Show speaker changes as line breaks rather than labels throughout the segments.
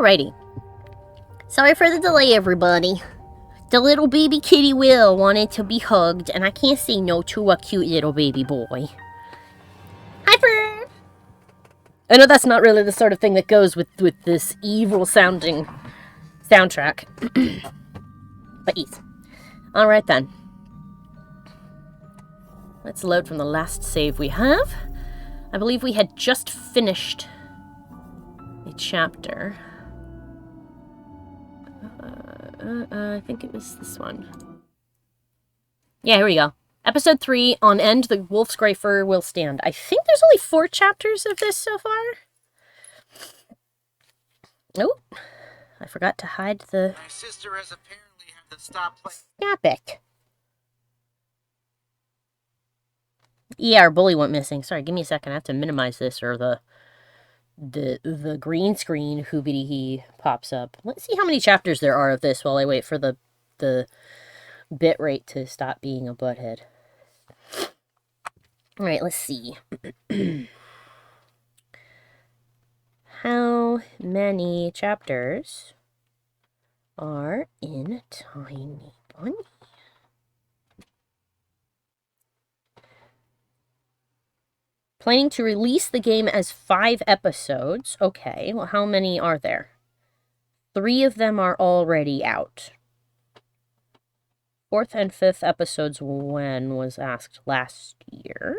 Alrighty. Sorry for the delay, everybody. The little baby kitty Will wanted to be hugged, and I can't say no to a cute little baby boy. Hi, Fern! I know that's not really the sort of thing that goes with this evil-sounding soundtrack. But yes. Alright then. Let's load from the last save we have. I believe we had just finished a chapter. I think it was this one. Yeah, here we go. Episode 3, On End, the Wolf's Grey Fur Will Stand. I think there's only 4 chapters of this so far. Oh, I forgot to hide the...
My sister has apparently had to stop playing.
Stop it. Yeah, our bully went missing. Sorry, give me a second. I have to minimize this, or the green screen hoobity-hee pops up. Let's see how many chapters there are of this while I wait for the bit rate to stop being a butthead. Alright, let's see. How many chapters are in Tiny Bunny? Planning to release the game as 5 episodes. Okay, well, how many are there? 3 of them are already out. 4th and 5th episodes when was asked last year.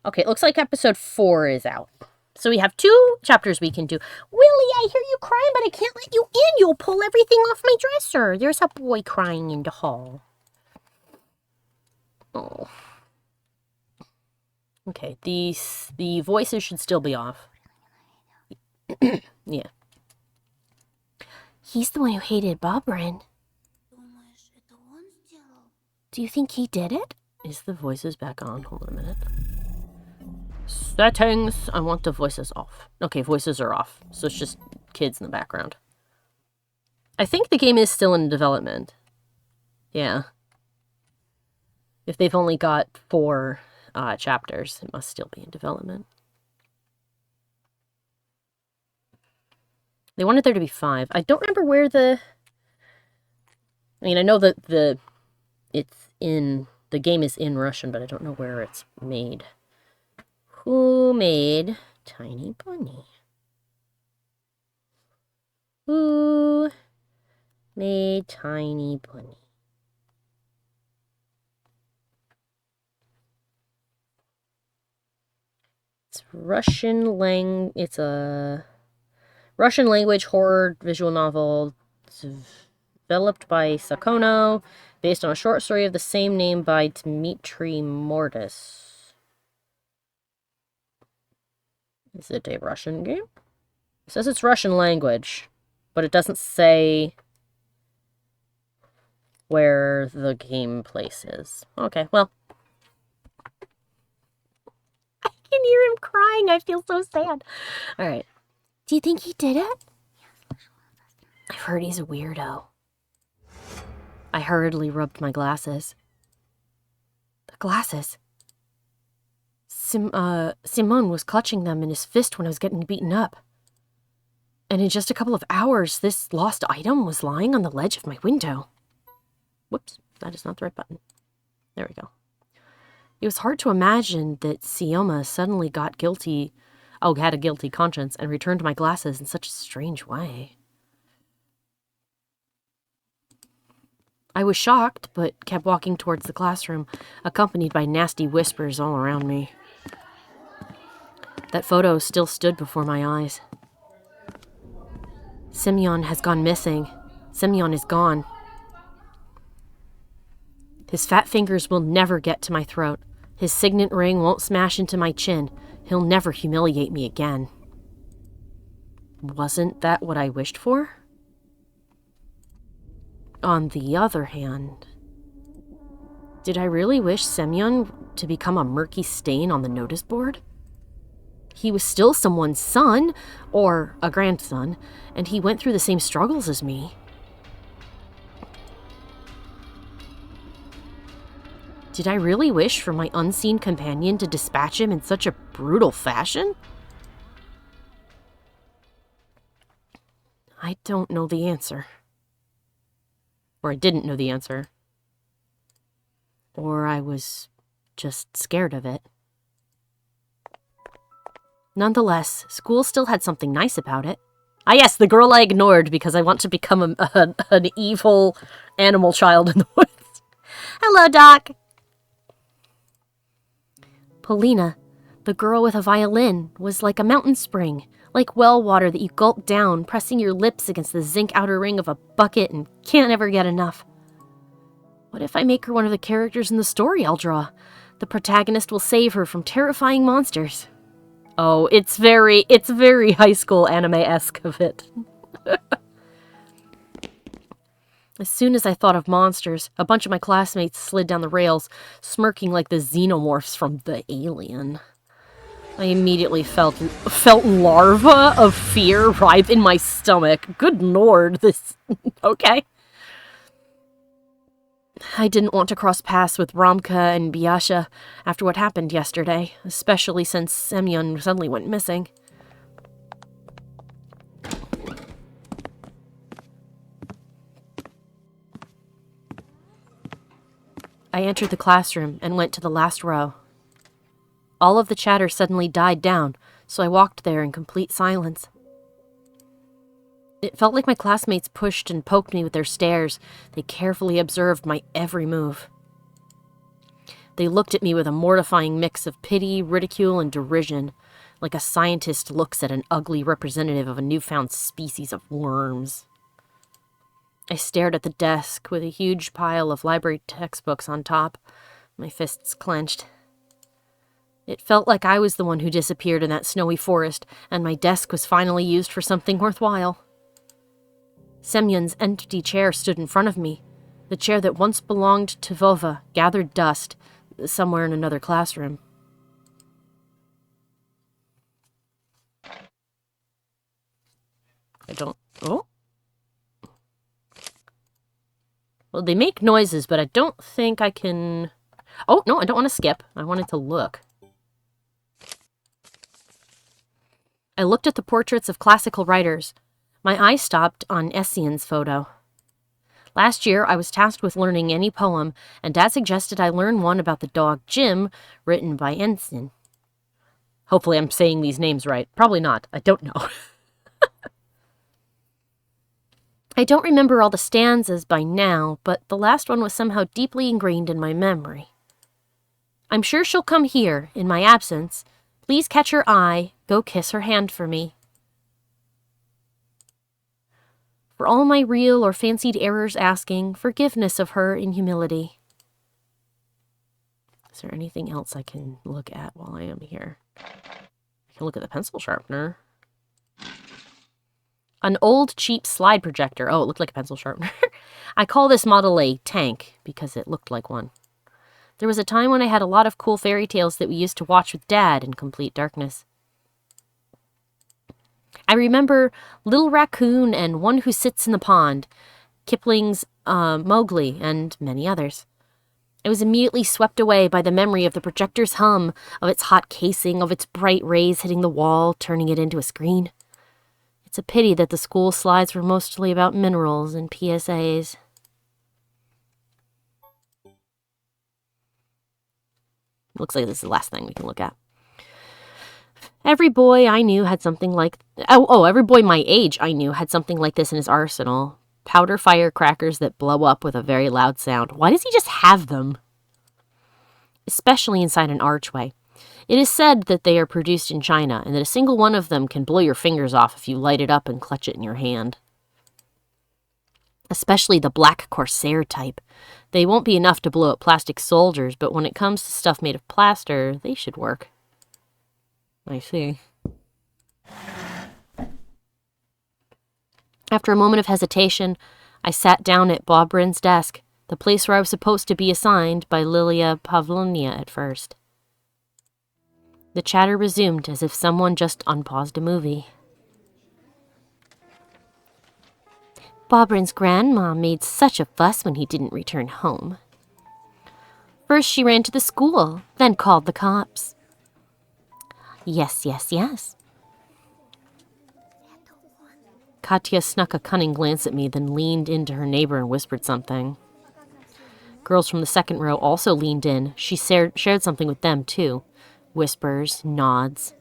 Okay, it looks like episode 4 is out. So we have 2 chapters we can do. Willie, I hear you crying, but I can't let you in. You'll pull everything off my dresser. There's a boy crying in the hall. Oh. Okay, the voices should still be off. Yeah. He's the one who hated Bobrin. Do you think he did it? Is the voices back on? Hold on a minute. Settings. I want the voices off. Okay, voices are off. So it's just kids in the background. I think the game is still in development. Yeah. If they've only got 4... chapters, it must still be in development. They wanted there to be 5. I don't remember where the... I mean, I know that the game is in Russian, but I don't know where it's made. Who made Tiny Bunny? Who made Tiny Bunny? It's a Russian language horror visual novel developed by Sakono, based on a short story of the same name by Dmitry Mortis. Is it a Russian game? It says it's Russian language, but it doesn't say where the game place is. Okay, well. I can hear him crying. I feel so sad. Alright. Do you think he did it? I've heard he's a weirdo. I hurriedly rubbed my glasses. The glasses? Simon was clutching them in his fist when I was getting beaten up. And in just a couple of hours, this lost item was lying on the ledge of my window. Whoops, that is not the right button. There we go. It was hard to imagine that Sioma suddenly had a guilty conscience and returned my glasses in such a strange way. I was shocked, but kept walking towards the classroom, accompanied by nasty whispers all around me. That photo still stood before my eyes. Simeon has gone missing. Simeon is gone. His fat fingers will never get to my throat. His signet ring won't smash into my chin. He'll never humiliate me again. Wasn't that what I wished for? On the other hand, did I really wish Semyon to become a murky stain on the notice board? He was still someone's son, or a grandson, and he went through the same struggles as me. Did I really wish for my unseen companion to dispatch him in such a brutal fashion? I don't know the answer. Or I didn't know the answer. Or I was just scared of it. Nonetheless, school still had something nice about it. Ah yes, the girl I ignored because I want to become an evil animal child in the woods. Hello, Doc. Polina, the girl with a violin, was like a mountain spring, like well water that you gulp down, pressing your lips against the zinc outer ring of a bucket and can't ever get enough. What if I make her one of the characters in the story I'll draw? The protagonist will save her from terrifying monsters. Oh, it's very high school anime-esque of it. As soon as I thought of monsters, a bunch of my classmates slid down the rails, smirking like the xenomorphs from the Alien. I immediately felt larva of fear writhe in my stomach. Good lord, this... okay. I didn't want to cross paths with Ramka and Biasha after what happened yesterday, especially since Semyon suddenly went missing. I entered the classroom and went to the last row. All of the chatter suddenly died down, so I walked there in complete silence. It felt like my classmates pushed and poked me with their stares. They carefully observed my every move. They looked at me with a mortifying mix of pity, ridicule, and derision, like a scientist looks at an ugly representative of a newfound species of worms. I stared at the desk with a huge pile of library textbooks on top, my fists clenched. It felt like I was the one who disappeared in that snowy forest, and my desk was finally used for something worthwhile. Semyon's empty chair stood in front of me, the chair that once belonged to Vova, gathered dust, somewhere in another classroom. Oh? Well, they make noises, but I don't think I can... Oh, no, I don't want to skip. I wanted to look. I looked at the portraits of classical writers. My eye stopped on Essien's photo. Last year, I was tasked with learning any poem, and Dad suggested I learn one about the dog Jim, written by Ensign. Hopefully I'm saying these names right. Probably not. I don't know. I don't remember all the stanzas by now, but the last one was somehow deeply ingrained in my memory. I'm sure she'll come here, in my absence. Please catch her eye, go kiss her hand for me. For all my real or fancied errors asking, forgiveness of her in humility. Is there anything else I can look at while I am here? I can look at the pencil sharpener. An old, cheap slide projector. Oh, it looked like a pencil sharpener. I call this model a tank because it looked like one. There was a time when I had a lot of cool fairy tales that we used to watch with Dad in complete darkness. I remember Little Raccoon and One Who Sits in the Pond, Kipling's Mowgli, and many others. I was immediately swept away by the memory of the projector's hum, of its hot casing, of its bright rays hitting the wall, turning it into a screen. It's a pity that the school slides were mostly about minerals and PSAs. Looks like this is the last thing we can look at. Every boy I knew had something like... every boy my age I knew had something like this in his arsenal. Powder firecrackers that blow up with a very loud sound. Why does he just have them? Especially inside an archway. It is said that they are produced in China, and that a single one of them can blow your fingers off if you light it up and clutch it in your hand. Especially the black corsair type. They won't be enough to blow up plastic soldiers, but when it comes to stuff made of plaster, they should work. I see. After a moment of hesitation, I sat down at Bobrin's desk, the place where I was supposed to be assigned by Lilia Pavlovna at first. The chatter resumed as if someone just unpaused a movie. Bobrin's grandma made such a fuss when he didn't return home. First she ran to the school, then called the cops. Yes. Katya snuck a cunning glance at me, then leaned into her neighbor and whispered something. Girls from the second row also leaned in. She shared something with them, too. Whispers, nods.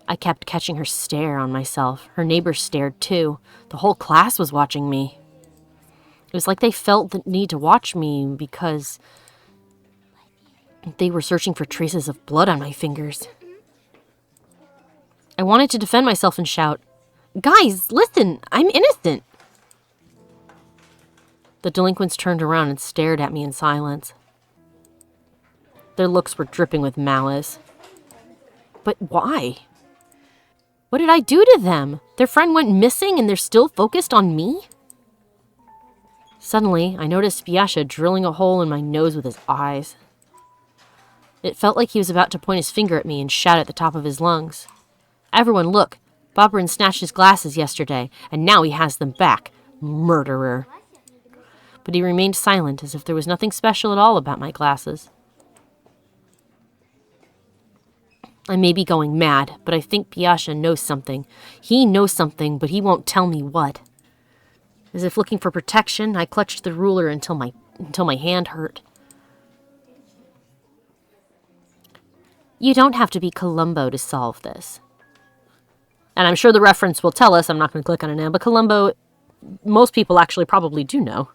I kept catching her stare on myself. Her neighbors stared, too. The whole class was watching me. It was like they felt the need to watch me because they were searching for traces of blood on my fingers. I wanted to defend myself and shout, "Guys, listen, I'm innocent." The delinquents turned around and stared at me in silence. Their looks were dripping with malice. But why? What did I do to them? Their friend went missing and they're still focused on me? Suddenly, I noticed Biasha drilling a hole in my nose with his eyes. It felt like he was about to point his finger at me and shout at the top of his lungs. "Everyone, look! Bobrin snatched his glasses yesterday, and now he has them back. Murderer!" But he remained silent, as if there was nothing special at all about my glasses. I may be going mad, but I think Biasha knows something. He knows something, but he won't tell me what. As if looking for protection, I clutched the ruler until my hand hurt. You don't have to be Columbo to solve this. And I'm sure the reference will tell us, I'm not going to click on it now, but Columbo, most people actually probably do know.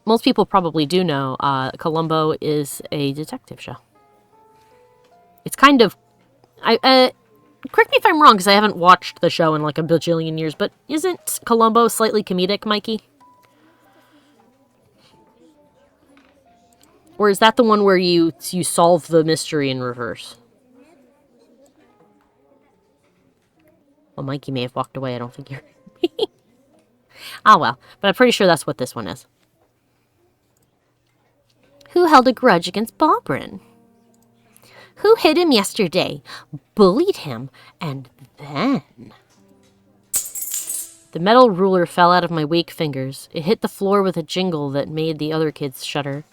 Most people probably do know Columbo is a detective show. It's kind of... correct me if I'm wrong, because I haven't watched the show in like a bajillion years, but isn't Columbo slightly comedic, Mikey? Or is that the one where you solve the mystery in reverse? Well, Mikey may have walked away. I don't think you're... Ah, well. But I'm pretty sure that's what this one is. Who held a grudge against Bobrin? Who hit him yesterday, bullied him, and then... The metal ruler fell out of my weak fingers. It hit the floor with a jingle that made the other kids shudder.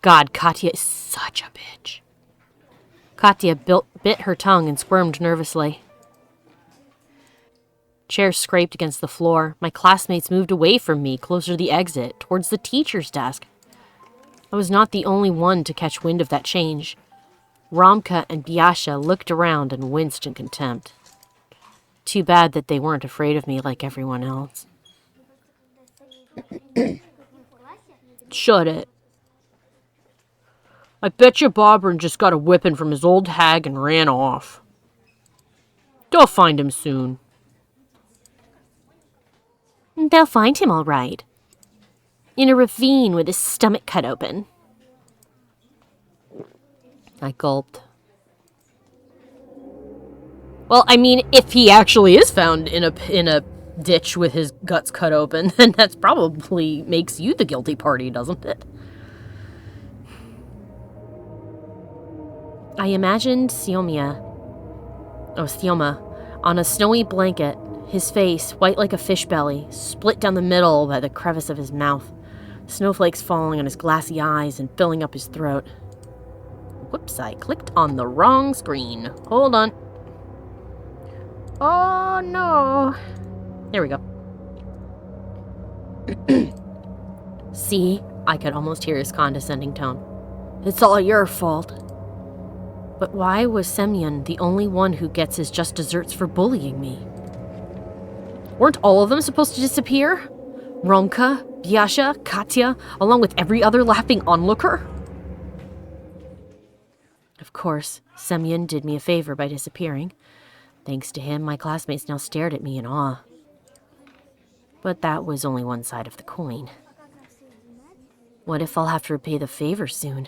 God, Katya is such a bitch. Katya bit her tongue and squirmed nervously. Chairs scraped against the floor. My classmates moved away from me, closer to the exit, towards the teacher's desk. I was not the only one to catch wind of that change. Romka and Biasha looked around and winced in contempt. Too bad that they weren't afraid of me like everyone else. Shut it. I bet you Bobrin just got a whipping from his old hag and ran off. They'll find him soon. They'll find him all right. In a ravine with his stomach cut open. I gulped. Well, I mean, if he actually is found in a ditch with his guts cut open, then that's probably makes you the guilty party, doesn't it? I imagined Sioma, on a snowy blanket, his face, white like a fish belly, split down the middle by the crevice of his mouth, snowflakes falling on his glassy eyes and filling up his throat. Whoops, I clicked on the wrong screen. Hold on. Oh, no. There we go. See? I could almost hear his condescending tone. It's all your fault. But why was Semyon the only one who gets his just desserts for bullying me? Weren't all of them supposed to disappear? Romka, Biasha, Katya, along with every other laughing onlooker? Of course, Semyon did me a favor by disappearing. Thanks to him, my classmates now stared at me in awe. But that was only one side of the coin. What if I'll have to repay the favor soon?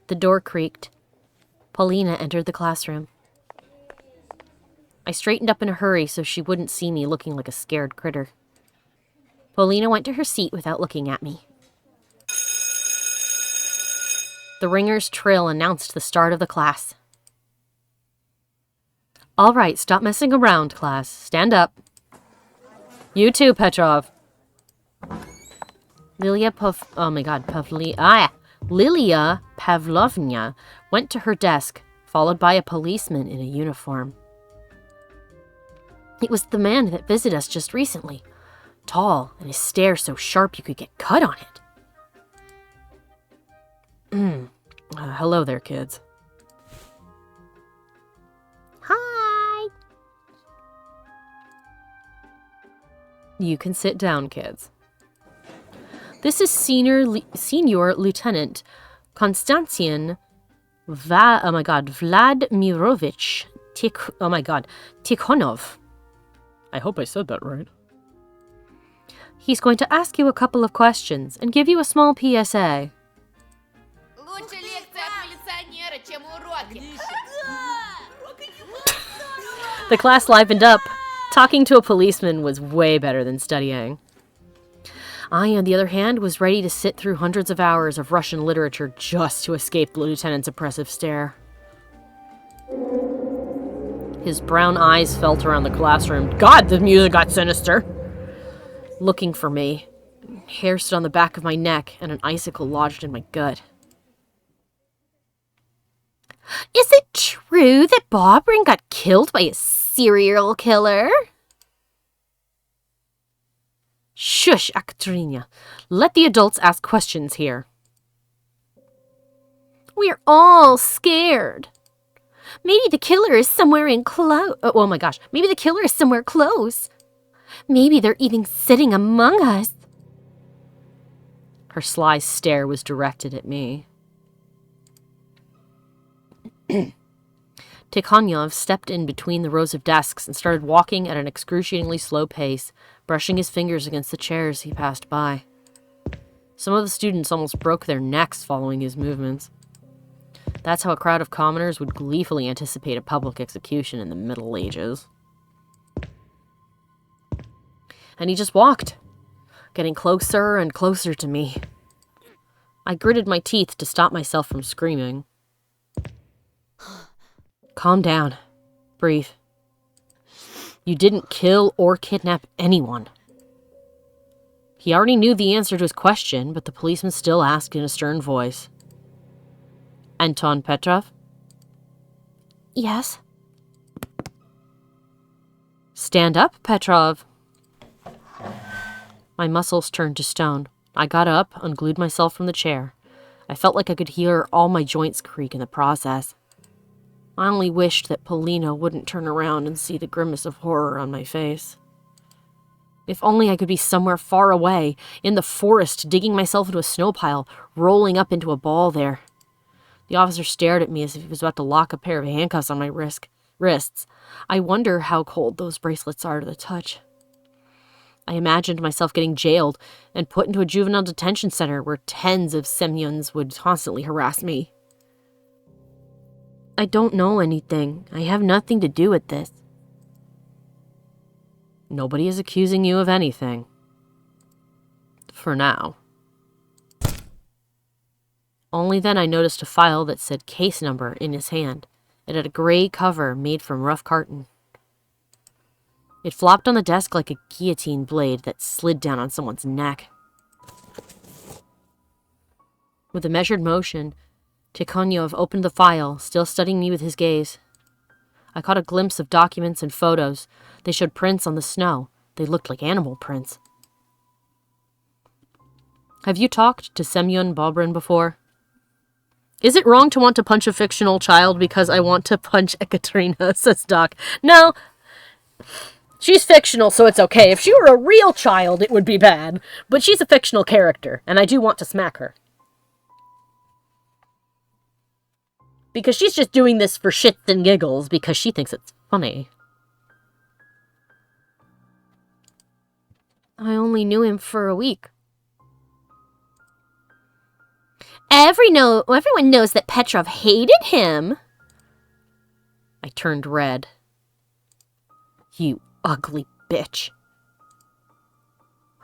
The door creaked. Paulina entered the classroom. I straightened up in a hurry so she wouldn't see me looking like a scared critter. Paulina went to her seat without looking at me. The ringer's trill announced the start of the class. All right, stop messing around, class. Stand up. You too, Petrov. Lilia Pavlovna went to her desk, followed by a policeman in a uniform. It was the man that visited us just recently. Tall, and his stare so sharp you could get cut on it. Hello there, kids. Hi! You can sit down, kids. This is Senior Lieutenant Konstantin Vladimirovich Tikhonov. I hope I said that right. He's going to ask you a couple of questions and give you a small PSA. The class livened up. Talking to a policeman was way better than studying. I, on the other hand, was ready to sit through hundreds of hours of Russian literature just to escape the lieutenant's oppressive stare. His brown eyes felt around the classroom. God, the music got sinister! Looking for me. Hair stood on the back of my neck, and an icicle lodged in my gut. Is it true that Bobrin got killed by a serial killer? Shush, Ekaterina. Let the adults ask questions here. We're all scared. Maybe the killer is somewhere oh my gosh. Maybe the killer is somewhere close. Maybe they're even sitting among us. Her sly stare was directed at me. Tikhonov stepped in between the rows of desks and started walking at an excruciatingly slow pace, brushing his fingers against the chairs he passed by. Some of the students almost broke their necks following his movements. That's how a crowd of commoners would gleefully anticipate a public execution in the Middle Ages. And he just walked, getting closer and closer to me. I gritted my teeth to stop myself from screaming. Calm down. Breathe. You didn't kill or kidnap anyone. He already knew the answer to his question, but the policeman still asked in a stern voice. Anton Petrov? Yes. Stand up, Petrov. My muscles turned to stone. I got up, unglued myself from the chair. I felt like I could hear all my joints creak in the process. I only wished that Polina wouldn't turn around and see the grimace of horror on my face. If only I could be somewhere far away, in the forest, digging myself into a snow pile, rolling up into a ball there. The officer stared at me as if he was about to lock a pair of handcuffs on my wrists. I wonder how cold those bracelets are to the touch. I imagined myself getting jailed and put into a juvenile detention center where tens of Semyons would constantly harass me. I don't know anything. I have nothing to do with this. Nobody is accusing you of anything. For now. Only then I noticed a file that said case number in his hand. It had a gray cover made from rough carton. It flopped on the desk like a guillotine blade that slid down on someone's neck. With a measured motion, Tikhonov opened the file, still studying me with his gaze. I caught a glimpse of documents and photos. They showed prints on the snow. They looked like animal prints. Have you talked to Semyon Bobrin before? Is it wrong to want to punch a fictional child because I want to punch Ekaterina, says Doc. No. She's fictional, so it's okay. If she were a real child, it would be bad. But she's a fictional character, and I do want to smack her. Because she's just doing this for shits and giggles because she thinks it's funny. I only knew him for a week. Everyone knows that Petrov hated him. I turned red. You ugly bitch.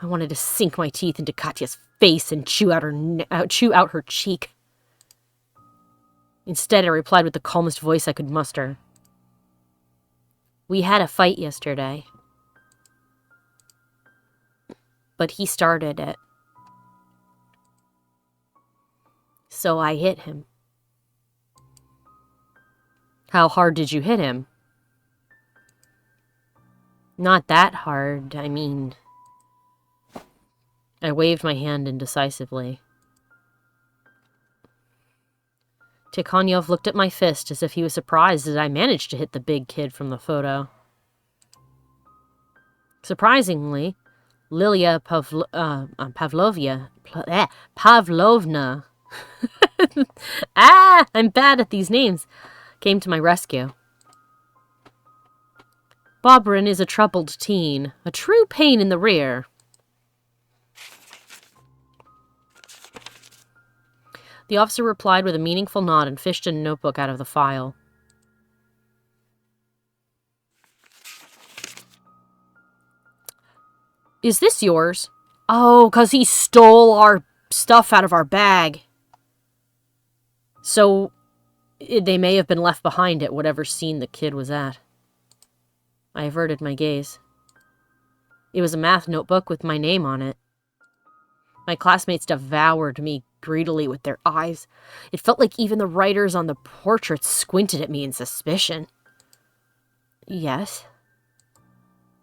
I wanted to sink my teeth into Katya's face and chew out her cheek. Instead, I replied with the calmest voice I could muster. We had a fight yesterday. But he started it. So I hit him. How hard did you hit him? Not that hard, I mean... I waved my hand indecisively. Tikhonyov looked at my fist as if he was surprised that I managed to hit the big kid from the photo. Surprisingly, Lilia Pavlovna... I'm bad at these names. Came to my rescue. Bobrin is a troubled teen, a true pain in the rear. The officer replied with a meaningful nod and fished a notebook out of the file. Is this yours? Oh, 'cause he stole our stuff out of our bag. So, they may have been left behind at whatever scene the kid was at. I averted my gaze. It was a math notebook with my name on it. My classmates devoured me greedily with their eyes. It felt like even the writers on the portraits squinted at me in suspicion. Yes.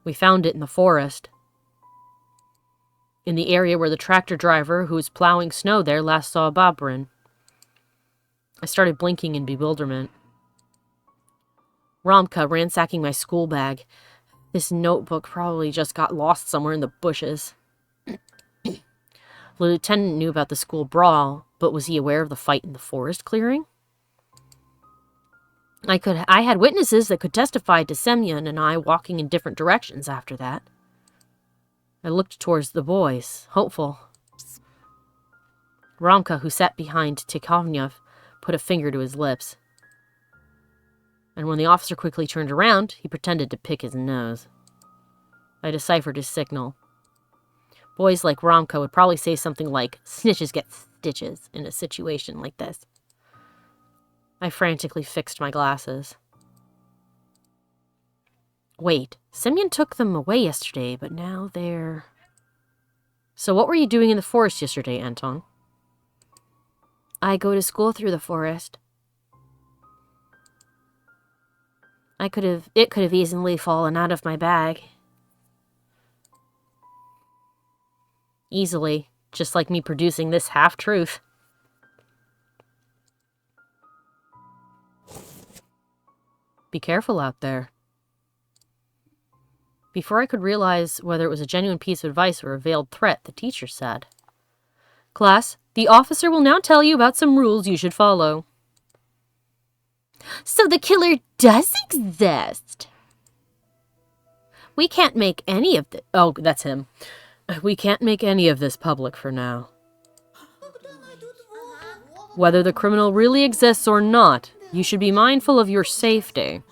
We found it in the forest. In the area where the tractor driver who was plowing snow there last saw Bobrin. I started blinking in bewilderment. Romka ransacking my school bag. This notebook probably just got lost somewhere in the bushes. The lieutenant knew about the school brawl, but was he aware of the fight in the forest clearing? I had witnesses that could testify to Semyon and I walking in different directions after that. I looked towards the boys, hopeful. Romka, who sat behind Tikhonyov, put a finger to his lips. And when the officer quickly turned around, he pretended to pick his nose. I deciphered his signal. Boys like Romka would probably say something like, "Snitches get stitches," in a situation like this. I frantically fixed my glasses. Wait, Semyon took them away yesterday, but now they're... So what were you doing in the forest yesterday, Anton? I go to school through the forest. It could have easily fallen out of my bag. Easily, just like me producing this half-truth. Be careful out there. Before I could realize whether it was a genuine piece of advice or a veiled threat, the teacher said, "Class, the officer will now tell you about some rules you should follow." So the killer does exist. We can't make any of this... Oh, that's him. We can't make any of this public for now. Whether the criminal really exists or not, you should be mindful of your safety.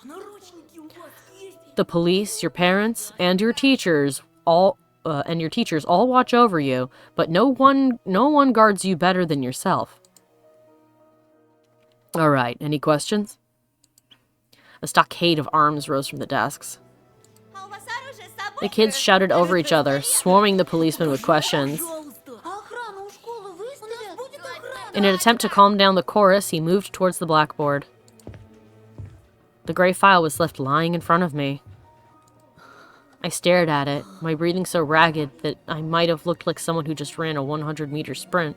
The police, your parents, and your teachers all watch over you, but no one guards you better than yourself. All right, any questions? A stockade of arms rose from the desks. The kids shouted over each other, swarming the policemen with questions. In an attempt to calm down the chorus, he moved towards the blackboard. The gray file was left lying in front of me. I stared at it, my breathing so ragged that I might have looked like someone who just ran a 100-meter sprint.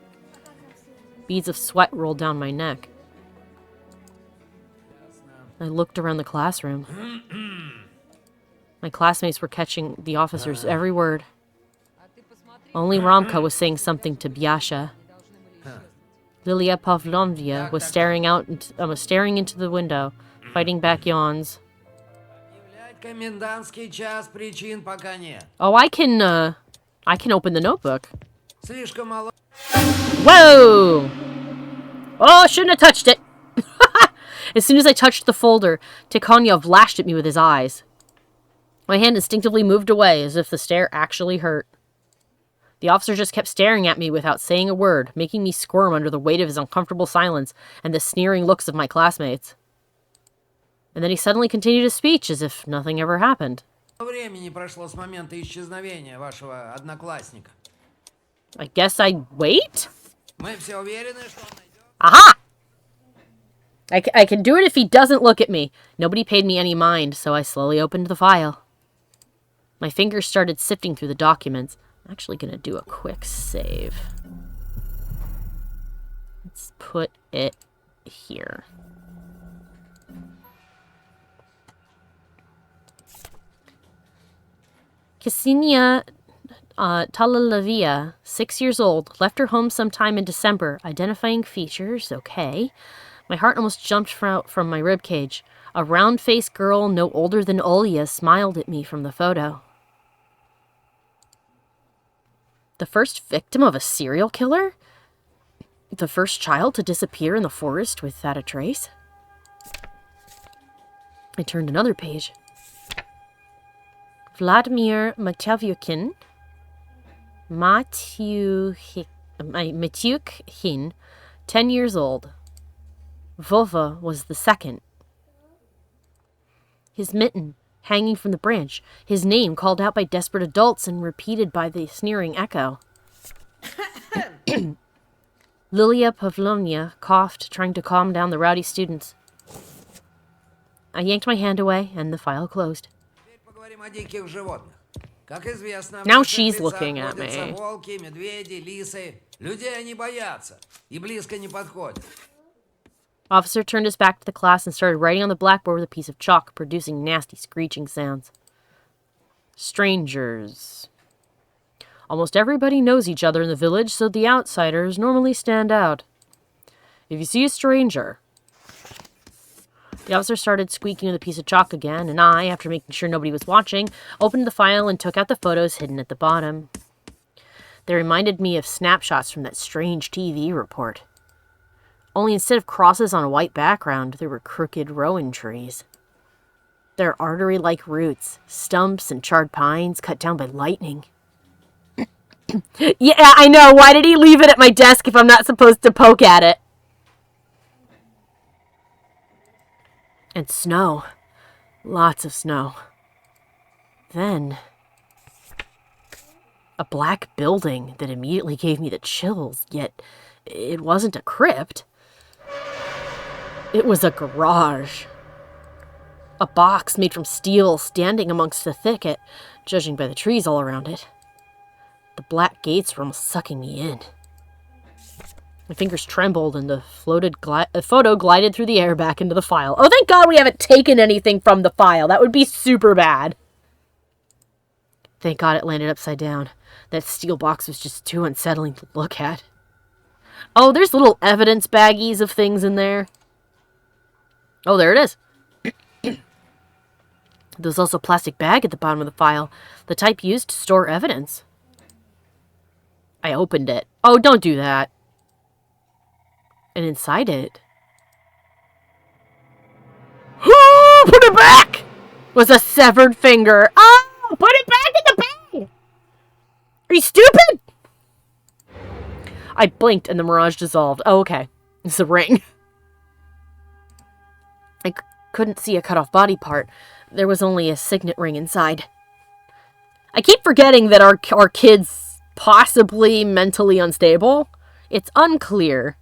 Beads of sweat rolled down my neck. I looked around the classroom. My classmates were catching the officer's every word. Only Romka was saying something to Byasha. Lilia Pavlovna was staring into the window, fighting back yawns. Oh, I can open the notebook. Whoa! Oh, I shouldn't have touched it. As soon as I touched the folder, Tikhonyov lashed at me with his eyes. My hand instinctively moved away, as if the stare actually hurt. The officer just kept staring at me without saying a word, making me squirm under the weight of his uncomfortable silence and the sneering looks of my classmates. And then he suddenly continued his speech as if nothing ever happened. I guess I'd wait? Aha! I can do it if he doesn't look at me. Nobody paid me any mind, so I slowly opened the file. My fingers started sifting through the documents. I'm actually going to do a quick save. Let's put it here. Ksenia Talalavia, 6 years old, left her home sometime in December. Identifying features, okay. My heart almost jumped from my ribcage. A round-faced girl no older than Olya smiled at me from the photo. The first victim of a serial killer? The first child to disappear in the forest without a trace? I turned another page. Vladimir Matyukin, 10 years old. Vova was the second. His mitten, hanging from the branch, his name called out by desperate adults and repeated by the sneering echo. Lilia Pavlovna coughed, trying to calm down the rowdy students. I yanked my hand away, and the file closed. Now she's looking at me. Officer turned his back to the class and started writing on the blackboard with a piece of chalk, producing nasty screeching sounds. Strangers. Almost everybody knows each other in the village, so the outsiders normally stand out. If you see a stranger... The officer started squeaking with a piece of chalk again, and I, after making sure nobody was watching, opened the file and took out the photos hidden at the bottom. They reminded me of snapshots from that strange TV report. Only instead of crosses on a white background, there were crooked rowan trees. Their artery-like roots, stumps and charred pines cut down by lightning. Yeah, I know. Why did he leave it at my desk if I'm not supposed to poke at it? And snow. Lots of snow. Then, a black building that immediately gave me the chills, yet it wasn't a crypt. It was a garage. A box made from steel standing amongst the thicket, judging by the trees all around it. The black gates were almost sucking me in. My fingers trembled and the photo glided through the air back into the file. Oh, thank God we haven't taken anything from the file. That would be super bad. Thank God it landed upside down. That steel box was just too unsettling to look at. Oh, there's little evidence baggies of things in there. Oh, there it is. There's also a plastic bag at the bottom of the file, the type used to store evidence. I opened it. Oh, don't do that. And inside it... Put it back! Was a severed finger. Oh, put it back in the bag! Are you stupid? I blinked and the mirage dissolved. Oh, okay. It's a ring. I couldn't see a cut-off body part. There was only a signet ring inside. I keep forgetting that our kid's possibly mentally unstable. It's unclear.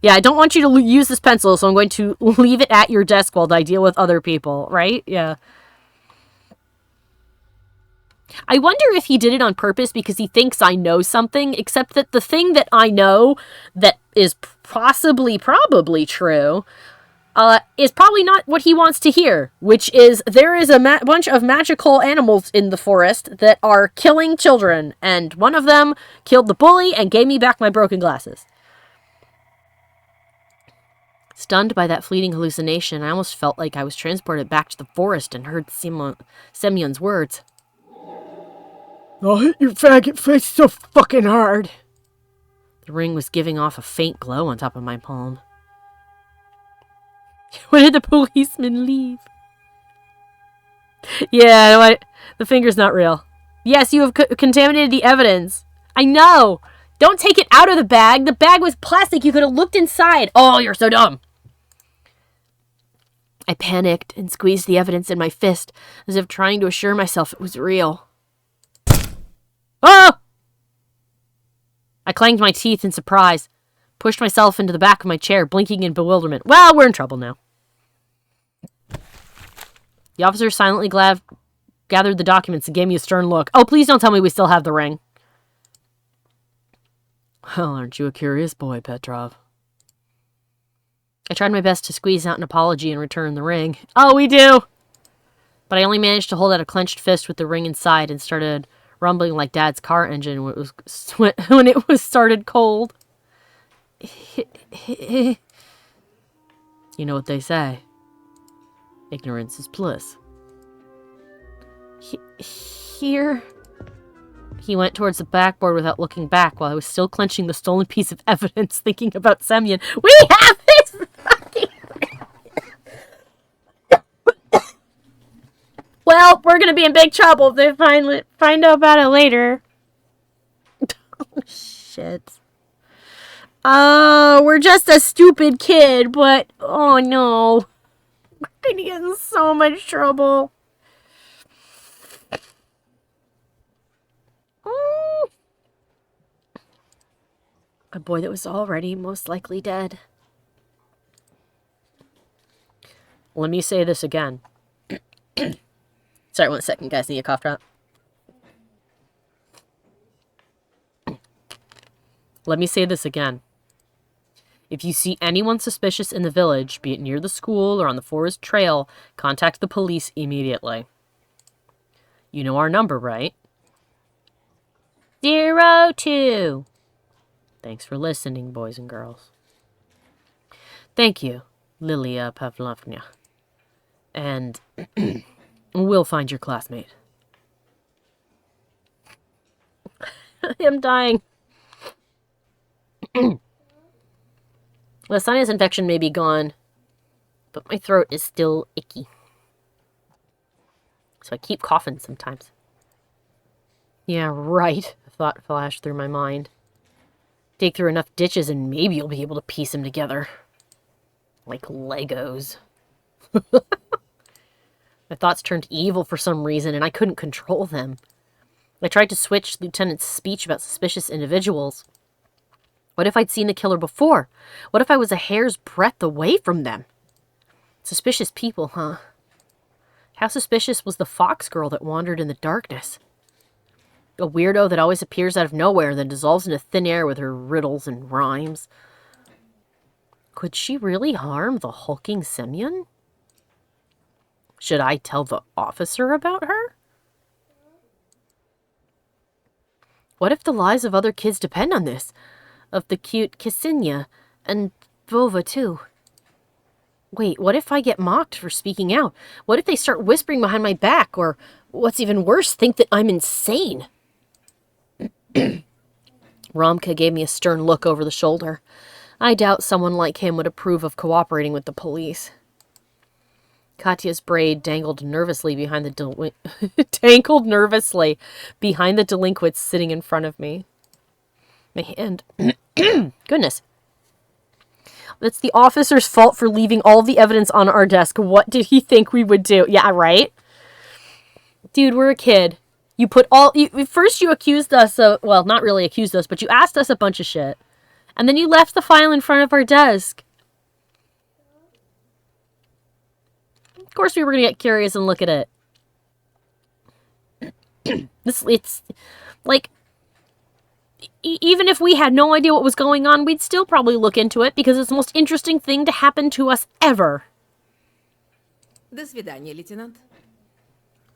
Yeah, I don't want you to use this pencil, so I'm going to leave it at your desk while I deal with other people, right? Yeah. I wonder if he did it on purpose because he thinks I know something, except that the thing that I know that is probably true is probably not what he wants to hear, which is there is a bunch of magical animals in the forest that are killing children, and one of them killed the bully and gave me back my broken glasses. Stunned by that fleeting hallucination, I almost felt like I was transported back to the forest and heard Semyon's words. I'll hit your faggot face so fucking hard. The ring was giving off a faint glow on top of my palm. When did the policeman leave? Yeah, the finger's not real. Yes, you have contaminated the evidence. I know. Don't take it out of the bag. The bag was plastic. You could have looked inside. Oh, you're so dumb. I panicked and squeezed the evidence in my fist, as if trying to assure myself it was real. Oh! I clanged my teeth in surprise. Pushed myself into the back of my chair, blinking in bewilderment. Well, we're in trouble now. The officer silently gathered the documents and gave me a stern look. Oh, please don't tell me we still have the ring. Well, aren't you a curious boy, Petrov? I tried my best to squeeze out an apology and return the ring. Oh, we do! But I only managed to hold out a clenched fist with the ring inside and started rumbling like Dad's car engine when it was started cold. You know what they say. Ignorance is bliss. Here... He went towards the backboard without looking back while I was still clenching the stolen piece of evidence, thinking about Semyon. We have this fucking... Well, we're gonna be in big trouble if they find out about it later. Oh, shit. We're just a stupid kid, but... Oh, no. We're gonna get in so much trouble. A boy that was already most likely dead. Let me say this again. Sorry, 1 second, guys. Need a cough drop. Let me say this again. If you see anyone suspicious in the village, be it near the school or on the forest trail, contact the police immediately. You know our number, right? 02. Thanks for listening, boys and girls. Thank you, Lilia Pavlovna. And we'll find your classmate. I am dying. The sinus infection may be gone, but my throat is still icky. So I keep coughing sometimes. Yeah, right, a thought flashed through my mind. Dig through enough ditches and maybe you'll be able to piece them together. Like Legos. My thoughts turned evil for some reason and I couldn't control them. I tried to switch Lieutenant's speech about suspicious individuals. What if I'd seen the killer before? What if I was a hair's breadth away from them? Suspicious people, huh? How suspicious was the fox girl that wandered in the darkness? A weirdo that always appears out of nowhere and then dissolves into thin air with her riddles and rhymes. Could she really harm the hulking Semyon? Should I tell the officer about her? What if the lives of other kids depend on this? Of the cute Ksenia and Vova too. Wait, what if I get mocked for speaking out? What if they start whispering behind my back? Or, what's even worse, think that I'm insane? Romka gave me a stern look over the shoulder. I doubt someone like him would approve of cooperating with the police. Katya's braid dangled nervously behind the delinquents sitting in front of me. My hand... Goodness. It's the officer's fault for leaving all the evidence on our desk. What did he think we would do? Yeah, right? Dude, we're a kid. You put all... First you accused us of... Well, not really accused us, but you asked us a bunch of shit. And then you left the file in front of our desk. Of course we were going to get curious and look at it. It's... Like... Even if we had no idea what was going on, we'd still probably look into it because it's the most interesting thing to happen to us ever.
До свидания, лейтенант.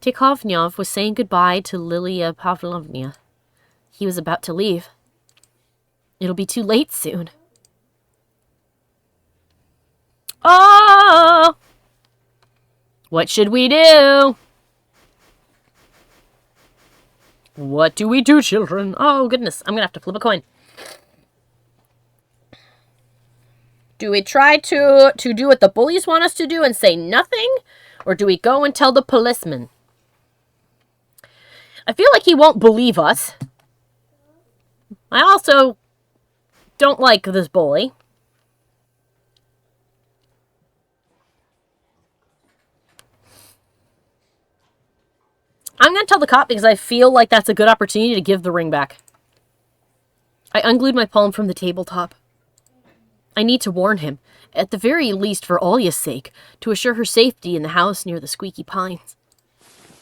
Tikhovnyov was saying goodbye to Lilia Pavlovna. He was about to leave. It'll be too late soon. Oh! What should we do? What do we do, children? Oh, goodness. I'm going to have to flip a coin. Do we try to do what the bullies want us to do and say nothing? Or do we go and tell the policeman? I feel like he won't believe us. I also don't like this bully. I'm going to tell the cop because I feel like that's a good opportunity to give the ring back. I unglued my palm from the tabletop. I need to warn him, at the very least for Olya's sake, to assure her safety in the house near the squeaky pines.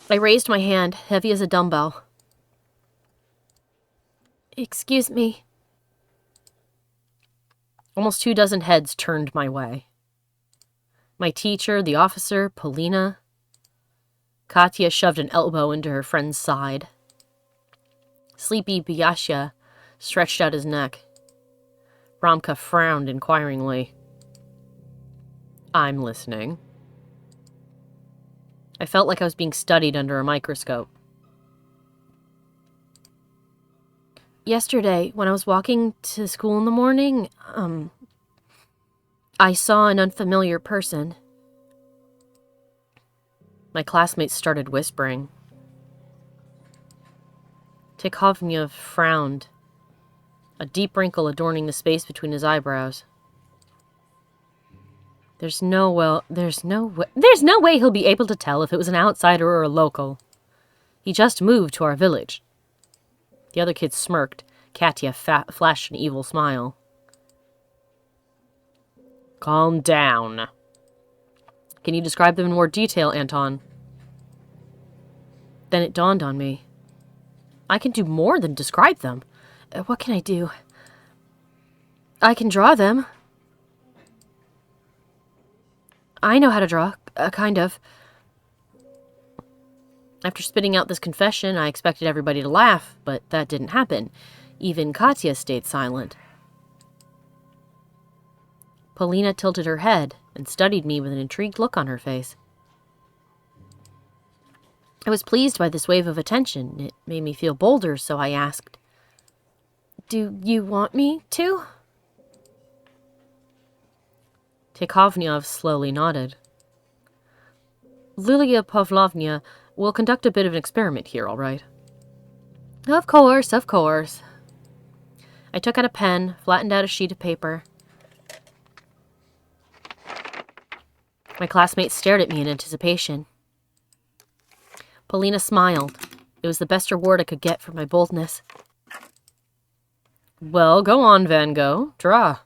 I raised my hand, heavy as a dumbbell. Excuse me. Almost 24 heads turned my way. My teacher, the officer, Polina. Katya shoved an elbow into her friend's side. Sleepy Byasha stretched out his neck. Ramka frowned inquiringly. I'm listening. I felt like I was being studied under a microscope. Yesterday, when I was walking to school in the morning, I saw an unfamiliar person. My classmates started whispering. Tikhovnev frowned, a deep wrinkle adorning the space between his eyebrows. There's no way he'll be able to tell if it was an outsider or a local. He just moved to our village. The other kids smirked. Katya flashed an evil smile. Calm down. Can you describe them in more detail, Anton? Then it dawned on me. I can do more than describe them. What can I do? I can draw them. I know how to draw, kind of. After spitting out this confession, I expected everybody to laugh, but that didn't happen. Even Katya stayed silent. Polina tilted her head and studied me with an intrigued look on her face. I was pleased by this wave of attention. It made me feel bolder, so I asked, "Do you want me to?" Tikhovnev slowly nodded. Lilia Pavlovna will conduct a bit of an experiment here, all right? Of course, of course. I took out a pen, flattened out a sheet of paper. My classmates stared at me in anticipation. Polina smiled. It was the best reward I could get for my boldness. Well, go on, Van Gogh. Draw.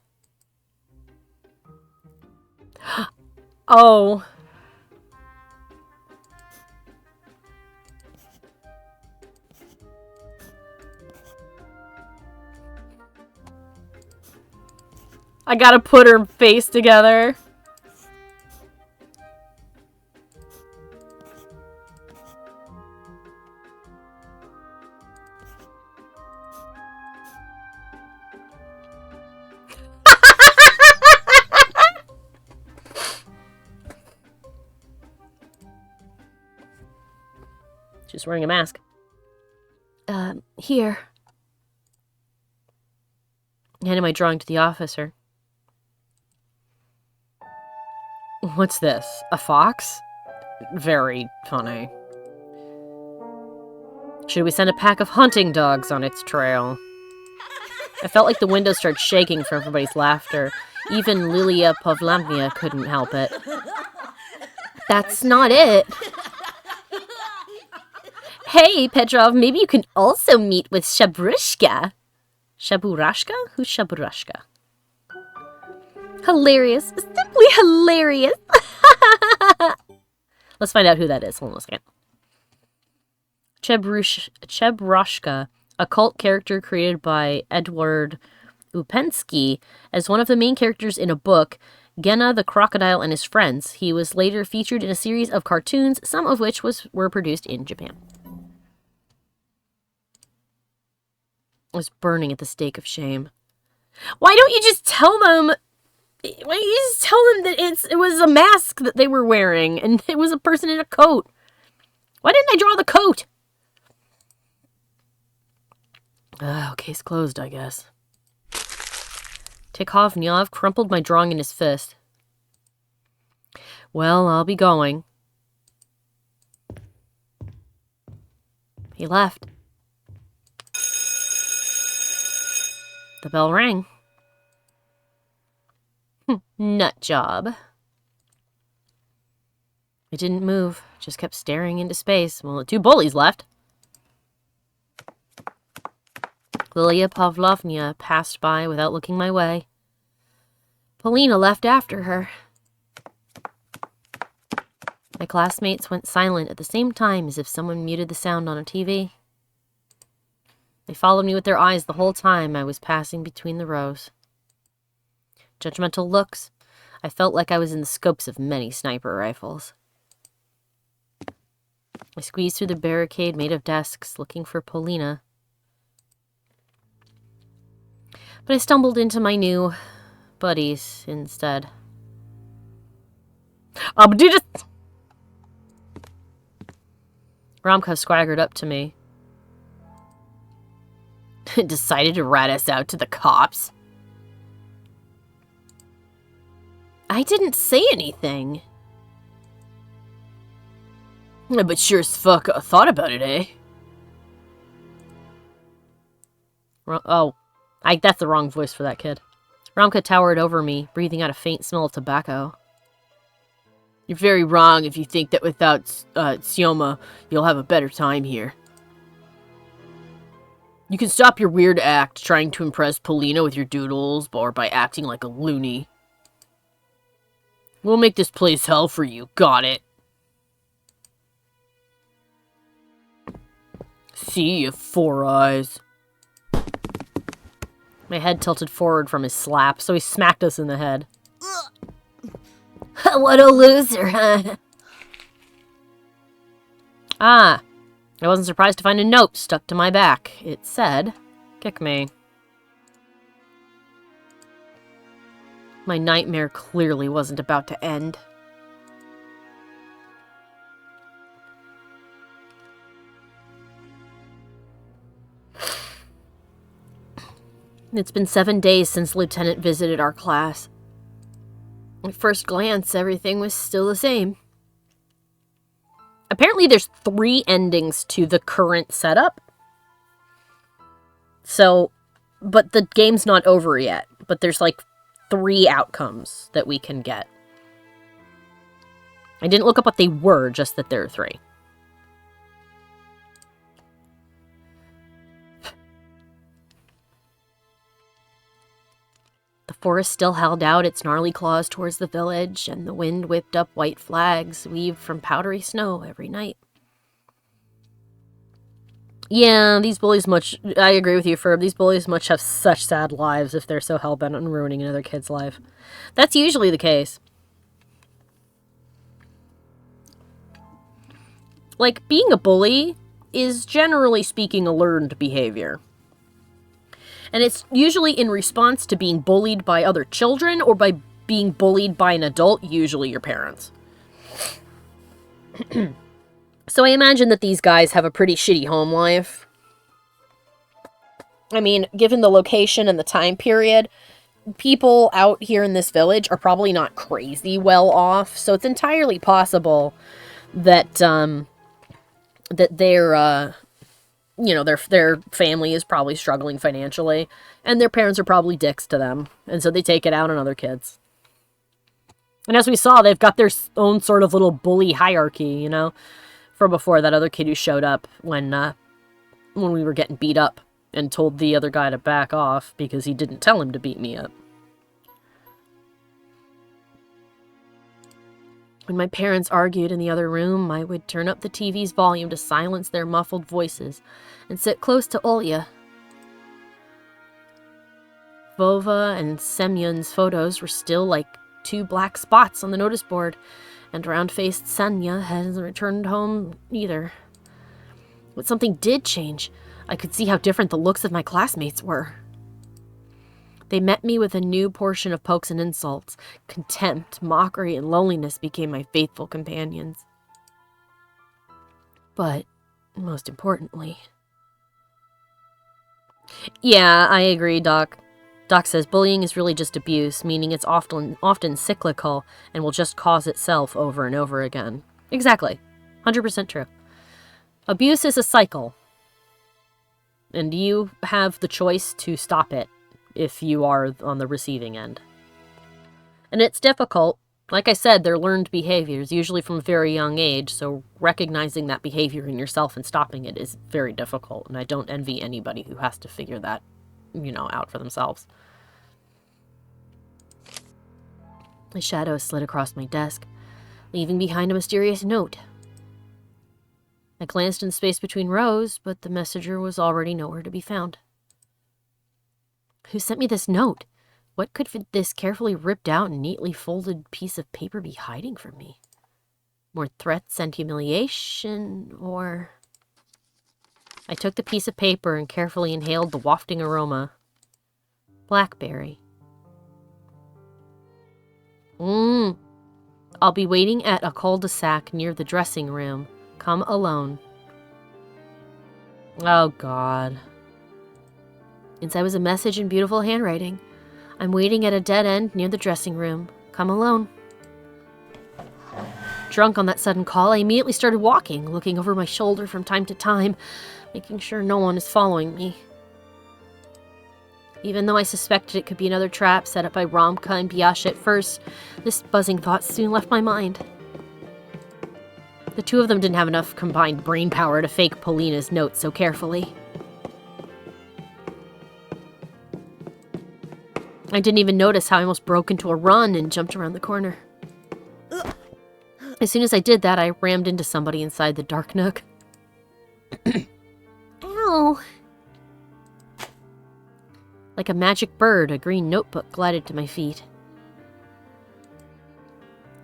Oh. I gotta put her face together. She's wearing a mask. Here. I handed my drawing to the officer. What's this? A fox? Very funny. Should we send a pack of hunting dogs on its trail? I felt like the windows started shaking from everybody's laughter. Even Lilia Pavlovna couldn't help it. That's not it. Hey, Petrov, maybe you can also meet with Shabrushka. Shaburashka? Who's Shaburashka? Hilarious. Simply hilarious. Let's find out who that is. Hold on a second. Chebrashka, a cult character created by Edward Upensky as one of the main characters in a book, Gena the Crocodile and His Friends. He was later featured in a series of cartoons, some of which were produced in Japan. I was burning at the stake of shame. Why don't you just tell them? Why don't you just tell them that it was a mask that they were wearing and it was a person in a coat? Why didn't I draw the coat? Case closed, I guess. Tikhovnev crumpled my drawing in his fist. Well, I'll be going. He left. The bell rang. Nut job. I didn't move, just kept staring into space while the two bullies left. Lilia Pavlovna passed by without looking my way. Paulina left after her. My classmates went silent at the same time as if someone muted the sound on a TV. They followed me with their eyes the whole time I was passing between the rows. Judgmental looks. I felt like I was in the scopes of many sniper rifles. I squeezed through the barricade made of desks, looking for Paulina. But I stumbled into my new buddies instead. Romka swaggered up to me. Decided to rat us out to the cops? I didn't say anything. But sure as fuck thought about it, eh? That's the wrong voice for that kid. Romka towered over me, breathing out a faint smell of tobacco. You're very wrong if you think that without Sioma, you'll have a better time here. You can stop your weird act trying to impress Paulina with your doodles or by acting like a loony. We'll make this place hell for you, got it? See, you four eyes. My head tilted forward from his slap, so he smacked us in the head. What a loser, huh? I wasn't surprised to find a note stuck to my back. It said, "Kick me." My nightmare clearly wasn't about to end. It's been 7 days since Lieutenant visited our class. At first glance, everything was still the same. Apparently there's 3 endings to the current setup. So, but the game's not over yet. But there's like 3 outcomes that we can get. I didn't look up what they were, just that there are 3. The forest still held out its gnarly claws towards the village, and the wind whipped up white flags weaved from powdery snow every night. Yeah, these bullies I agree with you, Ferb. These bullies much have such sad lives if they're so hell-bent on ruining another kid's life. That's usually the case. Like, being a bully is generally speaking a learned behavior. And it's usually in response to being bullied by other children or by being bullied by an adult, usually your parents. So I imagine that these guys have a pretty shitty home life. I mean, given the location and the time period, people out here in this village are probably not crazy well off. So it's entirely possible that that their family is probably struggling financially, and their parents are probably dicks to them, and so they take it out on other kids. And as we saw, they've got their own sort of little bully hierarchy, you know, from before, that other kid who showed up when we were getting beat up and told the other guy to back off because he didn't tell him to beat me up. When my parents argued in the other room, I would turn up the TV's volume to silence their muffled voices and sit close to Olya. Vova and Semyon's photos were still like 2 black spots on the notice board, and round-faced Sanya hasn't returned home either. But something did change. I could see how different the looks of my classmates were. They met me with a new portion of pokes and insults. Contempt, mockery, and loneliness became my faithful companions. But, most importantly... Yeah, I agree, Doc. Doc says bullying is really just abuse, meaning it's often cyclical and will just cause itself over and over again. Exactly. 100% true. Abuse is a cycle. And you have the choice to stop it if you are on the receiving end. And it's difficult. Like I said, they're learned behaviors, usually from a very young age, so recognizing that behavior in yourself and stopping it is very difficult, and I don't envy anybody who has to figure that, out for themselves. A shadow slid across my desk, leaving behind a mysterious note. I glanced in the space between rows, but the messenger was already nowhere to be found. Who sent me this note? What could this carefully ripped out and neatly folded piece of paper be hiding from me? More threats and humiliation, or... I took the piece of paper and carefully inhaled the wafting aroma. Blackberry. I'll be waiting at a cul-de-sac near the dressing room. Come alone. Oh, God. Inside was a message in beautiful handwriting. I'm waiting at a dead end near the dressing room. Come alone. Drunk on that sudden call, I immediately started walking, looking over my shoulder from time to time, making sure no one is following me. Even though I suspected it could be another trap set up by Romka and Biasha at first, this buzzing thought soon left my mind. The two of them didn't have enough combined brain power to fake Polina's note so carefully. I didn't even notice how I almost broke into a run and jumped around the corner. As soon as I did that, I rammed into somebody inside the dark nook. Ow! Like a magic bird, a green notebook glided to my feet.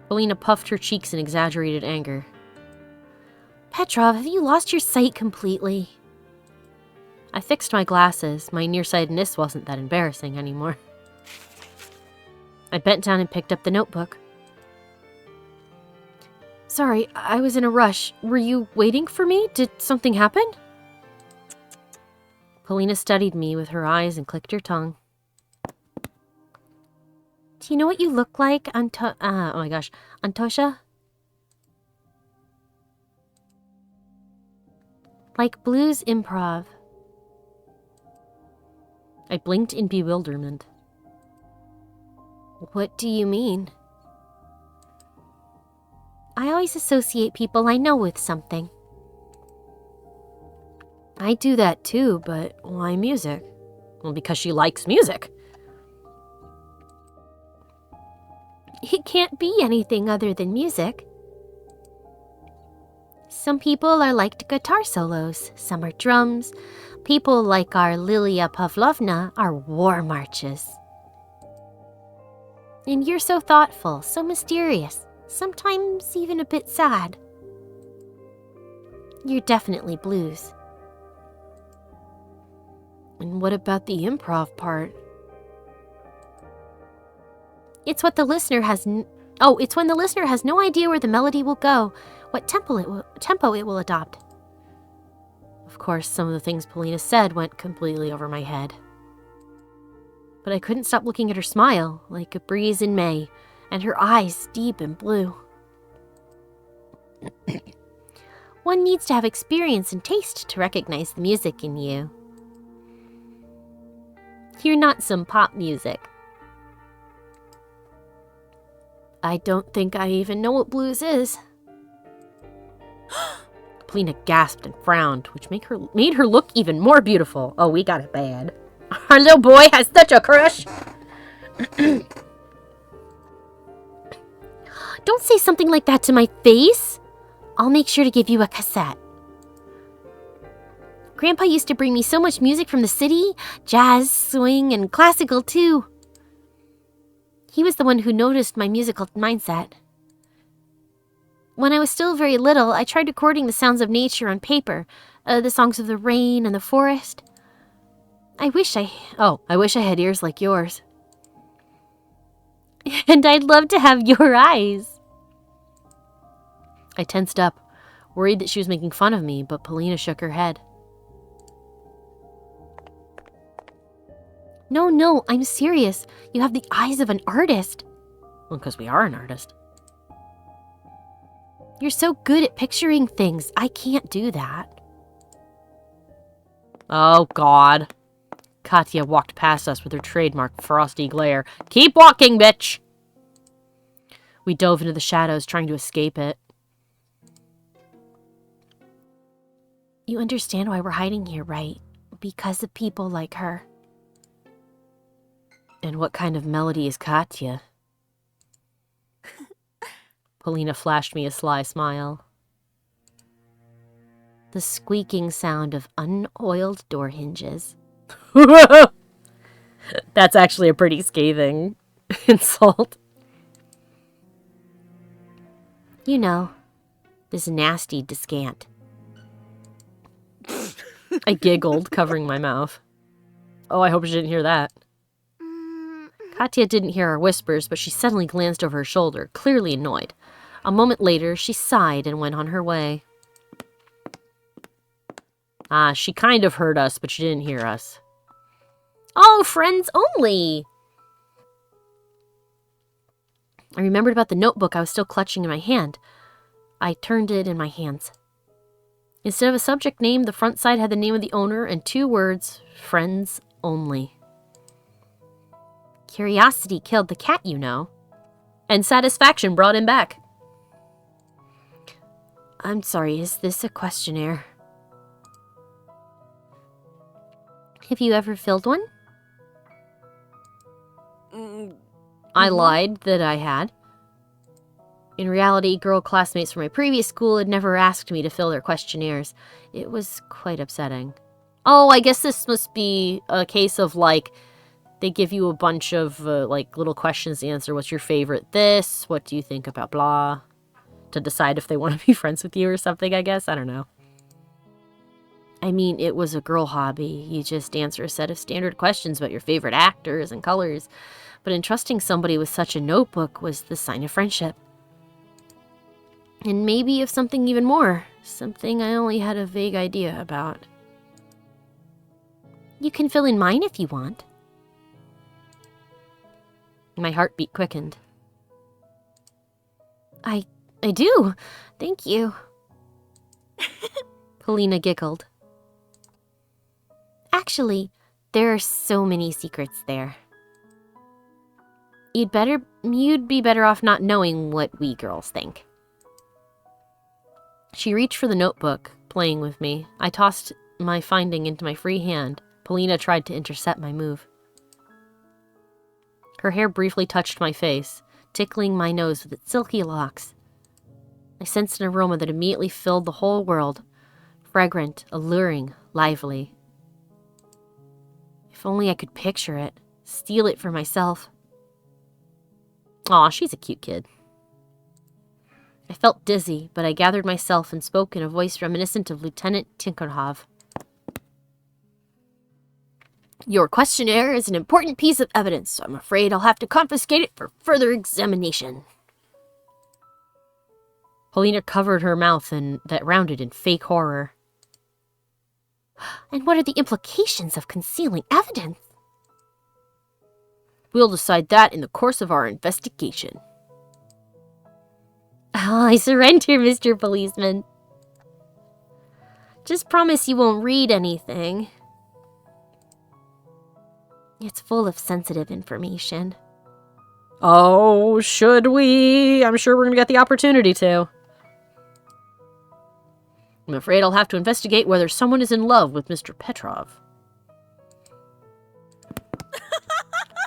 Polina puffed her cheeks in exaggerated anger. Petrov, have you lost your sight completely? I fixed my glasses. My nearsightedness wasn't that embarrassing anymore. I bent down and picked up the notebook. Sorry, I was in a rush. Were you waiting for me? Did something happen? Polina studied me with her eyes and clicked her tongue. Do you know what you look like, oh my gosh, Antosha? Like blues improv. I blinked in bewilderment. What do you mean? I always associate people I know with something. I do that too, but why music? Well, because she likes music. It can't be anything other than music. Some people are like guitar solos, some are drums. People like our Lilia Pavlovna are war marches. And you're so thoughtful, so mysterious, sometimes even a bit sad. You're definitely blues. And what about the improv part? It's what the listener has it's when the listener has no idea where the melody will go, what tempo it will adopt. Of course, some of the things Polina said went completely over my head. But I couldn't stop looking at her smile, like a breeze in May, and her eyes deep and blue. One needs to have experience and taste to recognize the music in you. You're not some pop music. I don't think I even know what blues is. Polina gasped and frowned, which made her look even more beautiful. Oh, we got it bad. Our little boy has such a crush. Don't say something like that to my face. I'll make sure to give you a cassette. Grandpa used to bring me so much music from the city, jazz, swing, and classical too. He was the one who noticed my musical mindset. When I was still very little, I tried recording the sounds of nature on paper, the songs of the rain and the forest. I wish I had ears like yours. And I'd love to have your eyes. I tensed up, worried that she was making fun of me, but Polina shook her head. No, I'm serious. You have the eyes of an artist. Well, because we are an artist. You're so good at picturing things. I can't do that. Oh, God. Katya walked past us with her trademark frosty glare. Keep walking, bitch! We dove into the shadows, trying to escape it. You understand why we're hiding here, right? Because of people like her. And what kind of melody is Katya? Polina flashed me a sly smile. The squeaking sound of unoiled door hinges. That's actually a pretty scathing insult. You know, this nasty descant. I giggled, covering my mouth. Oh, I hope she didn't hear that. Katya didn't hear our whispers, but she suddenly glanced over her shoulder, clearly annoyed. A moment later, she sighed and went on her way. She kind of heard us, but she didn't hear us. Oh, friends only! I remembered about the notebook I was still clutching in my hand. I turned it in my hands. Instead of a subject name, the front side had the name of the owner and 2 words, friends only. Curiosity killed the cat, you know. And satisfaction brought him back. I'm sorry, is this a questionnaire? Have you ever filled one? I lied that I had. In reality, girl classmates from my previous school had never asked me to fill their questionnaires. It was quite upsetting. Oh, I guess this must be a case of, like, they give you a bunch of, like, little questions to answer. What's your favorite this? What do you think about blah? To decide if they want to be friends with you or something, I guess. I don't know. I mean, it was a girl hobby. You just answer a set of standard questions about your favorite actors and colors. But entrusting somebody with such a notebook was the sign of friendship. And maybe of something even more. Something I only had a vague idea about. You can fill in mine if you want. My heartbeat quickened. I do. Thank you. Polina giggled. Actually, there are so many secrets there. You'd be better off not knowing what we girls think. She reached for the notebook, playing with me. I tossed my finding into my free hand. Polina tried to intercept my move. Her hair briefly touched my face, tickling my nose with its silky locks. I sensed an aroma that immediately filled the whole world. Fragrant, alluring, lively. If only I could picture it, steal it for myself. Aw, she's a cute kid. I felt dizzy, but I gathered myself and spoke in a voice reminiscent of Lieutenant Tinkerhov. Your questionnaire is an important piece of evidence, so I'm afraid I'll have to confiscate it for further examination. Polina covered her mouth that rounded in fake horror. And what are the implications of concealing evidence? We'll decide that in the course of our investigation. Oh, I surrender, Mr. Policeman. Just promise you won't read anything. It's full of sensitive information. Oh, should we? I'm sure we're gonna get the opportunity to. I'm afraid I'll have to investigate whether someone is in love with Mr. Petrov.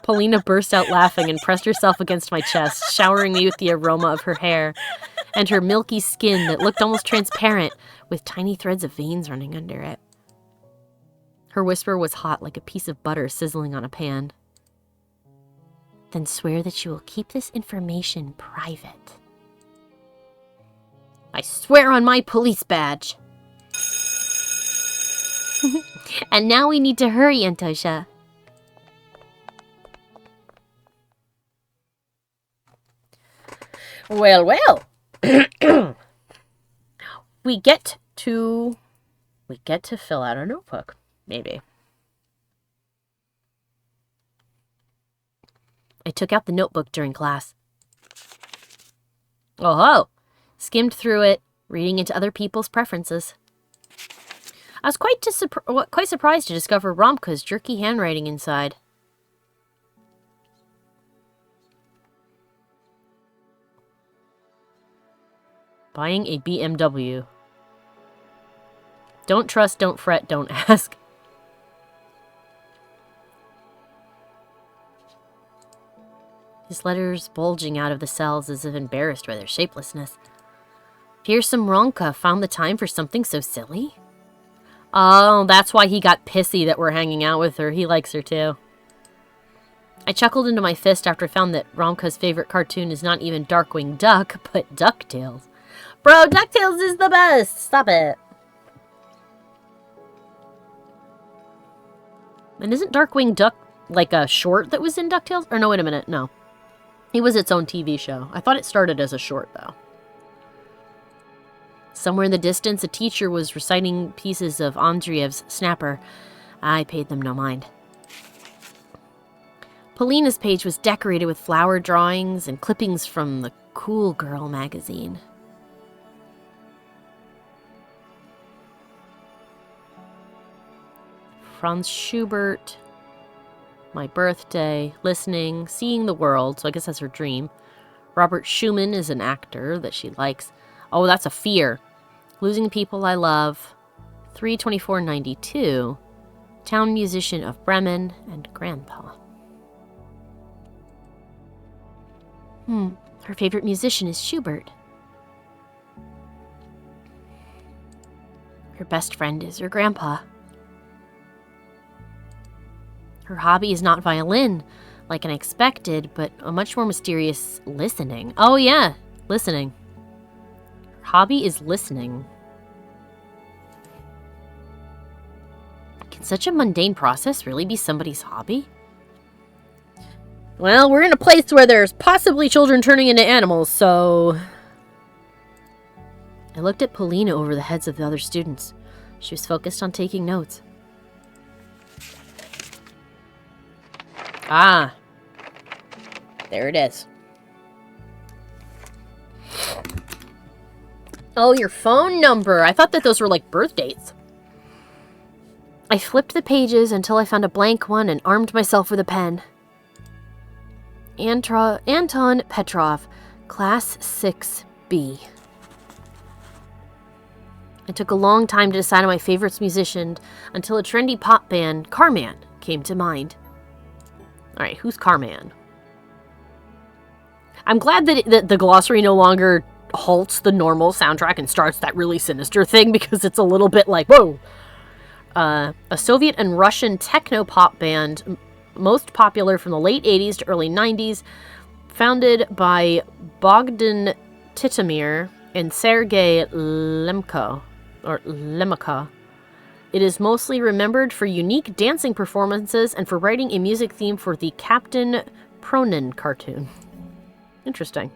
Polina burst out laughing and pressed herself against my chest, showering me with the aroma of her hair and her milky skin that looked almost transparent with tiny threads of veins running under it. Her whisper was hot like a piece of butter sizzling on a pan. Then swear that you will keep this information private. I swear on my police badge. And now we need to hurry, Antosha. Well, well. We get to fill out our notebook, maybe. I took out the notebook during class. Oh-ho! Skimmed through it, reading into other people's preferences. I was quite surprised to discover Romka's jerky handwriting inside. Buying a BMW. Don't trust, don't fret, don't ask. his letters bulging out of the cells as if embarrassed by their shapelessness. Fearsome Ronka found the time for something so silly? Oh, that's why he got pissy that we're hanging out with her. He likes her too. I chuckled into my fist after I found that Ronka's favorite cartoon is not even Darkwing Duck, but DuckTales. Bro, DuckTales is the best! Stop it. And isn't Darkwing Duck like a short that was in DuckTales? Or no, wait a minute, no. It was its own TV show. I thought it started as a short, though. Somewhere in the distance, a teacher was reciting pieces of Andreev's Snapper. I paid them no mind. Polina's page was decorated with flower drawings and clippings from the Cool Girl magazine. Franz Schubert, my birthday, listening, seeing the world, so I guess that's her dream. Robert Schumann is an actor that she likes. Oh, that's a fear. Losing people I love. 3/24/92. Town musician of Bremen and Grandpa. Her favorite musician is Schubert. Her best friend is her grandpa. Her hobby is not violin, like I expected, but a much more mysterious listening. Oh yeah, listening. Her hobby is listening. Can such a mundane process really be somebody's hobby? Well, we're in a place where there's possibly children turning into animals, so... I looked at Polina over the heads of the other students. She was focused on taking notes. Ah. There it is. Oh, your phone number. I thought that those were like birth dates. I flipped the pages until I found a blank one and armed myself with a pen. Anton Petrov, Class 6B. It took a long time to decide on my favorite musician until a trendy pop band, Carman, came to mind. Alright, who's Carman? I'm glad that the glossary no longer halts the normal soundtrack and starts that really sinister thing, because it's a little bit like, whoa! A Soviet and Russian techno-pop band, most popular from the late 80s to early 90s, founded by Bogdan Titomir and Sergei Lemko. It is mostly remembered for unique dancing performances and for writing a music theme for the Captain Pronin cartoon. Interesting.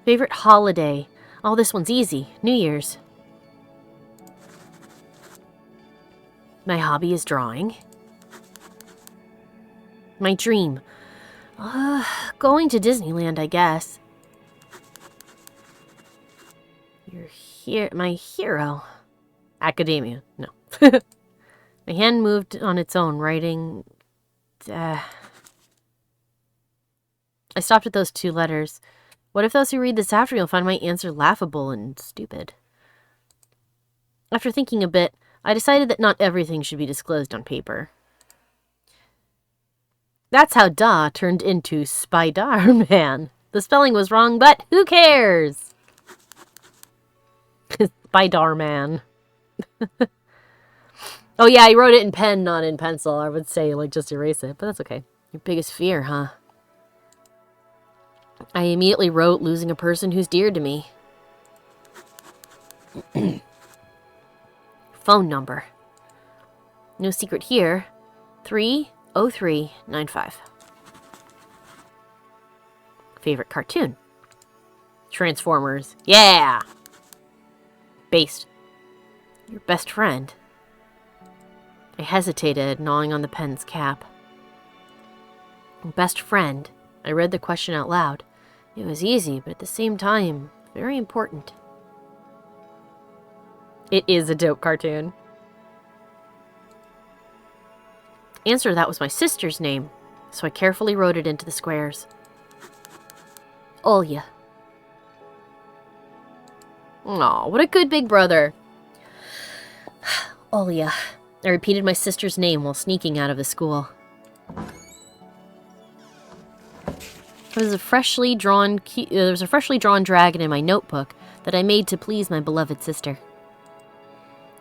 Favorite holiday? Oh, this one's easy. New Year's. My hobby is drawing. My dream? Going to Disneyland, I guess. My hero. Academia. No. My hand moved on its own, writing... I stopped at those 2 letters. What if those who read this after will find my answer laughable and stupid? After thinking a bit, I decided that not everything should be disclosed on paper. That's how Da turned into Spider-Man. The spelling was wrong, but who cares? Spider-Man. Oh yeah, I wrote it in pen, not in pencil. I would say, like, just erase it, but that's okay. Your biggest fear, huh? I immediately wrote losing a person who's dear to me. Phone number. No secret here. 30395. Favorite cartoon? Transformers. Yeah! Based. Your best friend. I hesitated, gnawing on the pen's cap. Best friend. I read the question out loud. It was easy, but at the same time, very important. It is a dope cartoon. Answer to that was my sister's name, so I carefully wrote it into the squares. Olya. Aw, what a good big brother. Olya. I repeated my sister's name while sneaking out of the school. There was a freshly drawn dragon in my notebook that I made to please my beloved sister.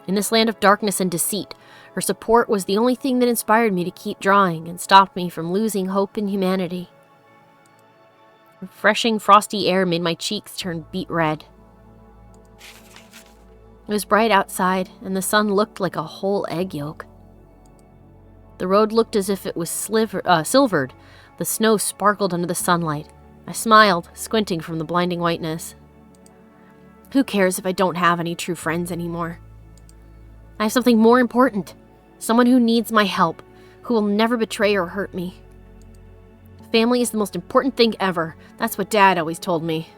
In this land of darkness and deceit, her support was the only thing that inspired me to keep drawing and stopped me from losing hope in humanity. Refreshing, frosty air made my cheeks turn beet red. It was bright outside, and the sun looked like a whole egg yolk. The road looked as if it was silvered. The snow sparkled under the sunlight. I smiled, squinting from the blinding whiteness. Who cares if I don't have any true friends anymore? I have something more important. Someone who needs my help, who will never betray or hurt me. Family is the most important thing ever. That's what Dad always told me.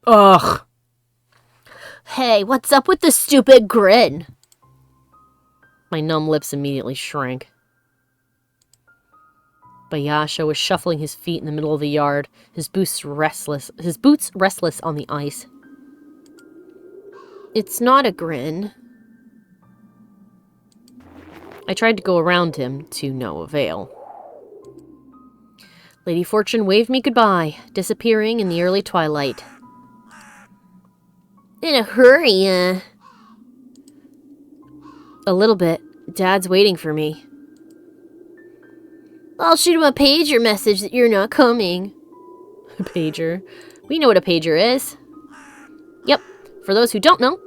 Ugh. Hey, what's up with the stupid grin? My numb lips immediately shrank. Bayasha was shuffling his feet in the middle of the yard, his boots restless on the ice. It's not a grin. I tried to go around him, to no avail. Lady Fortune waved me goodbye, disappearing in the early twilight. In a hurry, A little bit. Dad's waiting for me. I'll shoot him a pager message that you're not coming. A pager? We know what a pager is. Yep. For those who don't know,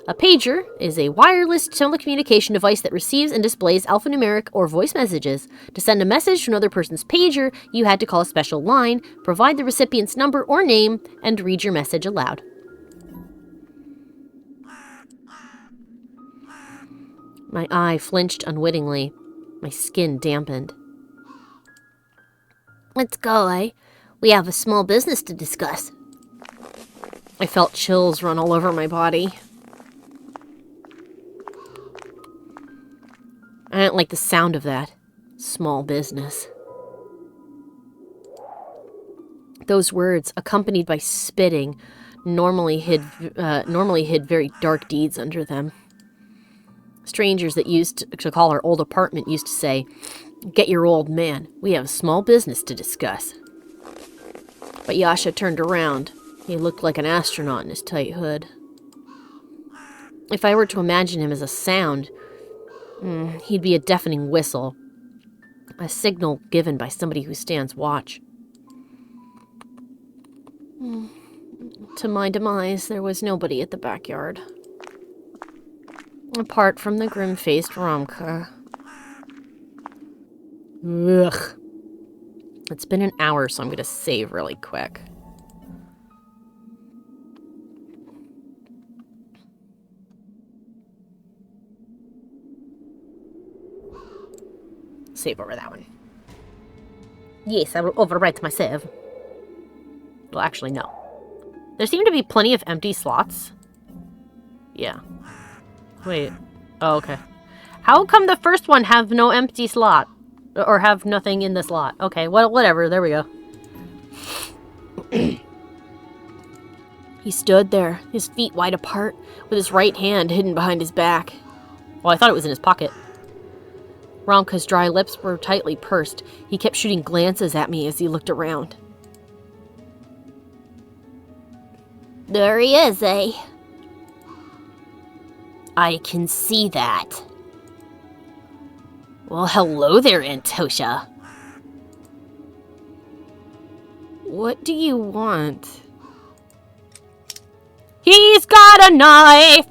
a pager is a wireless telecommunication device that receives and displays alphanumeric or voice messages. To send a message to another person's pager, you had to call a special line, provide the recipient's number or name, and read your message aloud. My eye flinched unwittingly. My skin dampened. Let's go, eh? We have a small business to discuss. I felt chills run all over my body. I didn't like the sound of that. Small business. Those words, accompanied by spitting, normally hid very dark deeds under them. Strangers that used to call our old apartment used to say, "Get your old man. We have a small business to discuss." But Yasha turned around. He looked like an astronaut in his tight hood. If I were to imagine him as a sound, he'd be a deafening whistle. A signal given by somebody who stands watch. To my demise, there was nobody at the backyard. Apart from the grim-faced Romka. Ugh. It's been an hour, so I'm gonna save really quick. Save over that one. Yes, I will overwrite my save. Well, actually, no. There seem to be plenty of empty slots. Yeah. Wait. Oh, okay. How come the first one have no empty slot? Or have nothing in the slot? Okay, well, whatever. There we go. He stood there, his feet wide apart, with his right hand hidden behind his back. Well, I thought it was in his pocket. Romka's dry lips were tightly pursed. He kept shooting glances at me as he looked around. There he is, eh? I can see that. Well, hello there, Antosha. What do you want? He's got a knife!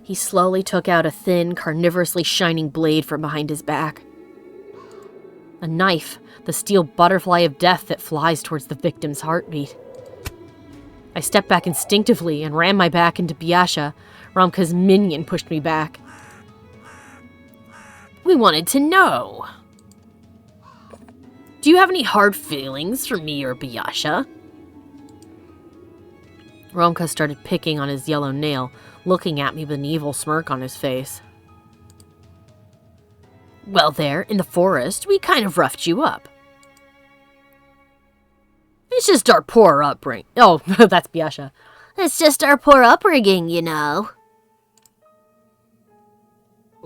He slowly took out a thin, carnivorously shining blade from behind his back. A knife, the steel butterfly of death that flies towards the victim's heartbeat. I stepped back instinctively and ran my back into Biasha. Romka's minion pushed me back. We wanted to know. Do you have any hard feelings for me or Biasha? Romka started picking on his yellow nail, looking at me with an evil smirk on his face. Well, there, in the forest, we kind of roughed you up. It's just our poor upbringing. Oh, that's Biasha. It's just our poor upbringing, you know.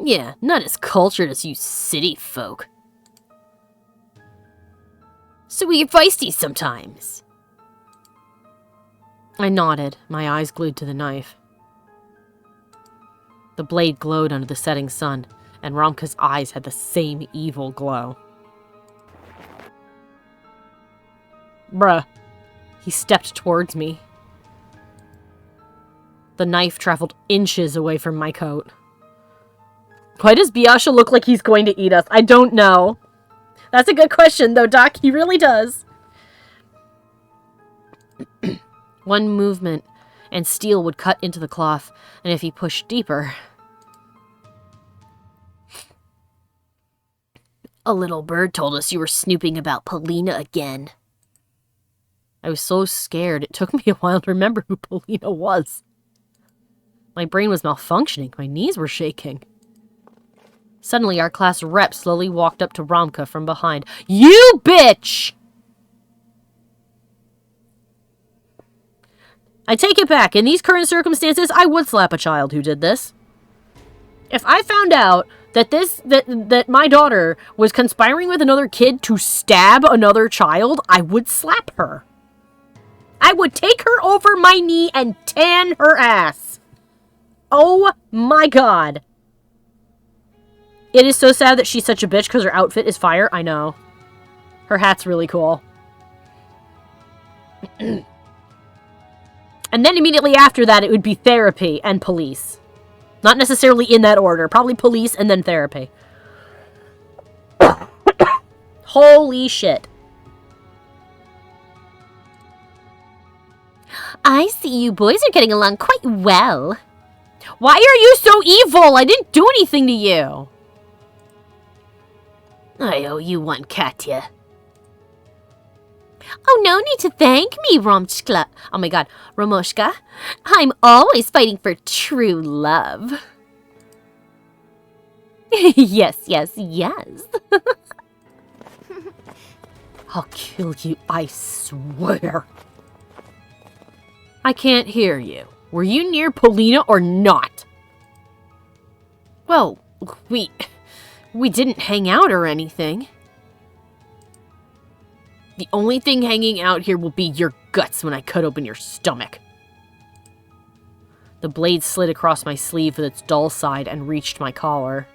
Yeah, not as cultured as you city folk. So we're feisty sometimes. I nodded, my eyes glued to the knife. The blade glowed under the setting sun, and Romka's eyes had the same evil glow. Bruh. He stepped towards me. The knife traveled inches away from my coat. Why does Biasha look like he's going to eat us? I don't know. That's a good question, though, Doc. He really does. One movement, and steel would cut into the cloth, and if he pushed deeper... A little bird told us you were snooping about Polina again. I was so scared, it took me a while to remember who Polina was. My brain was malfunctioning, my knees were shaking. Suddenly, our class rep slowly walked up to Romka from behind. You bitch! I take it back. In these current circumstances, I would slap a child who did this. If I found out that that my daughter was conspiring with another kid to stab another child, I would slap her. I would take her over my knee and tan her ass. Oh my god. It is so sad that she's such a bitch because her outfit is fire. I know. Her hat's really cool. And then immediately after that, it would be therapy and police. Not necessarily in that order. Probably police and then therapy. Holy shit. I see you boys are getting along quite well. Why are you so evil? I didn't do anything to you. I owe you one, Katya. Oh, no need to thank me, Romchka. Oh my god, Romoshka. I'm always fighting for true love. Yes, yes, yes. I'll kill you, I swear. I can't hear you. Were you near Polina or not? Well, we didn't hang out or anything. The only thing hanging out here will be your guts when I cut open your stomach. The blade slid across my sleeve with its dull side and reached my collar.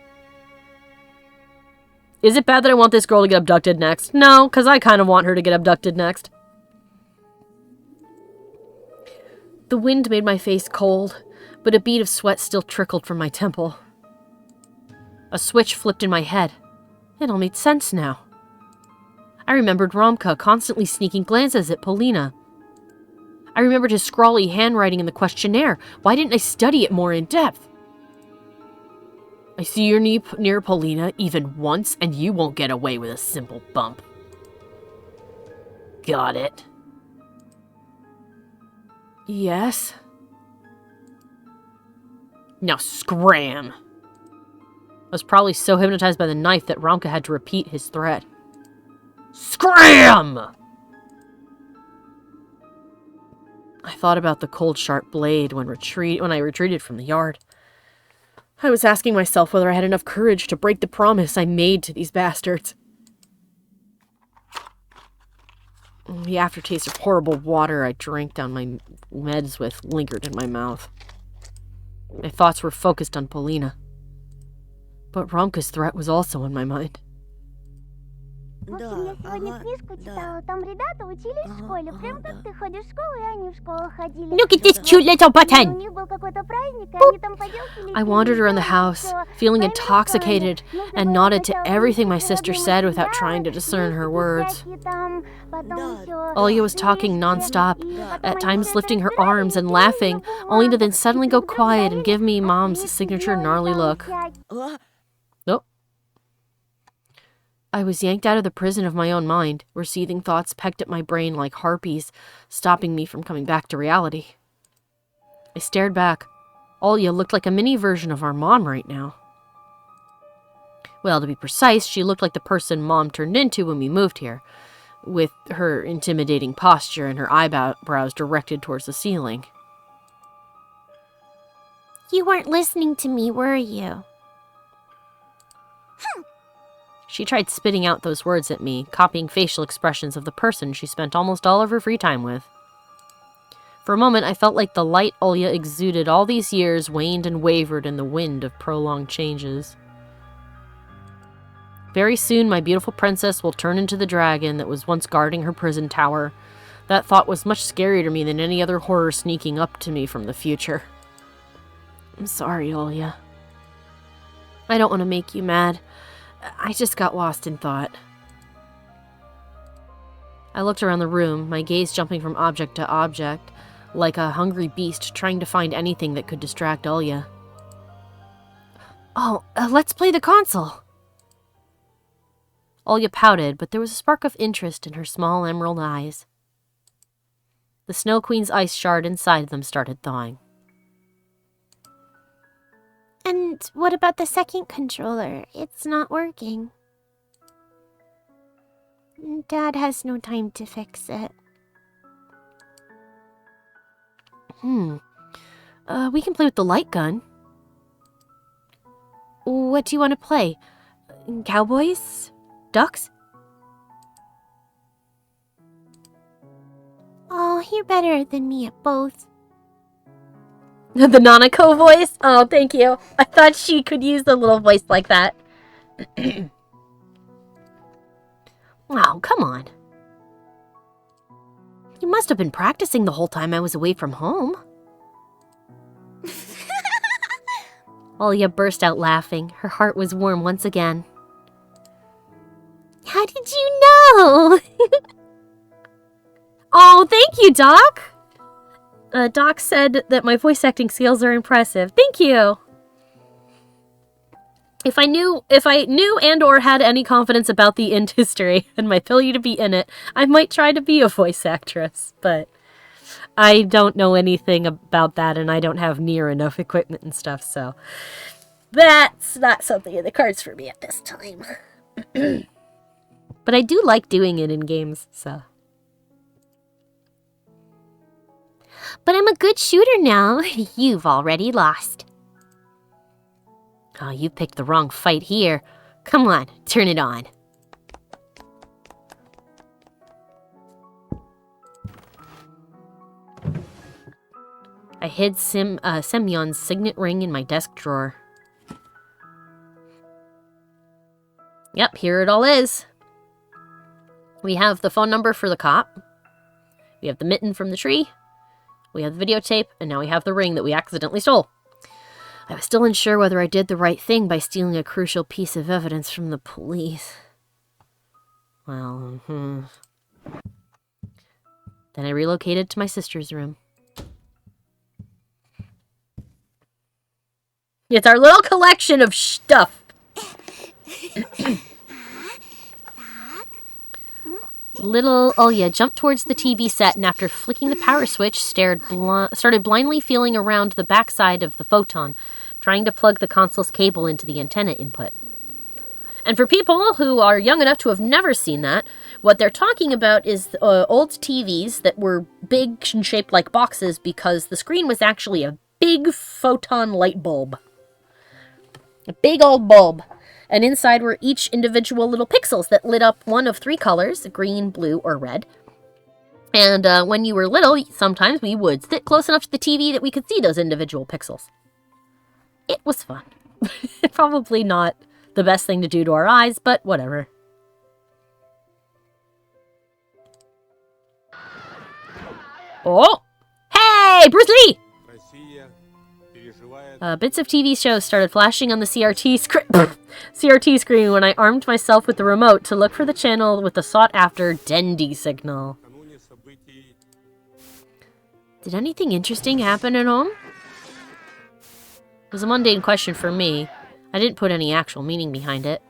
Is it bad that I want this girl to get abducted next? No, because I kind of want her to get abducted next. The wind made my face cold, but a bead of sweat still trickled from my temple. A switch flipped in my head. It all made sense now. I remembered Romka constantly sneaking glances at Polina. I remembered his scrawly handwriting in the questionnaire. Why didn't I study it more in depth? I see you're near Polina even once, and you won't get away with a simple bump. Got it. Yes? Now scram! I was probably so hypnotized by the knife that Romka had to repeat his threat. Scram! I thought about the cold, sharp blade when I retreated from the yard. I was asking myself whether I had enough courage to break the promise I made to these bastards. The aftertaste of horrible water I drank down my meds with lingered in my mouth. My thoughts were focused on Polina. But Romka's threat was also on my mind.
В общем, я сегодня книжку читала, там ребята учились в школе, прям как ты ходишь в школу, и они в школу ходили.
Look at this cute little
У
button!
них был какой-то праздник, и они там поделки
I wandered around the house, feeling intoxicated, and nodded to everything my sister said without trying to discern her words. Olya was talking non-stop, at times lifting her arms and laughing, only to then suddenly go quiet and give me Mom's signature gnarly look. Nope. I was yanked out of the prison of my own mind, where seething thoughts pecked at my brain like harpies, stopping me from coming back to reality. I stared back. Olya looked like a mini version of our mom right now. Well, to be precise, she looked like the person Mom turned into when we moved here, with her intimidating posture and her eyebrows directed towards the ceiling.
You weren't listening to me, were you?
She tried spitting out those words at me, copying facial expressions of the person she spent almost all of her free time with. For a moment, I felt like the light Olya exuded all these years waned and wavered in the wind of prolonged changes. Very soon, my beautiful princess will turn into the dragon that was once guarding her prison tower. That thought was much scarier to me than any other horror sneaking up to me from the future. I'm sorry, Olya. I don't want to make you mad. I just got lost in thought. I looked around the room, my gaze jumping from object to object, like a hungry beast trying to find anything that could distract Olya. Oh, let's play the console. Olya pouted, but there was a spark of interest in her small emerald eyes. The Snow Queen's ice shard inside them started thawing.
And what about the second controller? It's not working. Dad has no time to fix it.
We can play with the light gun. What do you want to play? Cowboys? Ducks?
Oh, you're better than me at both.
The Nanako voice? Oh, thank you. I thought she could use a little voice like that. Wow, come on. You must have been practicing the whole time I was away from home. Olya burst out laughing. Her heart was warm once again.
How did you know?
Oh, thank you, Doc. Doc said that my voice acting skills are impressive. Thank you. If I knew and or had any confidence about the industry and my ability to be in it, I might try to be a voice actress, but I don't know anything about that and I don't have near enough equipment and stuff, so that's not something in the cards for me at this time. But I do like doing it in games, so.
But I'm a good shooter now. You've already lost.
Oh, you picked the wrong fight here. Come on, turn it on. I hid Semyon's signet ring in my desk drawer. Yep, here it all is. We have the phone number for the cop. We have the mitten from the tree. We have the videotape, and now we have the ring that we accidentally stole. I was still unsure whether I did the right thing by stealing a crucial piece of evidence from the police. Well, Then I relocated to my sister's room. It's our little collection of stuff. Little Olya jumped towards the TV set and after flicking the power switch, started blindly feeling around the backside of the photon, trying to plug the console's cable into the antenna input. And for people who are young enough to have never seen that, what they're talking about is old TVs that were big and shaped like boxes because the screen was actually a big photon light bulb. A big old bulb. And inside were each individual little pixels that lit up one of three colors, green, blue, or red. And when you were little, sometimes we would sit close enough to the TV that we could see those individual pixels. It was fun. Probably not the best thing to do to our eyes, but whatever. Oh! Hey, Bruce Lee! Bits of TV shows started flashing on the CRT screen when I armed myself with the remote to look for the channel with the sought-after Dendy signal. Did anything interesting happen at home? It was a mundane question for me. I didn't put any actual meaning behind it.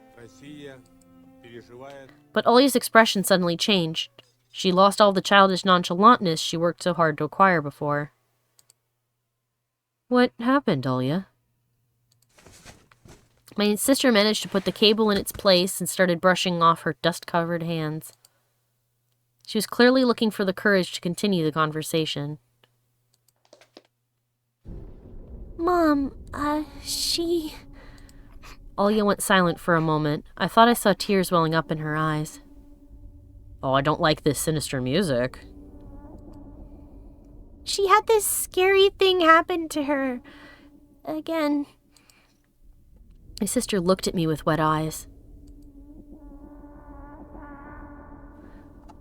But Olya's expression suddenly changed. She lost all the childish nonchalantness she worked so hard to acquire before. What happened, Olya? My sister managed to put the cable in its place and started brushing off her dust-covered hands. She was clearly looking for the courage to continue the conversation. Mom, she... Olya went silent for a moment. I thought I saw tears welling up in her eyes. Oh, I don't like this sinister music. She had this scary thing happen to her. Again. My sister looked at me with wet eyes.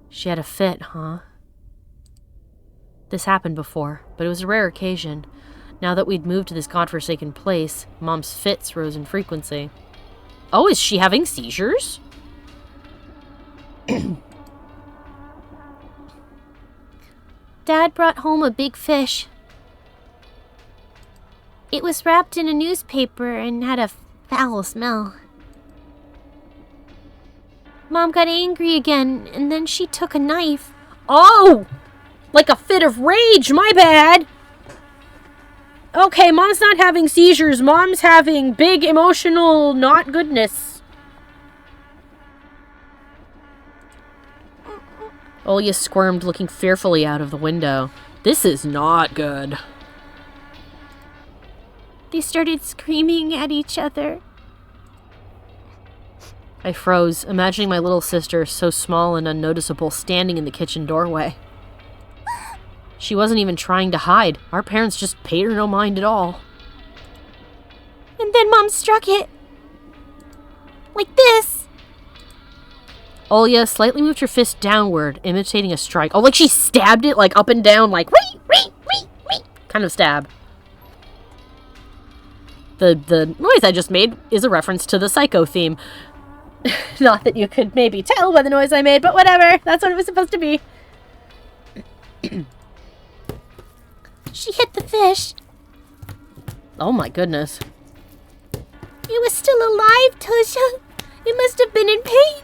She had a fit, huh? This happened before, but it was a rare occasion. Now that we'd moved to this godforsaken place, Mom's fits rose in frequency. Oh, is she having seizures? Dad brought home a big fish. It was wrapped in a newspaper and had a foul smell. Mom got angry again, and then she took a knife. Oh! Like a fit of rage, my bad! Okay, Mom's not having seizures. Mom's having big emotional not goodness. Olya squirmed, looking fearfully out of the window. This is not good. They started screaming at each other. I froze, imagining my little sister, so small and unnoticeable, standing in the kitchen doorway. She wasn't even trying to hide. Our parents just paid her no mind at all. And then Mom struck it. Like this. Olya slightly moved her fist downward, imitating a strike. Oh, like she stabbed it, like up and down, like wee, kind of stab. The noise I just made is a reference to the Psycho theme. Not that you could maybe tell by the noise I made, but whatever. That's what it was supposed to be. She hit the fish. Oh my goodness. It was still alive, Tosha. It must have been in pain.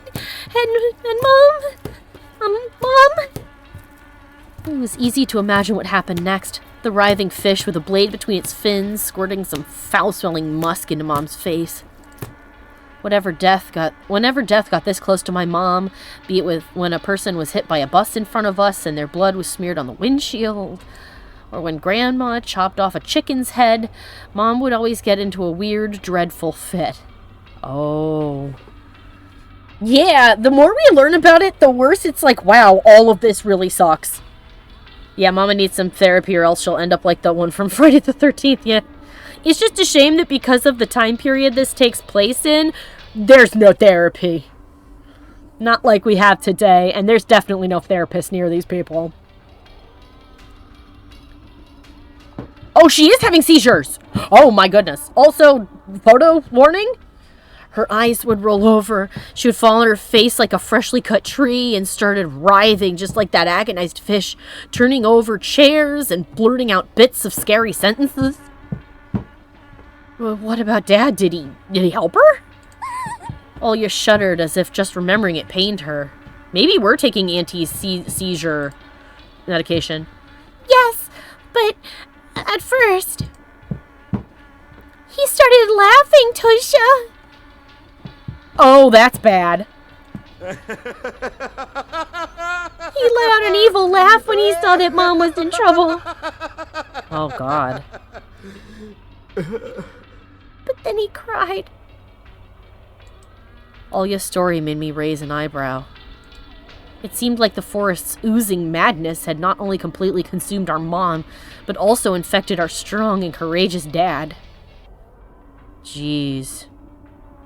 And Mom. It was easy to imagine what happened next. The writhing fish with a blade between its fins, squirting some foul-smelling musk into Mom's face. Whenever death got this close to my mom, be it when a person was hit by a bus in front of us and their blood was smeared on the windshield, or when Grandma chopped off a chicken's head, Mom would always get into a weird, dreadful fit. Oh. Yeah, the more we learn about it, the worse it's like, wow, all of this really sucks. Yeah, Mama needs some therapy or else she'll end up like the one from Friday the 13th, yeah. It's just a shame that because of the time period this takes place in, there's no therapy. Not like we have today, and there's definitely no therapist near these people. Oh, she is having seizures! Oh my goodness. Also, photo warning? Her eyes would roll over. She would fall on her face like a freshly cut tree and started writhing just like that agonized fish, turning over chairs and blurting out bits of scary sentences. Well, what about Dad? Did he help her? Olya shuddered as if just remembering it pained her. Maybe we're taking anti-seizure medication. Yes, but at first, he started laughing, Tosha. Oh, that's bad. He let out an evil laugh when he saw that Mom was in trouble. Oh, God. But then he cried. Olya's story made me raise an eyebrow. It seemed like the forest's oozing madness had not only completely consumed our mom, but also infected our strong and courageous dad. Jeez.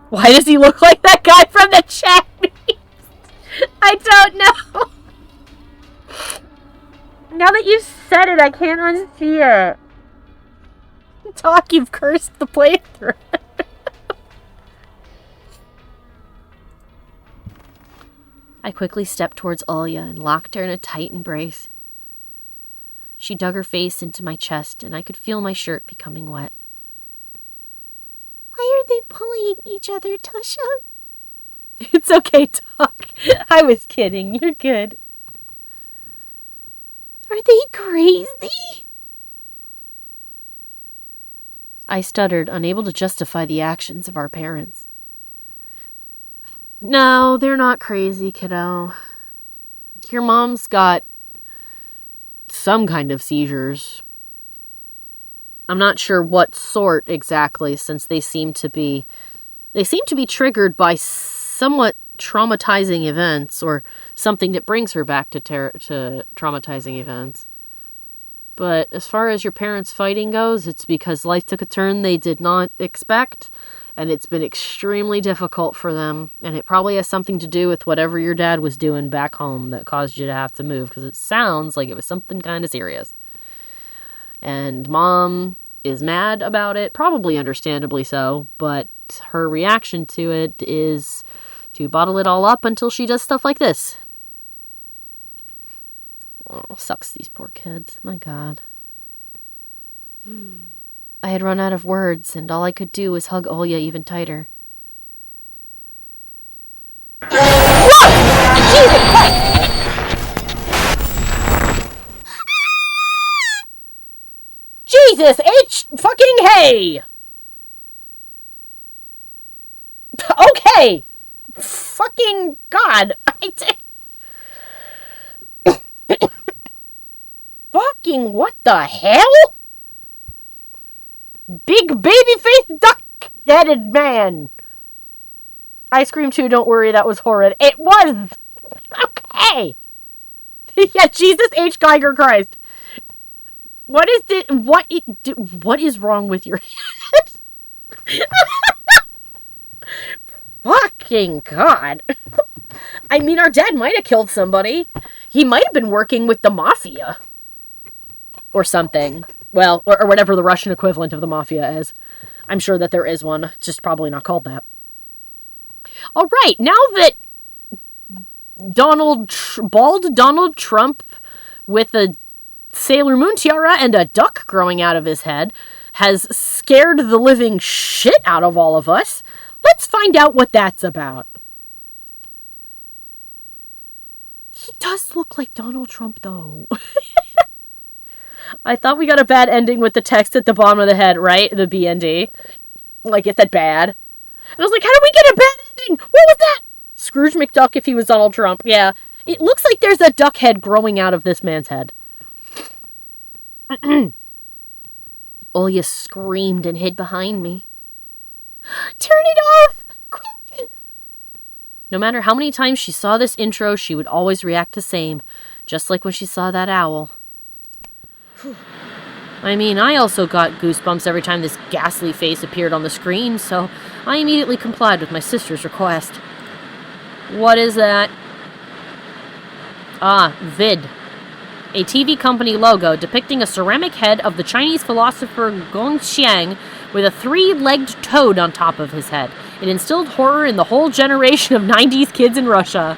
Why does he look like that guy from the chat memes? I don't know. Now that you've said it, I can't unsee it. Talk, you've cursed the playthrough. I quickly stepped towards Olya and locked her in a tight embrace. She dug her face into my chest, and I could feel my shirt becoming wet. Why are they bullying each other, Tasha? It's okay, Doc. I was kidding. You're good. Are they crazy? I stuttered, unable to justify the actions of our parents. No, they're not crazy, kiddo. Your mom's got some kind of seizures. I'm not sure what sort exactly, since they seem to be triggered by somewhat traumatizing events, or something that brings her back to traumatizing events. But as far as your parents fighting goes, it's because life took a turn they did not expect, and it's been extremely difficult for them, and it probably has something to do with whatever your dad was doing back home that caused you to have to move, because it sounds like it was something kind of serious. And Mom is mad about it, probably understandably so, but her reaction to it is to bottle it all up until she does stuff like this. Oh, sucks, these poor kids. My God. I had run out of words, and all I could do was hug Olya even tighter. Jesus H fucking hey! Okay! Fucking God! Fucking what the hell? Big baby-faced duck-headed man! I screamed too, don't worry, that was horrid. It was! Okay! Yeah, Jesus H. Geiger Christ. What is it? What is wrong with your head? Fucking God. I mean, our dad might have killed somebody. He might have been working with the mafia. Or something. Well, or whatever the Russian equivalent of the mafia is. I'm sure that there is one. It's just probably not called that. Alright, now that bald Donald Trump with a Sailor Moon tiara and a duck growing out of his head has scared the living shit out of all of us, let's find out what that's about. He does look like Donald Trump, though. I thought we got a bad ending with the text at the bottom of the head, right? The BND. Like, it said bad. And I was like, how did we get a bad ending? What was that? Scrooge McDuck if he was Donald Trump. Yeah. It looks like there's a duck head growing out of this man's head. Olya screamed and hid behind me. Turn it off! Quick! No matter how many times she saw this intro, she would always react the same. Just like when she saw that owl. I mean, I also got goosebumps every time this ghastly face appeared on the screen, so I immediately complied with my sister's request. What is that? Ah, Vid. A TV company logo depicting a ceramic head of the Chinese philosopher Gongxiang with a three-legged toad on top of his head. It instilled horror in the whole generation of 90s kids in Russia.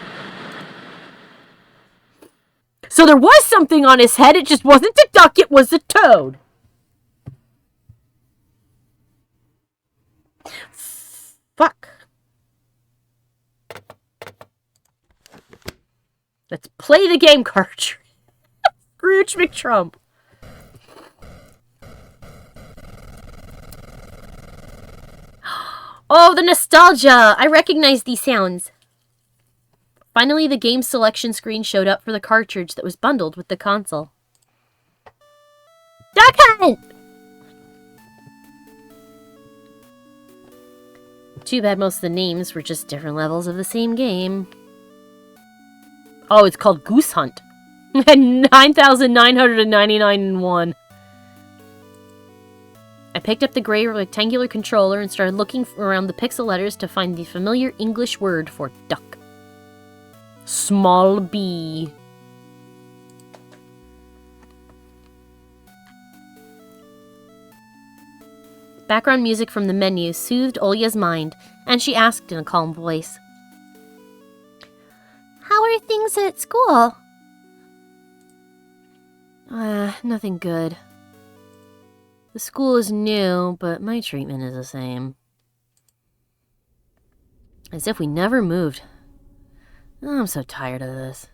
So there was something on his head, it just wasn't a duck, it was a toad. Fuck. Let's play the game cartridge. Scrooge McTrump. Oh, the nostalgia! I recognize these sounds. Finally, the game selection screen showed up for the cartridge that was bundled with the console. Duck Hunt! Too bad most of the names were just different levels of the same game. Oh, it's called Goose Hunt. 9,999 in one. I picked up the gray rectangular controller and started looking around the pixel letters to find the familiar English word for duck. Small b. Background music from the menu soothed Olya's mind, and she asked in a calm voice, "How are things at school?" Nothing good. The school is new, but my treatment is the same. As if we never moved. Oh, I'm so tired of this.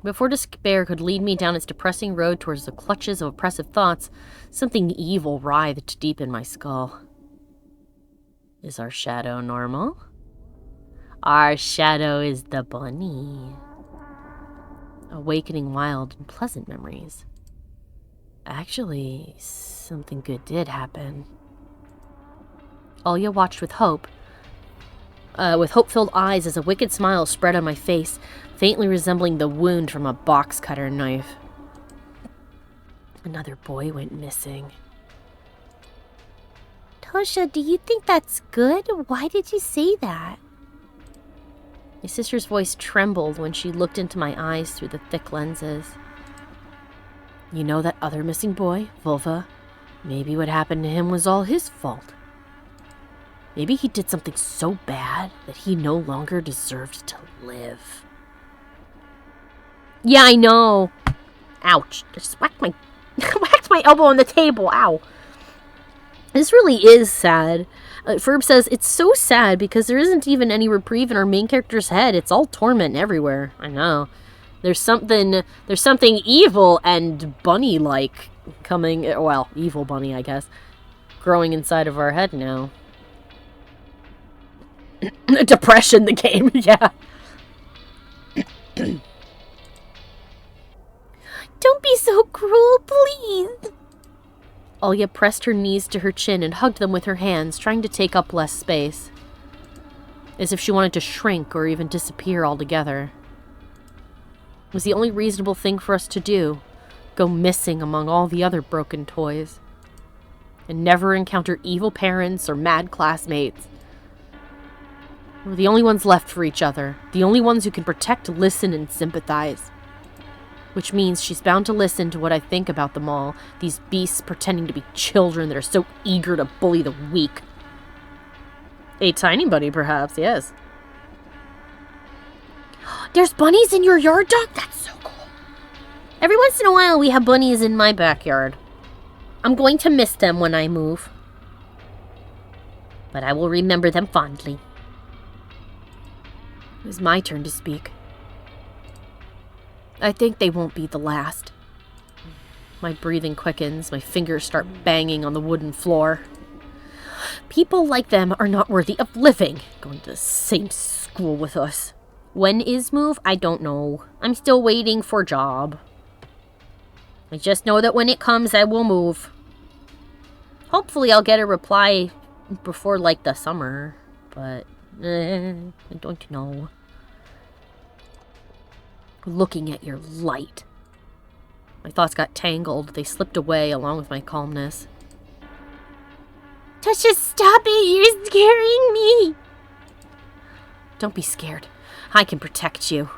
Before despair could lead me down its depressing road towards the clutches of oppressive thoughts, something evil writhed deep in my skull. Is our shadow normal? Our shadow is the bunny. Awakening wild and pleasant memories. Actually, something good did happen. Alya watched with hope-filled eyes as a wicked smile spread on my face, faintly resembling the wound from a box cutter knife. Another boy went missing. Tosha, do you think that's good? Why did you say that? My sister's voice trembled when she looked into my eyes through the thick lenses. You know that other missing boy, Vulva? Maybe what happened to him was all his fault. Maybe he did something so bad that he no longer deserved to live. Yeah, I know. Ouch. Just whacked my elbow on the table. Ow. This really is sad. Ferb says, it's so sad because there isn't even any reprieve in our main character's head. It's all torment everywhere. I know. There's something evil and bunny-like coming, well, evil bunny, I guess, growing inside of our head now. Depression, the game, yeah. Don't be so cruel, please. Alya pressed her knees to her chin and hugged them with her hands, trying to take up less space. As if she wanted to shrink or even disappear altogether. It was the only reasonable thing for us to do. Go missing among all the other broken toys. And never encounter evil parents or mad classmates. We're the only ones left for each other. The only ones who can protect, listen, and sympathize. Which means she's bound to listen to what I think about them all. These beasts pretending to be children that are so eager to bully the weak. A tiny bunny, perhaps, yes. There's bunnies in your yard, Doc? That's so cool. Every once in a while, we have bunnies in my backyard. I'm going to miss them when I move. But I will remember them fondly. It was my turn to speak. I think they won't be the last. My breathing quickens, my fingers start banging on the wooden floor. People like them are not worthy of living, going to the same school with us. When is move? I don't know. I'm still waiting for a job. I just know that when it comes, I will move. Hopefully I'll get a reply before, like, the summer. But, I don't know. Looking at your light. My thoughts got tangled. They slipped away along with my calmness. Tasha, stop it! You're scaring me! Don't be scared. I can protect you.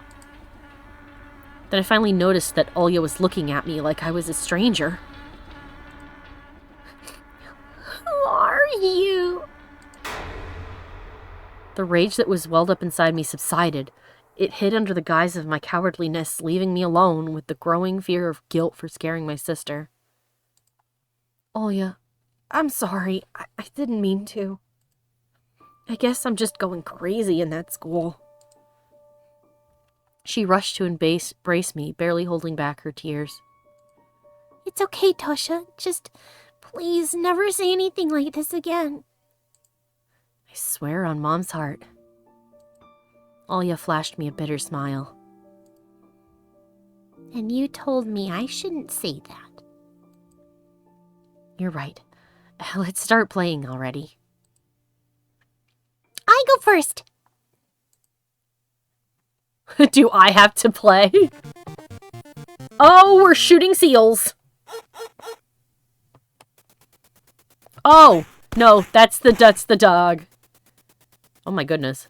Then I finally noticed that Alya was looking at me like I was a stranger. Who are you? The rage that was welled up inside me subsided. It hid under the guise of my cowardliness, leaving me alone with the growing fear of guilt for scaring my sister. Alya, I'm sorry. I didn't mean to. I guess I'm just going crazy in that school. She rushed to embrace me, barely holding back her tears. It's okay, Tasha. Just, please, never say anything like this again. I swear on Mom's heart. Alya flashed me a bitter smile. And you told me I shouldn't say that. You're right. Let's start playing already. I go first. Do I have to play? Oh, we're shooting seals. Oh, no, that's the dog. Oh my goodness.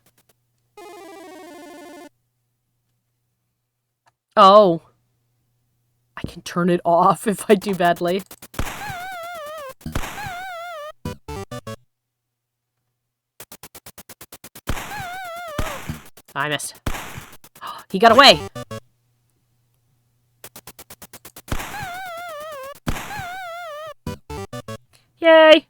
Oh. I can turn it off if I do badly. I missed. He got away! Yay!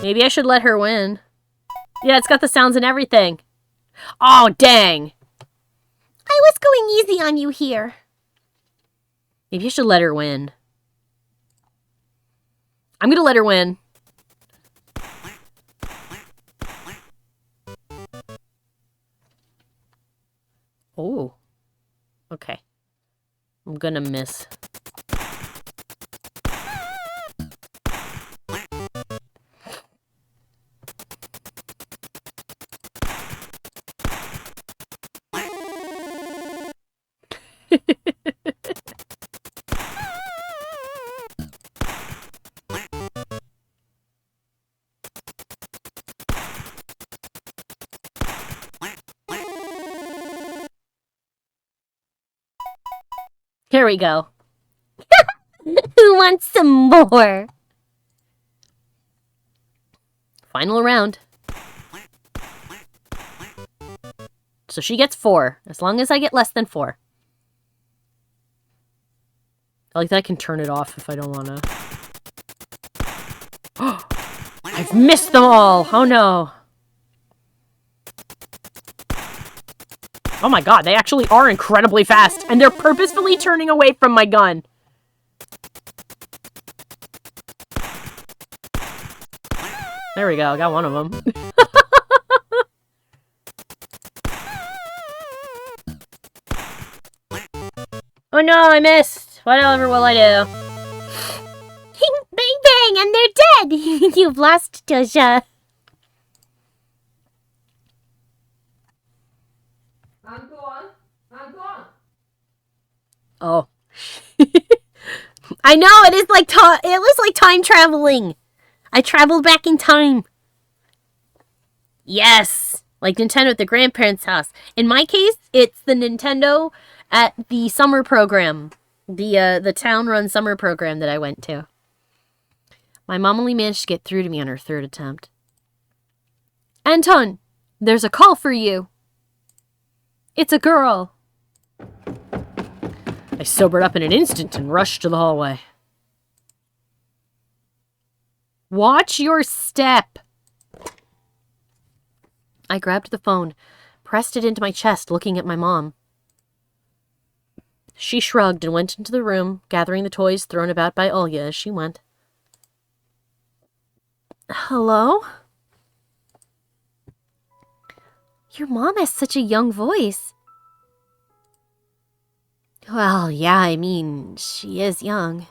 Maybe I should let her win. Yeah, it's got the sounds and everything. Oh, dang! I was going easy on you here. Maybe I should let her win. I'm gonna let her win. Oh. Okay. I'm gonna miss. Here we go. Who wants some more? Final round. So she gets 4, as long as I get less than 4. I like that I can turn it off if I don't want to. I've missed them all! Oh no. Oh my god, they actually are incredibly fast, and they're purposefully turning away from my gun. There we go, I got one of them. Oh no, I missed. Whatever will I do? Bang bang, and they're dead! You've lost, Tosha.
Anton! Anton!
Oh. I know, it is like it was like time traveling. I traveled back in time. Yes! Like Nintendo at the grandparents' house. In my case, it's the Nintendo at the summer program. The town-run summer program that I went to. My mom only managed to get through to me on her 3rd attempt. Anton, there's a call for you. It's a girl. I sobered up in an instant and rushed to the hallway. Watch your step. I grabbed the phone, pressed it into my chest, looking at my mom. She shrugged and went into the room, gathering the toys thrown about by Olya as she went. Hello? Your mom has such a young voice. Well, yeah, I mean, she is young.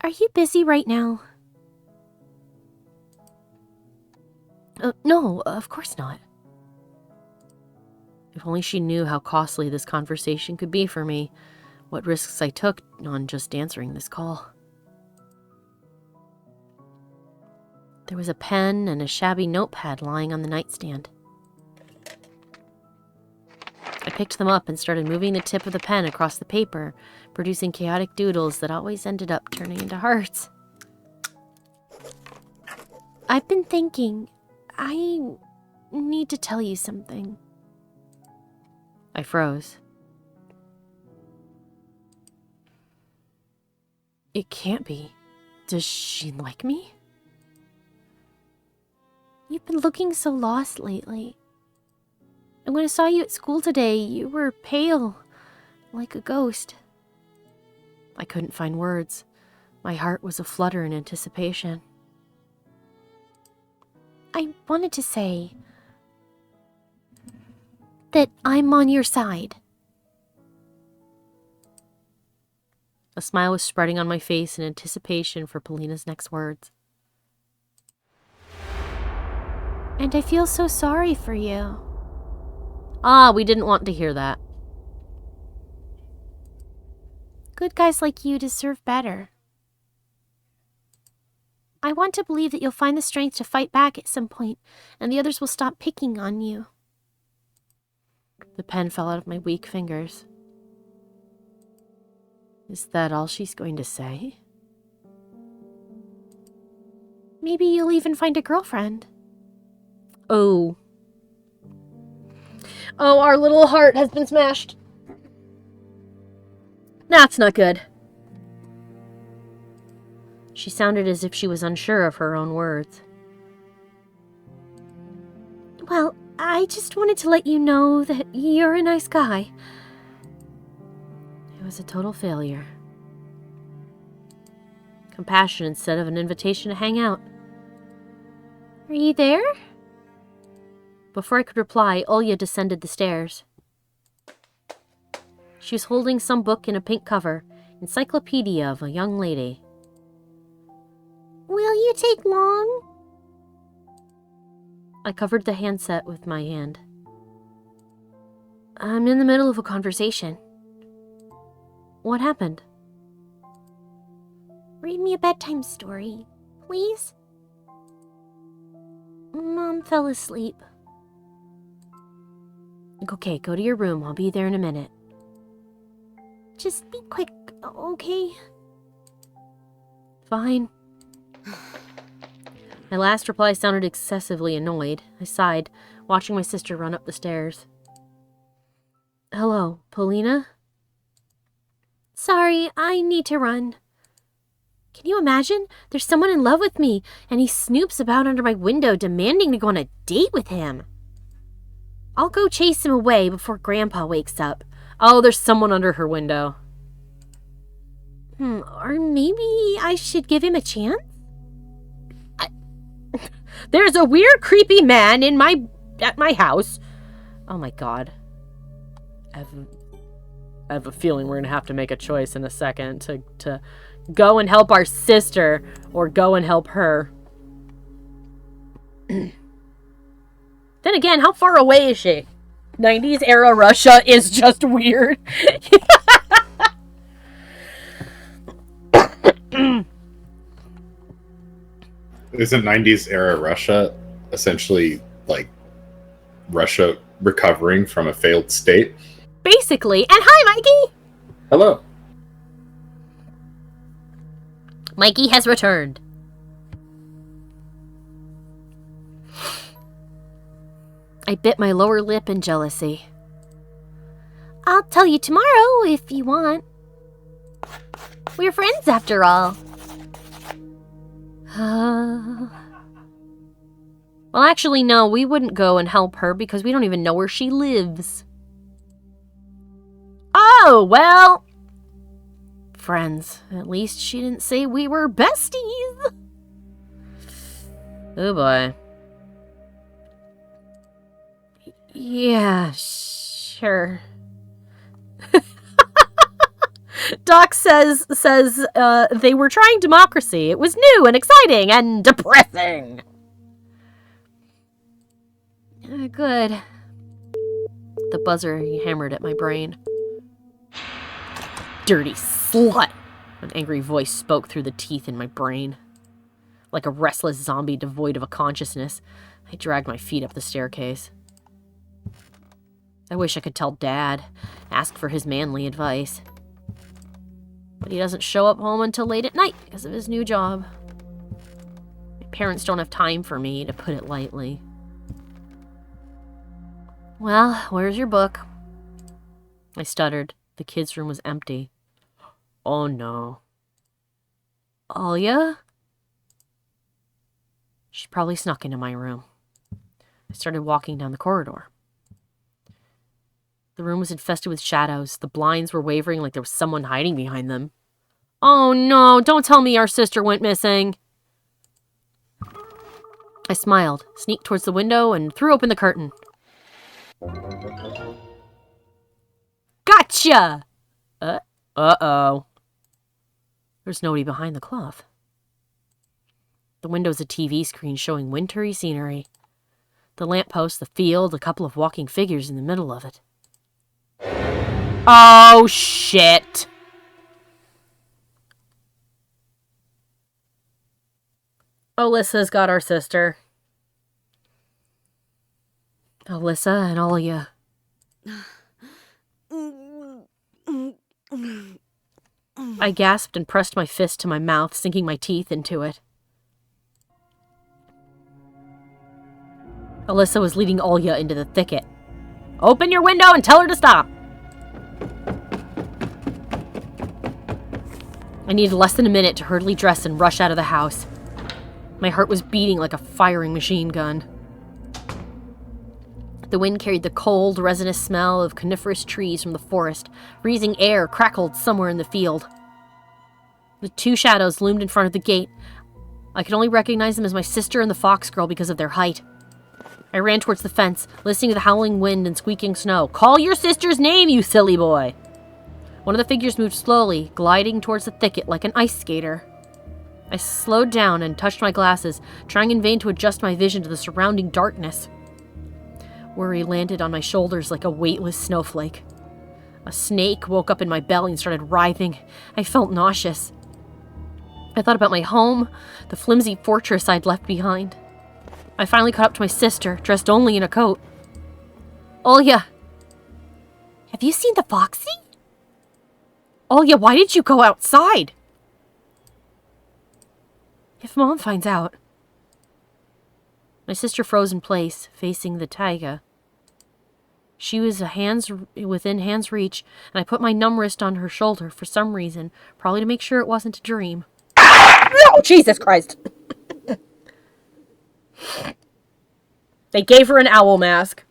Are you busy right now? No, of course not. If only she knew how costly this conversation could be for me, what risks I took on just answering this call. There was a pen and a shabby notepad lying on the nightstand. I picked them up and started moving the tip of the pen across the paper, producing chaotic doodles that always ended up turning into hearts. I've been thinking, I need to tell you something. I froze. It can't be. Does she like me? You've been looking so lost lately. And when I saw you at school today, you were pale, like a ghost. I couldn't find words. My heart was aflutter in anticipation. I wanted to say that I'm on your side. A smile was spreading on my face in anticipation for Polina's next words. And I feel so sorry for you. Ah, we didn't want to hear that. Good guys like you deserve better. I want to believe that you'll find the strength to fight back at some point, and the others will stop picking on you. The pen fell out of my weak fingers. Is that all she's going to say? Maybe you'll even find a girlfriend. Oh. Oh, our little heart has been smashed. That's not good. She sounded as if she was unsure of her own words. Well, I just wanted to let you know that you're a nice guy. It was a total failure. Compassion instead of an invitation to hang out. Are you there? Before I could reply, Olya descended the stairs. She was holding some book in a pink cover, Encyclopedia of a Young Lady. Will you take long? I covered the handset with my hand. I'm in the middle of a conversation. What happened? Read me a bedtime story, please. Mom fell asleep. Okay, go to your room. I'll be there in a minute. Just be quick, okay? Fine. My last reply sounded excessively annoyed. I sighed, watching my sister run up the stairs. Hello, Paulina? Sorry, I need to run. Can you imagine? There's someone in love with me, and he snoops about under my window demanding to go on a date with him. I'll go chase him away before Grandpa wakes up. Oh, there's someone under her window. Or maybe I should give him a chance? There's a weird, creepy man at my house. Oh my god. I have a feeling we're going to have to make a choice in a second to go and help our sister or go and help her. Then again, how far away is she? 90s era Russia is just weird.
Isn't 90s era Russia essentially like Russia recovering from a failed state?
Basically. And hi, Mikey!
Hello.
Mikey has returned. I bit my lower lip in jealousy. I'll tell you tomorrow if you want. We're friends after all. Well, actually, no, we wouldn't go and help her because we don't even know where she lives. Oh, well. Friends. At least she didn't say we were besties. Oh, boy. Yeah, sure. Doc says they were trying democracy. It was new and exciting and depressing. Good. The buzzer hammered at my brain. Dirty slut! An angry voice spoke through the teeth in my brain. Like a restless zombie devoid of a consciousness, I dragged my feet up the staircase. I wish I could tell Dad, ask for his manly advice. But he doesn't show up home until late at night because of his new job. My parents don't have time for me, to put it lightly. Well, where's your book? I stuttered. The kids' room was empty. Oh no. Olya? She probably snuck into my room. I started walking down the corridor. The room was infested with shadows. The blinds were wavering like there was someone hiding behind them. Oh no, don't tell me our sister went missing. I smiled, sneaked towards the window, and threw open the curtain. Gotcha! Uh-oh. There's nobody behind the cloth. The window's a TV screen showing wintry scenery. The lamppost, the field, a couple of walking figures in the middle of it. Oh, shit! Alyssa's got our sister. Alyssa and Olya. I gasped and pressed my fist to my mouth, sinking my teeth into it. Alyssa was leading Olya into the thicket. Open your window and tell her to stop! I needed less than a minute to hurriedly dress and rush out of the house. My heart was beating like a firing machine gun. The wind carried the cold, resinous smell of coniferous trees from the forest. Freezing air crackled somewhere in the field. The two shadows loomed in front of the gate. I could only recognize them as my sister and the fox girl because of their height. I ran towards the fence, listening to the howling wind and squeaking snow. Call your sister's name, you silly boy! One of the figures moved slowly, gliding towards the thicket like an ice skater. I slowed down and touched my glasses, trying in vain to adjust my vision to the surrounding darkness. Worry landed on my shoulders like a weightless snowflake. A snake woke up in my belly and started writhing. I felt nauseous. I thought about my home, the flimsy fortress I'd left behind. I finally caught up to my sister, dressed only in a coat. Olya! Have you seen the Foxy? Olya, why did you go outside? If Mom finds out... My sister froze in place, facing the taiga. She was within hand's reach, and I put my numb wrist on her shoulder for some reason, probably to make sure it wasn't a dream. Oh, Jesus Christ! They gave her an owl mask.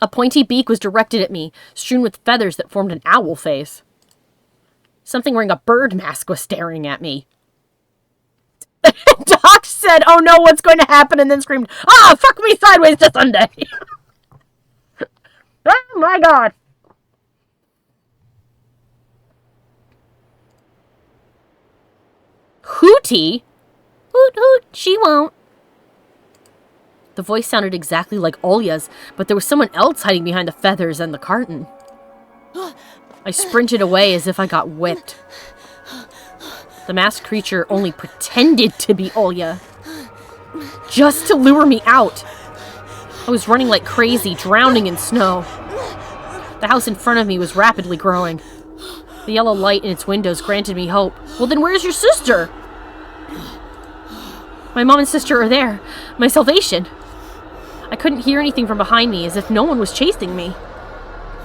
A pointy beak was directed at me, strewn with feathers that formed an owl face. Something wearing a bird mask was staring at me. Doc said, "Oh no, what's going to happen?" and then screamed, "Ah, fuck me sideways to Sunday!" Oh my God. Hootie? Hoot hoot, she won't. The voice sounded exactly like Olya's, but there was someone else hiding behind the feathers and the carton. I sprinted away as if I got whipped. The masked creature only pretended to be Olya, just to lure me out. I was running like crazy, drowning in snow. The house in front of me was rapidly growing. The yellow light in its windows granted me hope. Well, then where's your sister? My mom and sister are there. My salvation. I couldn't hear anything from behind me, as if no one was chasing me.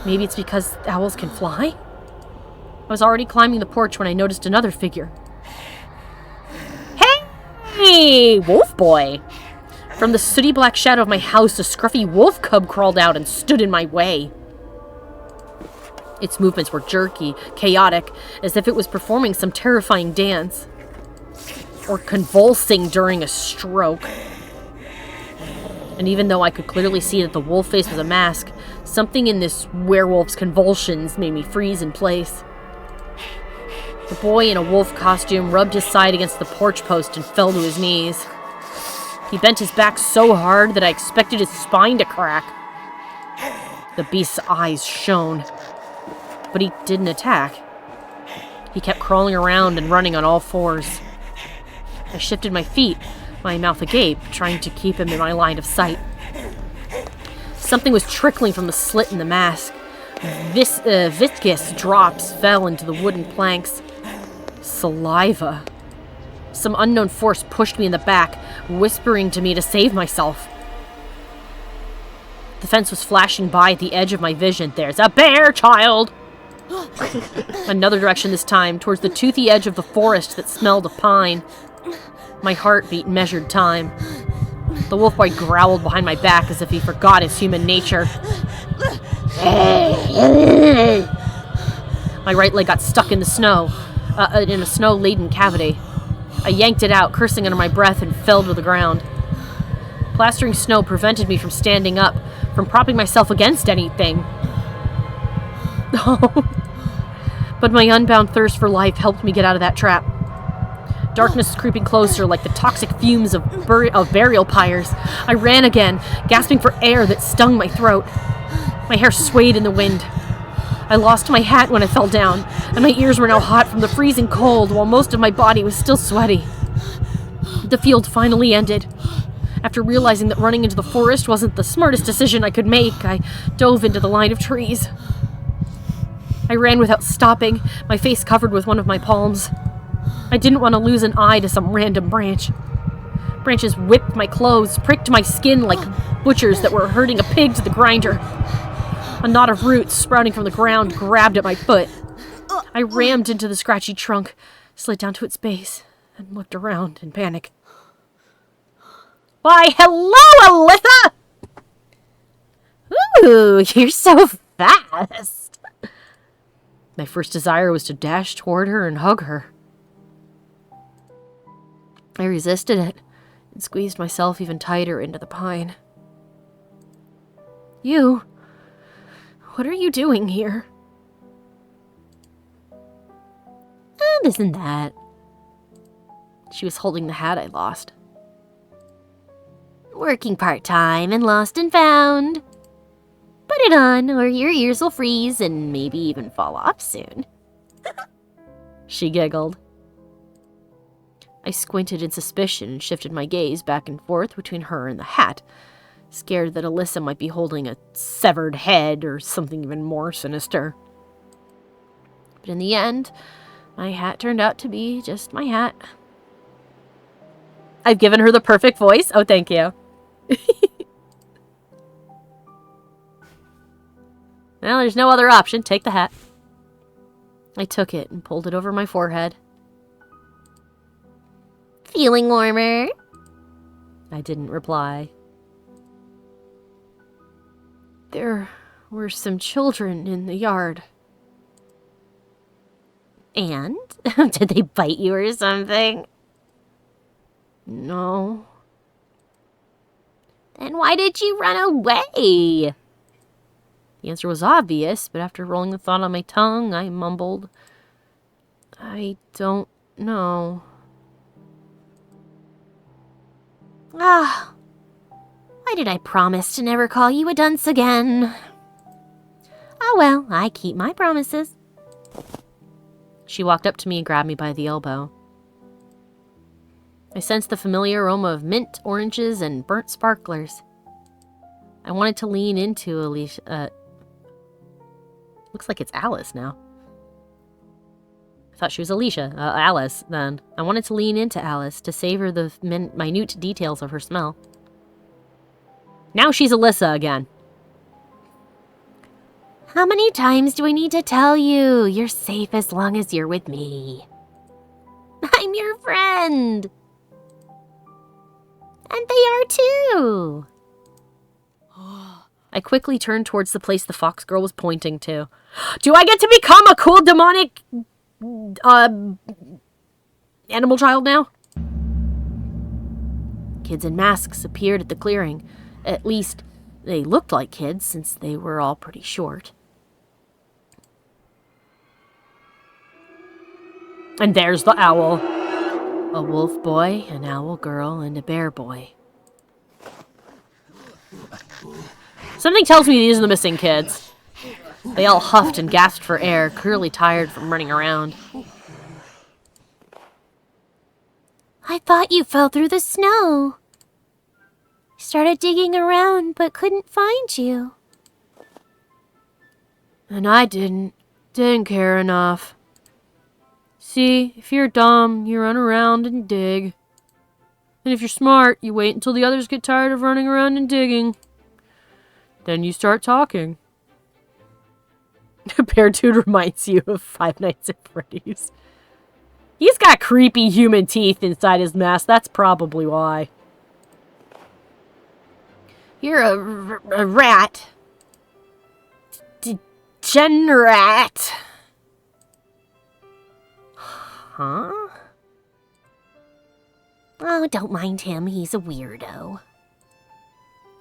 Maybe it's because owls can fly? I was already climbing the porch when I noticed another figure. Hey, wolf boy! From the sooty black shadow of my house, a scruffy wolf cub crawled out and stood in my way. Its movements were jerky, chaotic, as if it was performing some terrifying dance. Or convulsing during a stroke. And even though I could clearly see that the wolf face was a mask, something in this werewolf's convulsions made me freeze in place. The boy in a wolf costume rubbed his side against the porch post and fell to his knees. He bent his back so hard that I expected his spine to crack. The beast's eyes shone, but he didn't attack. He kept crawling around and running on all fours. I shifted my feet, my mouth agape, trying to keep him in my line of sight. Something was trickling from the slit in the mask. Viscous drops fell into the wooden planks. Saliva. Some unknown force pushed me in the back, whispering to me to save myself. The fence was flashing by at the edge of my vision. There's a bear, child! Another direction this time, towards the toothy edge of the forest that smelled of pine. My heartbeat measured time. The wolf boy growled behind my back as if he forgot his human nature. My right leg got stuck in the snow, in a snow-laden cavity. I yanked it out, cursing under my breath, and fell to the ground. Plastering snow prevented me from standing up, from propping myself against anything. But my unbound thirst for life helped me get out of that trap. Darkness was creeping closer like the toxic fumes of burial pyres. I ran again, gasping for air that stung my throat. My hair swayed in the wind. I lost my hat when I fell down, and my ears were now hot from the freezing cold while most of my body was still sweaty. The field finally ended. After realizing that running into the forest wasn't the smartest decision I could make, I dove into the line of trees. I ran without stopping, my face covered with one of my palms. I didn't want to lose an eye to some random branch. Branches whipped my clothes, pricked my skin like butchers that were herding a pig to the grinder. A knot of roots sprouting from the ground grabbed at my foot. I rammed into the scratchy trunk, slid down to its base, and looked around in panic. Why, hello, Alyssa! Ooh, you're so fast! My first desire was to dash toward her and hug her. I resisted it, and squeezed myself even tighter into the pine. You? What are you doing here? This and that. She was holding the hat I lost. Working part-time and lost and found. Put it on, or your ears will freeze and maybe even fall off soon. She giggled. I squinted in suspicion and shifted my gaze back and forth between her and the hat, scared that Alyssa might be holding a severed head or something even more sinister. But in the end, my hat turned out to be just my hat. I've given her the perfect voice. Oh, thank you. Well, there's no other option. Take the hat. I took it and pulled it over my forehead. Feeling warmer? I didn't reply. There were some children in the yard. And? Did they bite you or something? No. Then why did you run away? The answer was obvious, but after rolling the thought on my tongue, I mumbled, I don't know. Ah, why did I promise to never call you a dunce again? Oh well, I keep my promises. She walked up to me and grabbed me by the elbow. I sensed the familiar aroma of mint, oranges, and burnt sparklers. I wanted to lean into Alicia. Looks like it's Alice now. I thought she was Alicia. Alice, then. I wanted to lean into Alice to savor the minute details of her smell. Now she's Alyssa again. How many times do I need to tell you? You're safe as long as you're with me. I'm your friend. And they are too. I quickly turned towards the place the fox girl was pointing to. Do I get to become a cool demonic animal child now? Kids in masks appeared at the clearing. At least, they looked like kids since they were all pretty short. And there's the owl. A wolf boy, an owl girl, and a bear boy. Something tells me these are the missing kids. They all huffed and gasped for air, clearly tired from running around. I thought you fell through the snow. Started digging around, but couldn't find you. And I didn't care enough. See, if you're dumb, you run around and dig. And if you're smart, you wait until the others get tired of running around and digging. Then you start talking. Bear Dude reminds you of Five Nights at Freddy's. He's got creepy human teeth inside his mask. That's probably why. You're a rat. Degenerate. Huh? Oh, don't mind him. He's a weirdo.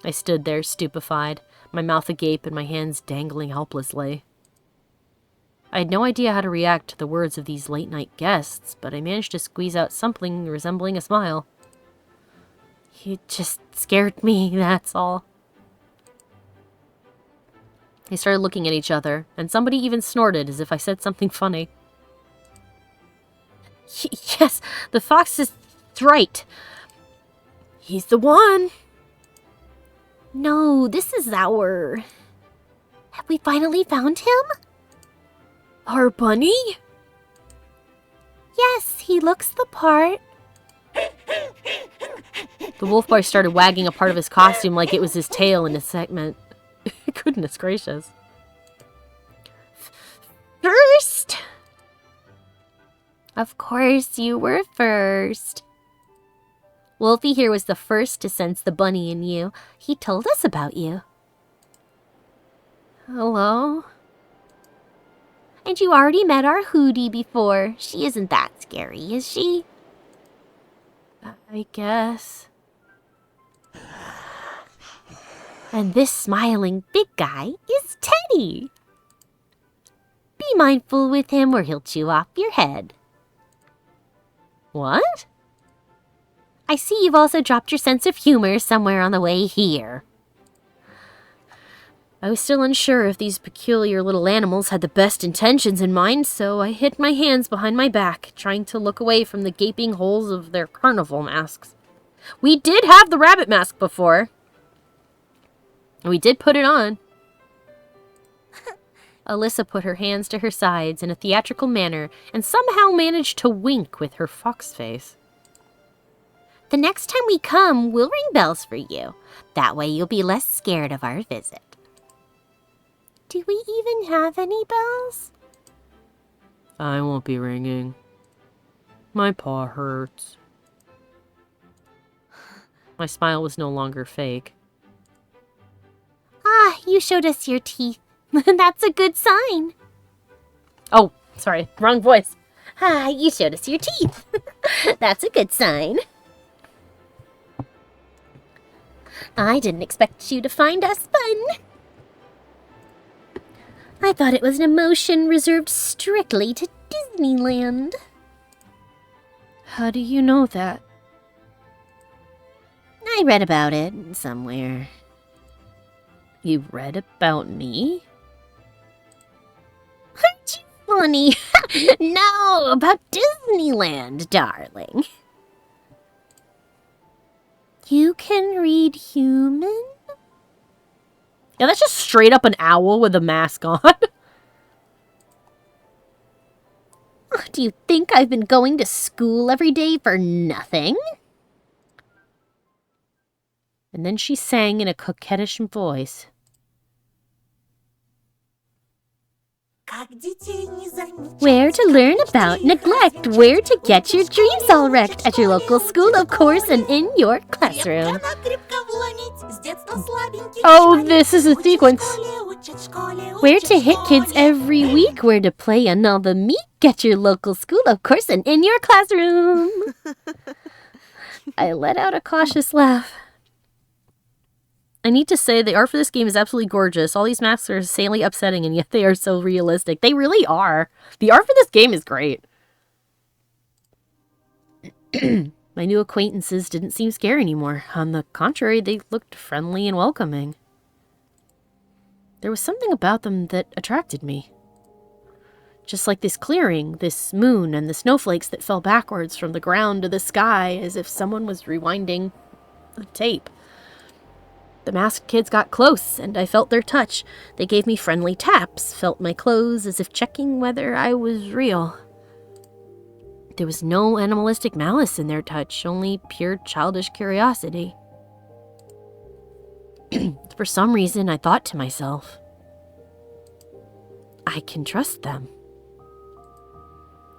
I stood there, stupefied, my mouth agape and my hands dangling helplessly. I had no idea how to react to the words of these late-night guests, but I managed to squeeze out something resembling a smile. You just scared me, that's all. They started looking at each other, and somebody even snorted as if I said something funny. Yes, the fox is right. He's the one. No, this is our... Have we finally found him? Our bunny? Yes, he looks the part. The wolf boy started wagging a part of his costume like it was his tail in a segment. Goodness gracious. First! Of course, you were first. Wolfie here was the first to sense the bunny in you. He told us about you. Hello? And you already met our Hootie before. She isn't that scary, is she? I guess. And this smiling big guy is Teddy. Be mindful with him or he'll chew off your head. What? I see you've also dropped your sense of humor somewhere on the way here. I was still unsure if these peculiar little animals had the best intentions in mind, so I hid my hands behind my back, trying to look away from the gaping holes of their carnival masks. We did have the rabbit mask before. And we did put it on. Alyssa put her hands to her sides in a theatrical manner and somehow managed to wink with her fox face. The next time we come, we'll ring bells for you. That way you'll be less scared of our visit. Do we even have any bells? I won't be ringing. My paw hurts. My smile was no longer fake. Ah, you showed us your teeth. That's a good sign. Oh, sorry, wrong voice. Ah, you showed us your teeth. That's a good sign. I didn't expect you to find us fun. I thought it was an emotion reserved strictly to Disneyland. How do you know that? I read about it somewhere. You read about me? Aren't you funny? No, about Disneyland, darling. You can read human? Yeah, that's just straight up an owl with a mask on. Do you think I've been going to school every day for nothing? And then she sang in a coquettish voice. Where to learn about neglect, where to get your dreams all wrecked, at your local school, of course, and in your classroom. Oh, this is a sequence. Where to hit kids every week, where to play on all the meat, at your local school, of course, and in your classroom. I let out a cautious laugh. I need to say the art for this game is absolutely gorgeous. All these masks are insanely upsetting, and yet they are so realistic. They really are. The art for this game is great. My new acquaintances didn't seem scary anymore. On the contrary, they looked friendly and welcoming. There was something about them that attracted me. Just like this clearing, this moon, and the snowflakes that fell backwards from the ground to the sky as if someone was rewinding a tape. The masked kids got close, and I felt their touch. They gave me friendly taps, felt my clothes as if checking whether I was real. There was no animalistic malice in their touch, only pure childish curiosity. For some reason, I thought to myself, I can trust them.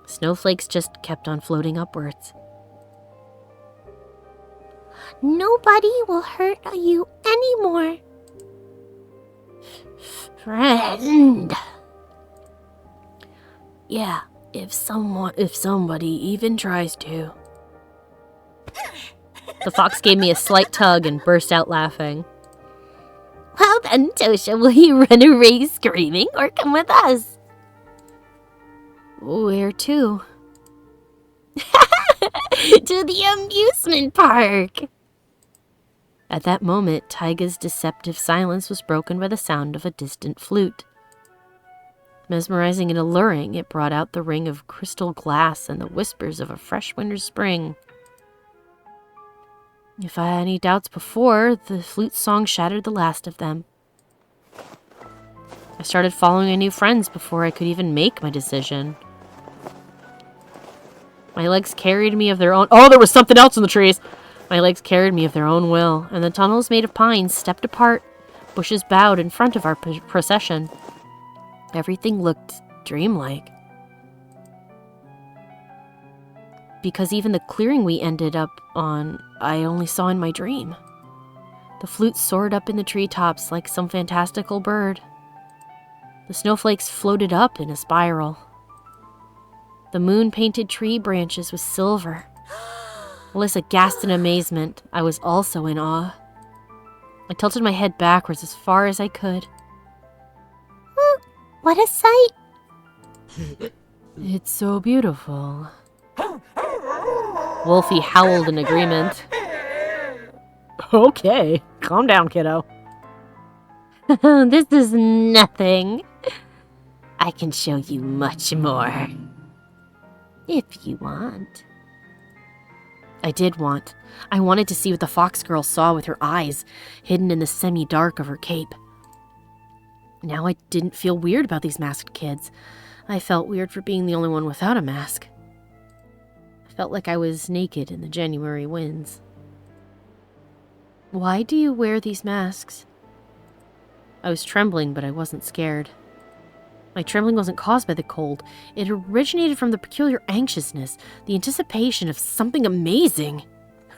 Snowflakes just kept on floating upwards. Nobody will hurt you anymore. Friend. Yeah, if somebody even tries to. The fox gave me a slight tug and burst out laughing. Well then, Tosha, will you run a race screaming or come with us? Where to? To the amusement park. At that moment, Tyga's deceptive silence was broken by the sound of a distant flute. Mesmerizing and alluring, it brought out the ring of crystal glass and the whispers of a fresh winter's spring. If I had any doubts before, the flute song shattered the last of them. I started following my new friends before I could even make my decision. My legs carried me of their own— oh, there was something else in the trees! My legs carried me of their own will, and the tunnels made of pines stepped apart. Bushes bowed in front of our procession. Everything looked dreamlike. Because even the clearing we ended up on, I only saw in my dream. The flute soared up in the treetops like some fantastical bird. The snowflakes floated up in a spiral. The moon painted tree branches with silver. Alyssa gasped in amazement. I was also in awe. I tilted my head backwards as far as I could.
What a sight!
It's so beautiful. Wolfie howled in agreement. Okay, calm down, kiddo.
This is nothing. I can show you much more. If you want.
I did want. I wanted to see what the fox girl saw with her eyes, hidden in the semi-dark of her cape. Now I didn't feel weird about these masked kids. I felt weird for being the only one without a mask. I felt like I was naked in the January winds. Why do you wear these masks? I was trembling, but I wasn't scared. My trembling wasn't caused by the cold. It originated from the peculiar anxiousness, the anticipation of something amazing.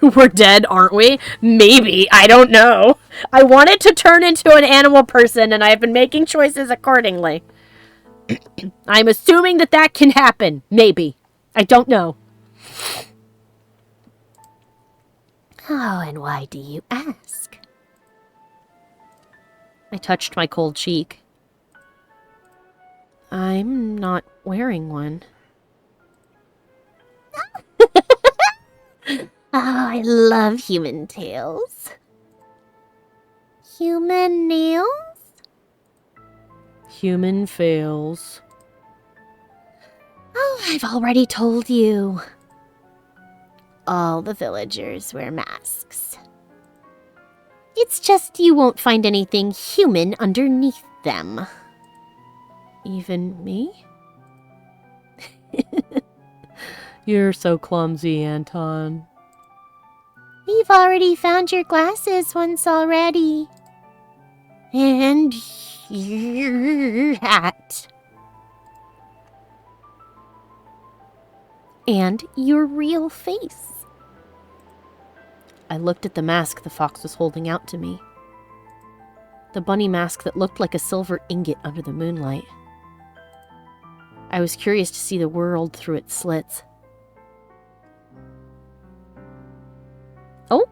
We're dead, aren't we? Maybe. I don't know. I wanted to turn into an animal person, and I have been making choices accordingly. I'm assuming that that can happen. Maybe. I don't know.
Oh, and why do you ask?
I touched my cold cheek. I'm not wearing one.
Oh, I love human tails. Human nails?
Human fails.
Oh, I've already told you. All the villagers wear masks. It's just you won't find anything human underneath them.
Even me? You're so clumsy, Anton.
We've already found your glasses once already. And your hat. And your real face.
I looked at the mask the fox was holding out to me. The bunny mask that looked like a silver ingot under the moonlight. I was curious to see the world through its slits. Oh,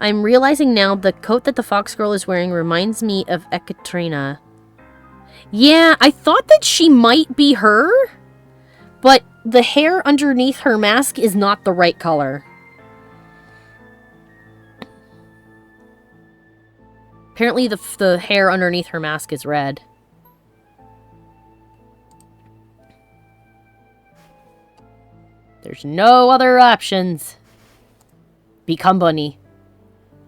I'm realizing now the coat that the fox girl is wearing reminds me of Ekaterina. Yeah, I thought that she might be her, but the hair underneath her mask is not the right color. Apparently the hair underneath her mask is red. There's no other options. Become bunny.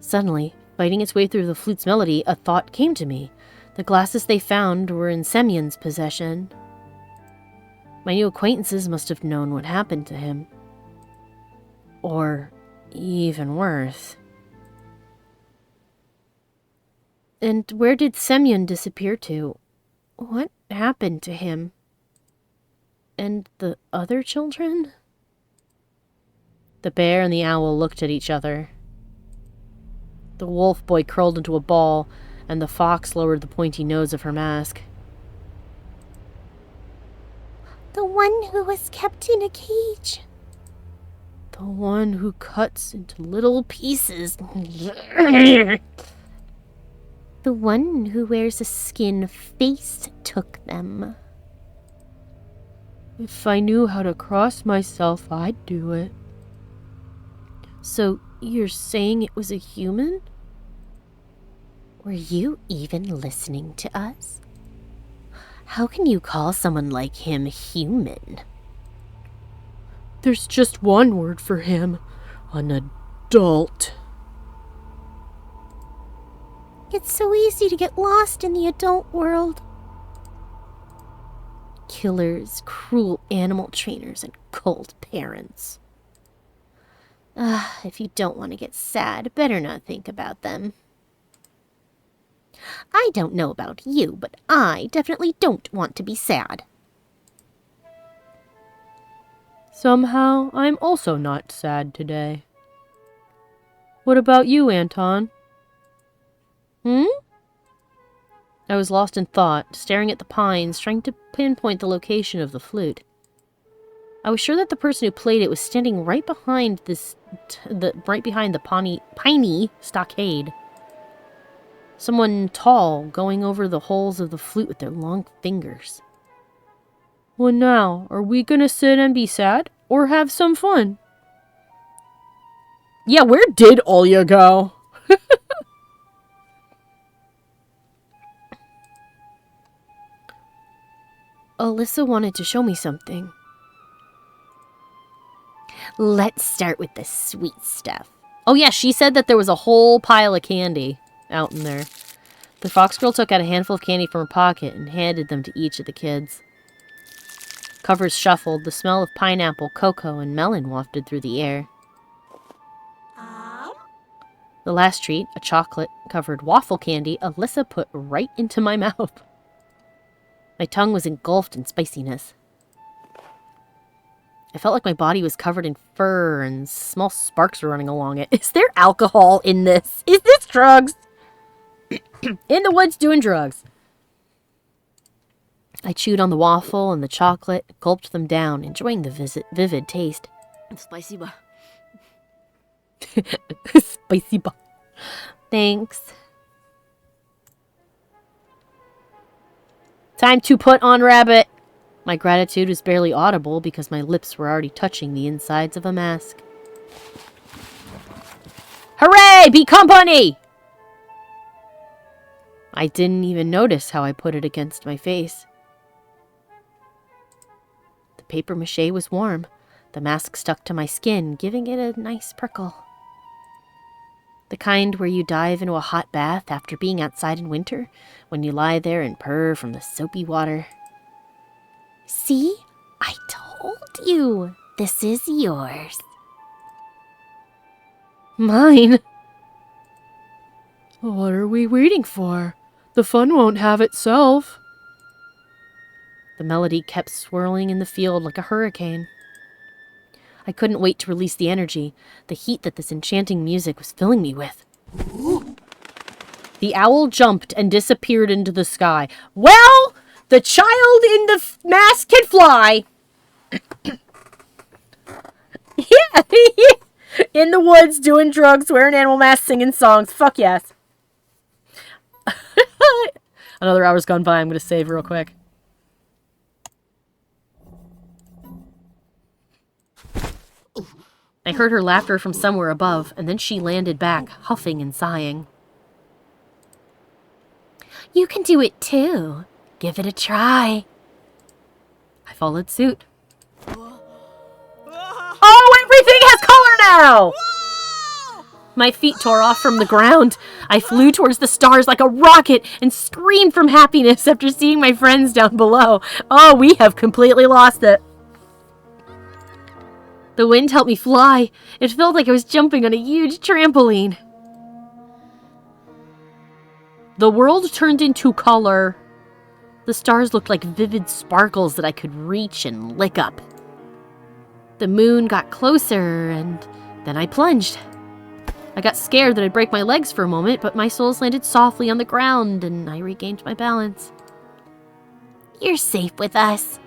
Suddenly, fighting its way through the flute's melody, a thought came to me. The glasses they found were in Semyon's possession. My new acquaintances must have known what happened to him. Or even worse. And where did Semyon disappear to? What happened to him? And the other children? The bear and the owl looked at each other. The wolf boy curled into a ball, and the fox lowered the pointy nose of her mask.
The one who was kept in a cage.
The one who cuts into little pieces.
The one who wears a skin face took them.
If I knew how to cross myself, I'd do it. So, you're saying it was a human?
Were you even listening to us? How can you call someone like him human?
There's just one word for him. An adult.
It's so easy to get lost in the adult world. Killers, cruel animal trainers, and cold parents. If you don't want to get sad, better not think about them. I don't know about you, but I definitely don't want to be sad.
Somehow, I'm also not sad today. What about you, Anton? I was lost in thought, staring at the pines, trying to pinpoint the location of the flute. I was sure that the person who played it was standing right behind the piney stockade. Someone tall going over the holes of the flute with their long fingers. Well, now, are we gonna sit and be sad or have some fun? Yeah, where did Olya go? Alyssa wanted to show me something.
Let's start with the sweet stuff.
Oh yeah, she said that there was a whole pile of candy out in there. The fox girl took out a handful of candy from her pocket and handed them to each of the kids. Covers shuffled, the smell of pineapple, cocoa, and melon wafted through the air. The last treat, a chocolate-covered waffle candy, Alyssa put right into my mouth. My tongue was engulfed in spiciness. I felt like my body was covered in fur and small sparks were running along it. Is there alcohol in this? Is this drugs? In the woods doing drugs. I chewed on the waffle and the chocolate, gulped them down, enjoying the vivid taste.
Spicy ba?
Spicy ba. Thanks. Time to put on rabbit. My gratitude was barely audible because my lips were already touching the insides of a mask. Hooray! Be company! I didn't even notice how I put it against my face. The papier-mâché was warm. The mask stuck to my skin, giving it a nice prickle. The kind where you dive into a hot bath after being outside in winter, when you lie there and purr from the soapy water.
See? I told you. This is yours.
Mine? What are we waiting for? The fun won't have itself. The melody kept swirling in the field like a hurricane. I couldn't wait to release the energy, the heat that this enchanting music was filling me with. The owl jumped and disappeared into the sky. Well, the child in the mask can fly. Yeah, in the woods, doing drugs, wearing animal masks, singing songs. Fuck yes. Another hour's gone by. I'm going to save real quick. I heard her laughter from somewhere above, and then she landed back, huffing and sighing.
You can do it too. Give it a try.
I followed suit. Oh, everything has color now! My feet tore off from the ground. I flew towards the stars like a rocket and screamed from happiness after seeing my friends down below. Oh, we have completely lost it. The wind helped me fly. It felt like I was jumping on a huge trampoline. The world turned into color. The stars looked like vivid sparkles that I could reach and lick up. The moon got closer, and then I plunged. I got scared that I'd break my legs for a moment, but my soles landed softly on the ground, and I regained my balance.
You're safe with us.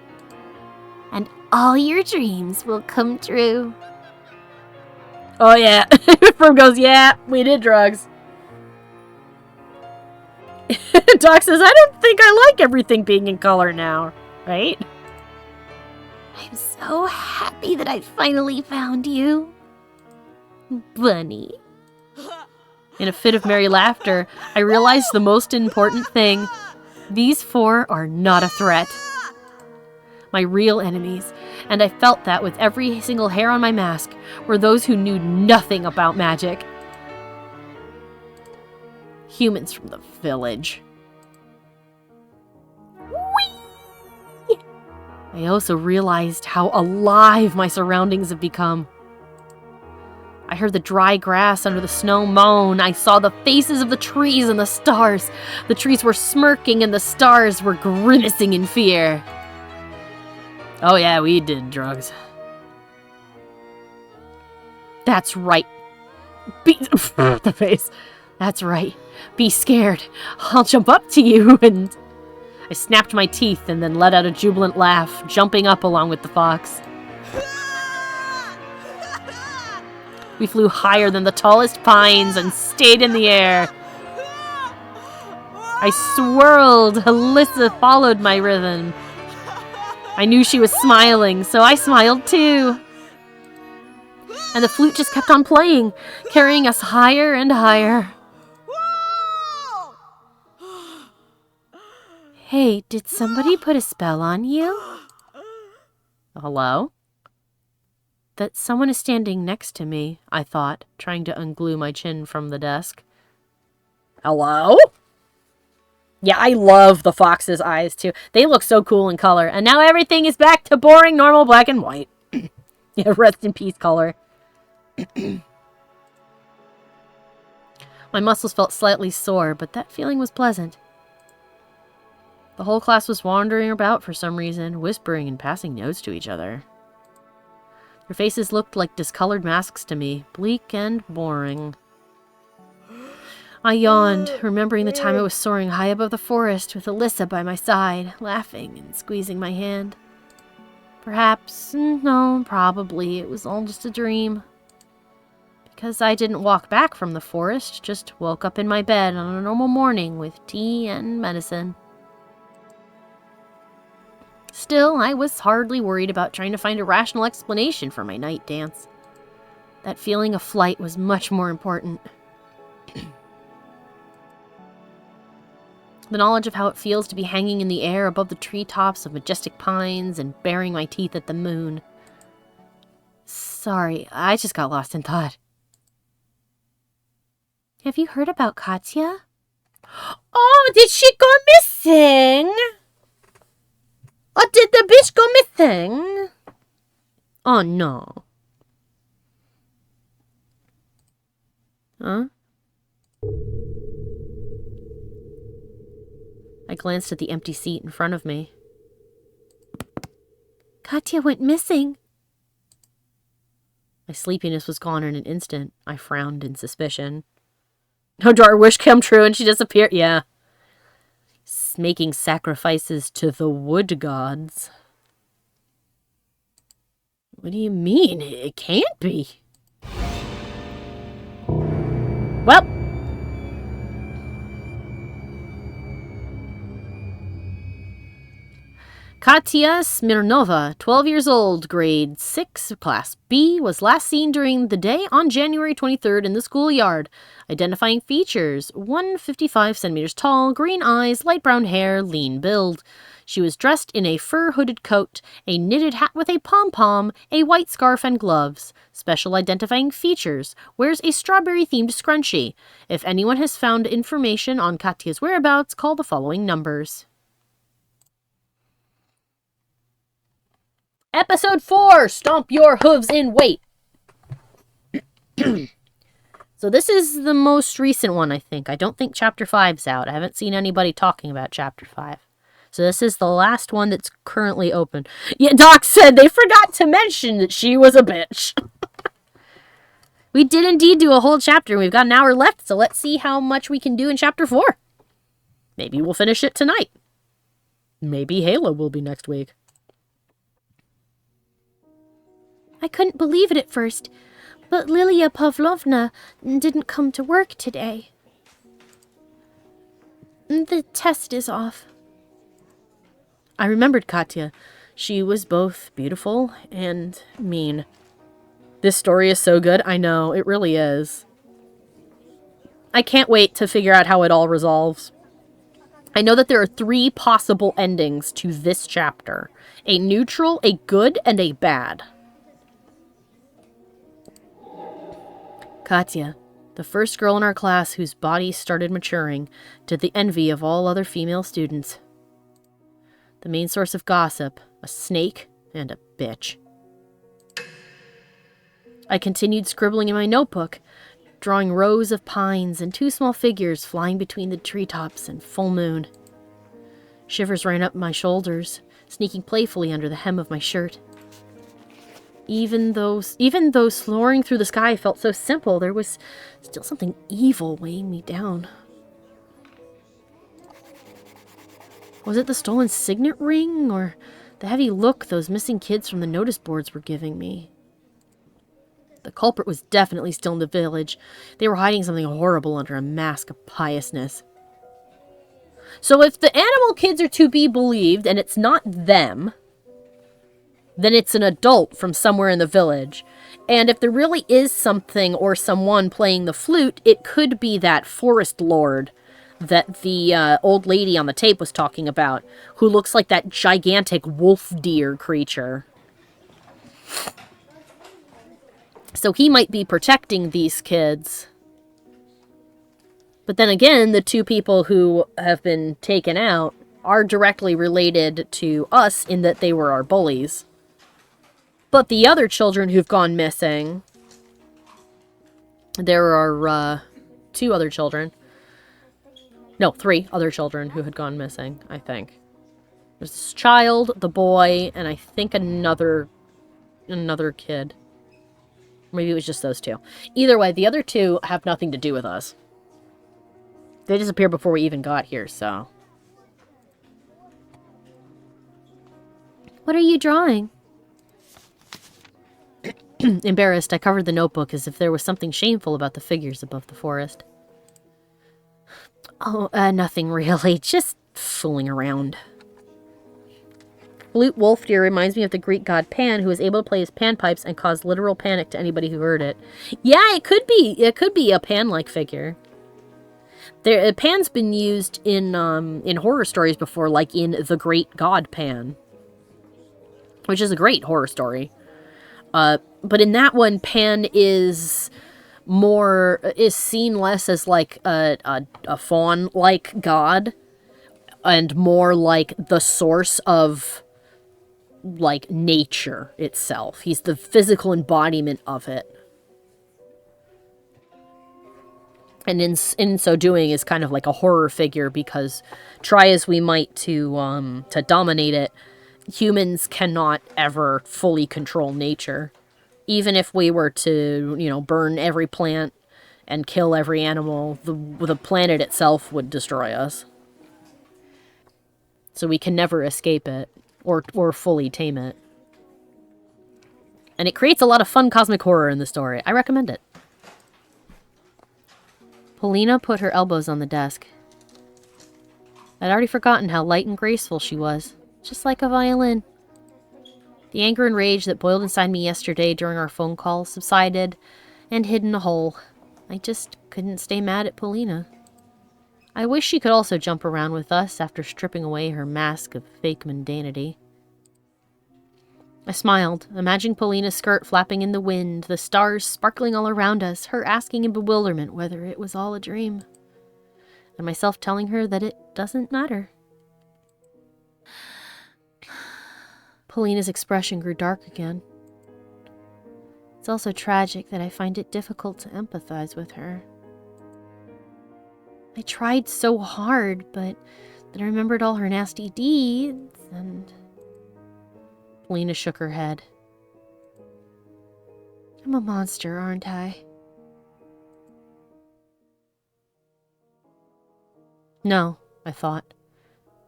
And all your dreams will come true.
Oh yeah. Froom goes, yeah, we did drugs. Doc says, I don't think I like everything being in color now. Right?
I'm so happy that I finally found you. Bunny.
In a fit of merry laughter, I realized the most important thing. These four are not a threat. My real enemies, and I felt that with every single hair on my mask, were those who knew nothing about magic. Humans from the village. Whee! I also realized how alive my surroundings have become. I heard the dry grass under the snow moan. I saw the faces of the trees and the stars. The trees were smirking and the stars were grimacing in fear. Oh yeah, we did drugs. That's right. The face. That's right. Be scared. I'll jump up to you and... I snapped my teeth and then let out a jubilant laugh, jumping up along with the fox. We flew higher than the tallest pines and stayed in the air. I swirled. Alyssa followed my rhythm. I knew she was smiling, so I smiled too. And the flute just kept on playing, carrying us higher and higher. Hey, did somebody put a spell on you? Hello? That someone is standing next to me, I thought, trying to unglue my chin from the desk. Hello? Yeah, I love the fox's eyes, too. They look so cool in color. And now everything is back to boring, normal black and white. Yeah, rest in peace color. My muscles felt slightly sore, but that feeling was pleasant. The whole class was wandering about for some reason, whispering and passing notes to each other. Their faces looked like discolored masks to me, bleak and boring. I yawned, remembering the time I was soaring high above the forest with Alyssa by my side, laughing and squeezing my hand. Perhaps, no, probably, it was all just a dream. Because I didn't walk back from the forest, just woke up in my bed on a normal morning with tea and medicine. Still, I was hardly worried about trying to find a rational explanation for my night dance. That feeling of flight was much more important. The knowledge of how it feels to be hanging in the air above the treetops of majestic pines and baring my teeth at the moon. Sorry, I just got lost in thought. Have you heard about Katya? Oh, did she go missing? Oh, did the bitch go missing? Oh, no. Huh? I glanced at the empty seat in front of me. Katya went missing. My sleepiness was gone in an instant. I frowned in suspicion. Oh, did our wish come true and she disappeared? Yeah. Making sacrifices to the wood gods. What do you mean? It can't be. Well. Katya Smirnova, 12 years old, grade 6, class B, was last seen during the day on January 23rd in the schoolyard. Identifying features: 155 centimeters tall, green eyes, light brown hair, lean build. She was dressed in a fur-hooded coat, a knitted hat with a pom-pom, a white scarf, and gloves. Special identifying features: wears a strawberry-themed scrunchie. If anyone has found information on Katya's whereabouts, call the following numbers. Episode 4, Stomp Your Hooves in Wait. So this is the most recent one, I think. I don't think Chapter 5's out. I haven't seen anybody talking about Chapter 5. So this is the last one that's currently open. Yeah, Doc said they forgot to mention that she was a bitch. We did indeed do a whole chapter. We've got an hour left, so let's see how much we can do in Chapter 4. Maybe we'll finish it tonight. Maybe Halo will be next week.
I couldn't believe it at first, but Lilia Pavlovna didn't come to work today. The test is off.
I remembered Katya. She was both beautiful and mean. This story is so good. I know, it really is. I can't wait to figure out how it all resolves. I know that there are 3 possible endings to this chapter. A neutral, a good, and a bad. Katya, the first girl in our class whose body started maturing, to the envy of all other female students. The main source of gossip, a snake, and a bitch. I continued scribbling in my notebook, drawing rows of pines and 2 small figures flying between the treetops and full moon. Shivers ran up my shoulders, sneaking playfully under the hem of my shirt. Even though soaring through the sky felt so simple, there was still something evil weighing me down. Was it the stolen signet ring, or the heavy look those missing kids from the notice boards were giving me? The culprit was definitely still in the village. They were hiding something horrible under a mask of piousness. So if the animal kids are to be believed, and it's not them, then it's an adult from somewhere in the village. And if there really is something or someone playing the flute, it could be that forest lord that the old lady on the tape was talking about, who looks like that gigantic wolf deer creature. So he might be protecting these kids. But then again, the two people who have been taken out are directly related to us in that they were our bullies. But the other children who've gone missing, there are 2 other children. No, 3 other children who had gone missing, I think. There's this child, the boy, and I think another kid. Maybe it was just those 2. Either way, the other 2 have nothing to do with us. They disappeared before we even got here, so.
What are you drawing?
Embarrassed, I covered the notebook as if there was something shameful about the figures above the forest.
Oh, nothing really. Just fooling around.
Flute wolf deer reminds me of the Greek god Pan, who was able to play his panpipes and cause literal panic to anybody who heard it. Yeah, it could be. It could be a Pan-like figure. Pan's been used in horror stories before, like in The Great God Pan, which is a great horror story. But in that one, Pan is seen less as like a fawn-like god, and more like the source of like nature itself. He's the physical embodiment of it. And in so doing is kind of like a horror figure, because try as we might to dominate it, humans cannot ever fully control nature. Even if we were to, burn every plant and kill every animal, the planet itself would destroy us. So we can never escape it or fully tame it. And it creates a lot of fun cosmic horror in the story. I recommend it.
Polina put her elbows on the desk. I'd already forgotten how light and graceful she was, just like a violin. The anger and rage that boiled inside me yesterday during our phone call subsided and hid in a hole. I just couldn't stay mad at Polina. I wish she could also jump around with us after stripping away her mask of fake mundanity. I smiled, imagining Polina's skirt flapping in the wind, the stars sparkling all around us, her asking in bewilderment whether it was all a dream, and myself telling her that it doesn't matter. Polina's expression grew dark again. It's also tragic that I find it difficult to empathize with her. I tried so hard, but then I remembered all her nasty deeds, and... Polina shook her head. I'm a monster, aren't I?
No, I thought.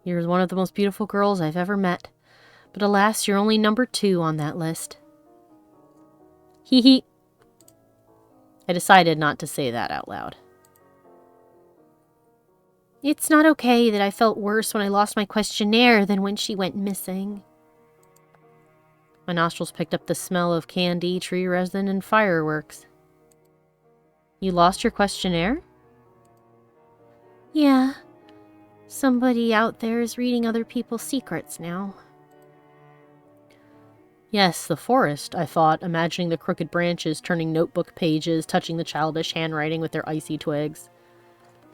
You're one of the most beautiful girls I've ever met. But alas, you're only number 2 on that list. Hee hee. I decided not to say that out loud.
It's not okay that I felt worse when I lost my questionnaire than when she went missing.
My nostrils picked up the smell of candy, tree resin, and fireworks. You lost your questionnaire?
Yeah. Somebody out there is reading other people's secrets now.
Yes, the forest, I thought, imagining the crooked branches turning notebook pages, touching the childish handwriting with their icy twigs.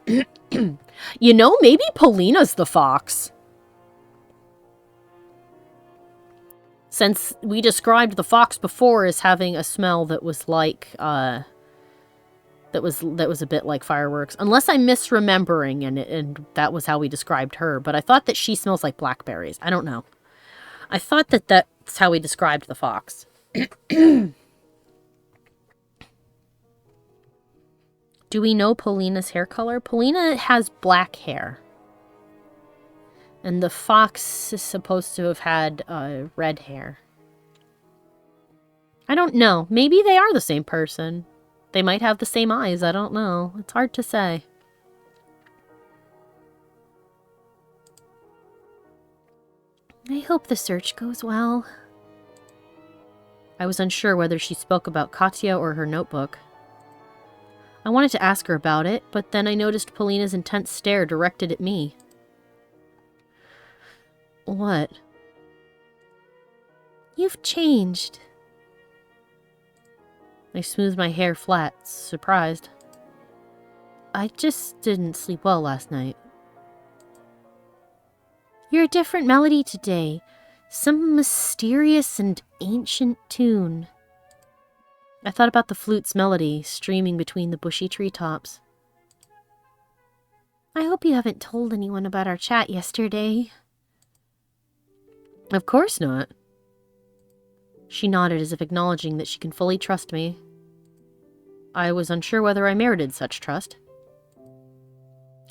Maybe Polina's the fox. Since we described the fox before as having a smell that was like, that was a bit like fireworks. Unless I'm misremembering, and that was how we described her. But I thought that she smells like blackberries. I don't know. I thought that that's how we described the fox. Do we know Polina's hair color? Polina has black hair. And the fox is supposed to have had red hair. I don't know. Maybe they are the same person. They might have the same eyes. I don't know. It's hard to say. I hope the search goes well. I was unsure whether she spoke about Katya or her notebook. I wanted to ask her about it, but then I noticed Polina's intense stare directed at me. What?
You've changed.
I smoothed my hair flat, surprised. I just didn't sleep well last night.
You're a different melody today. Some mysterious and ancient tune.
I thought about the flute's melody streaming between the bushy treetops.
I hope you haven't told anyone about our chat yesterday.
Of course not. She nodded as if acknowledging that she can fully trust me. I was unsure whether I merited such trust.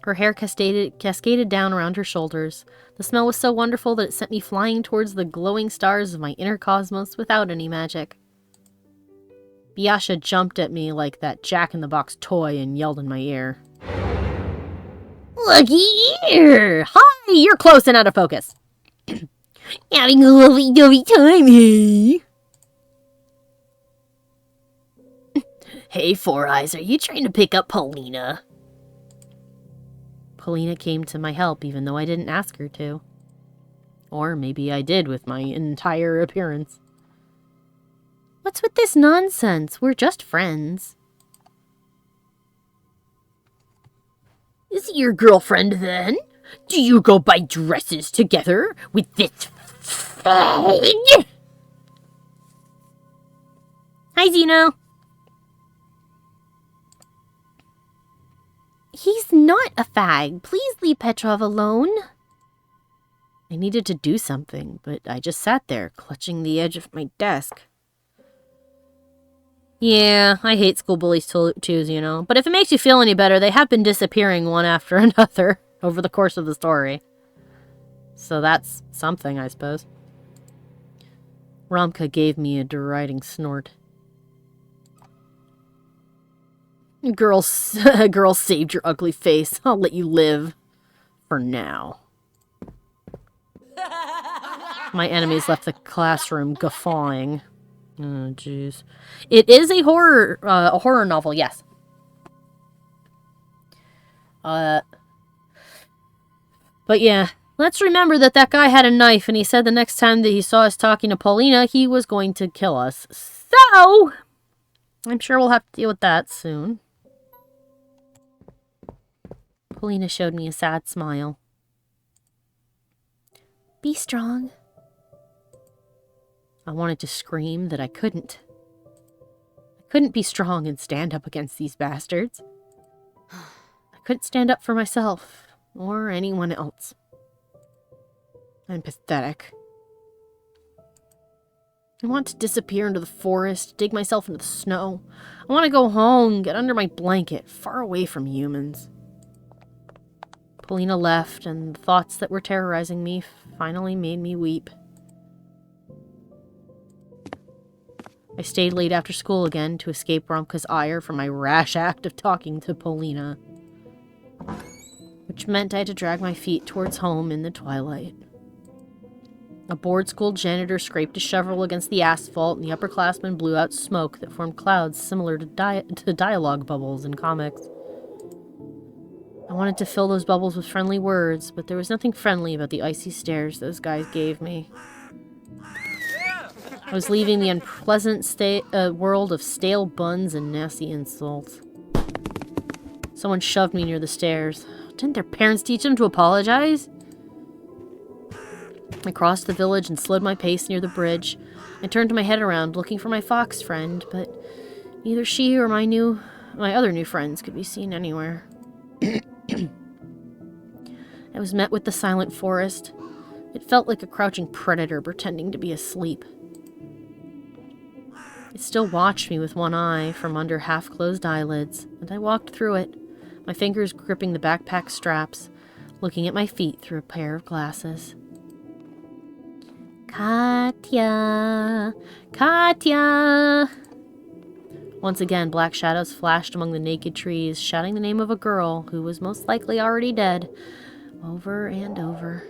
Her hair cascaded down around her shoulders. The smell was so wonderful that it sent me flying towards the glowing stars of my inner cosmos without any magic. Biasha jumped at me like that Jack-in-the-Box toy and yelled in my ear. Looky here! Hi! You're close and out of focus!
Having a lovely-dovey time, hey?
Hey, Four Eyes, are you trying to pick up Polina? Polina came to my help even though I didn't ask her to. Or maybe I did with my entire appearance.
What's with this nonsense? We're just friends.
Is he your girlfriend then? Do you go buy dresses together with this fag?
Hi, Zeno. He's not a fag. Please leave Petrov alone.
I needed to do something, but I just sat there, clutching the edge of my desk. Yeah, I hate school bullies too, you know. But if it makes you feel any better, they have been disappearing one after another over the course of the story. So that's something, I suppose. Ramka gave me a deriding snort. Girl saved your ugly face. I'll let you live. For now. My enemies left the classroom guffawing. Oh, jeez. It is a horror novel, yes. But yeah, let's remember that guy had a knife, and he said the next time that he saw us talking to Paulina, he was going to kill us. So, I'm sure we'll have to deal with that soon. Paulina showed me a sad smile.
Be strong.
I wanted to scream that I couldn't. I couldn't be strong and stand up against these bastards. I couldn't stand up for myself or anyone else. I'm pathetic. I want to disappear into the forest, dig myself into the snow. I want to go home, get under my blanket, far away from humans. Polina left, and the thoughts that were terrorizing me finally made me weep. I stayed late after school again to escape Romka's ire for my rash act of talking to Polina, which meant I had to drag my feet towards home in the twilight. A bored school janitor scraped a shovel against the asphalt, and the upperclassmen blew out smoke that formed clouds similar to dialogue bubbles in comics. I wanted to fill those bubbles with friendly words, but there was nothing friendly about the icy stares those guys gave me. I was leaving the unpleasant world of stale buns and nasty insults. Someone shoved me near the stairs. Didn't their parents teach them to apologize? I crossed the village and slowed my pace near the bridge. I turned my head around, looking for my fox friend, but neither she or my other new friends could be seen anywhere. I was met with the silent forest. It felt like a crouching predator pretending to be asleep. It still watched me with one eye from under half-closed eyelids, and I walked through it, my fingers gripping the backpack straps, looking at my feet through a pair of glasses.
Katya! Katya!
Once again, black shadows flashed among the naked trees, shouting the name of a girl who was most likely already dead, over and over.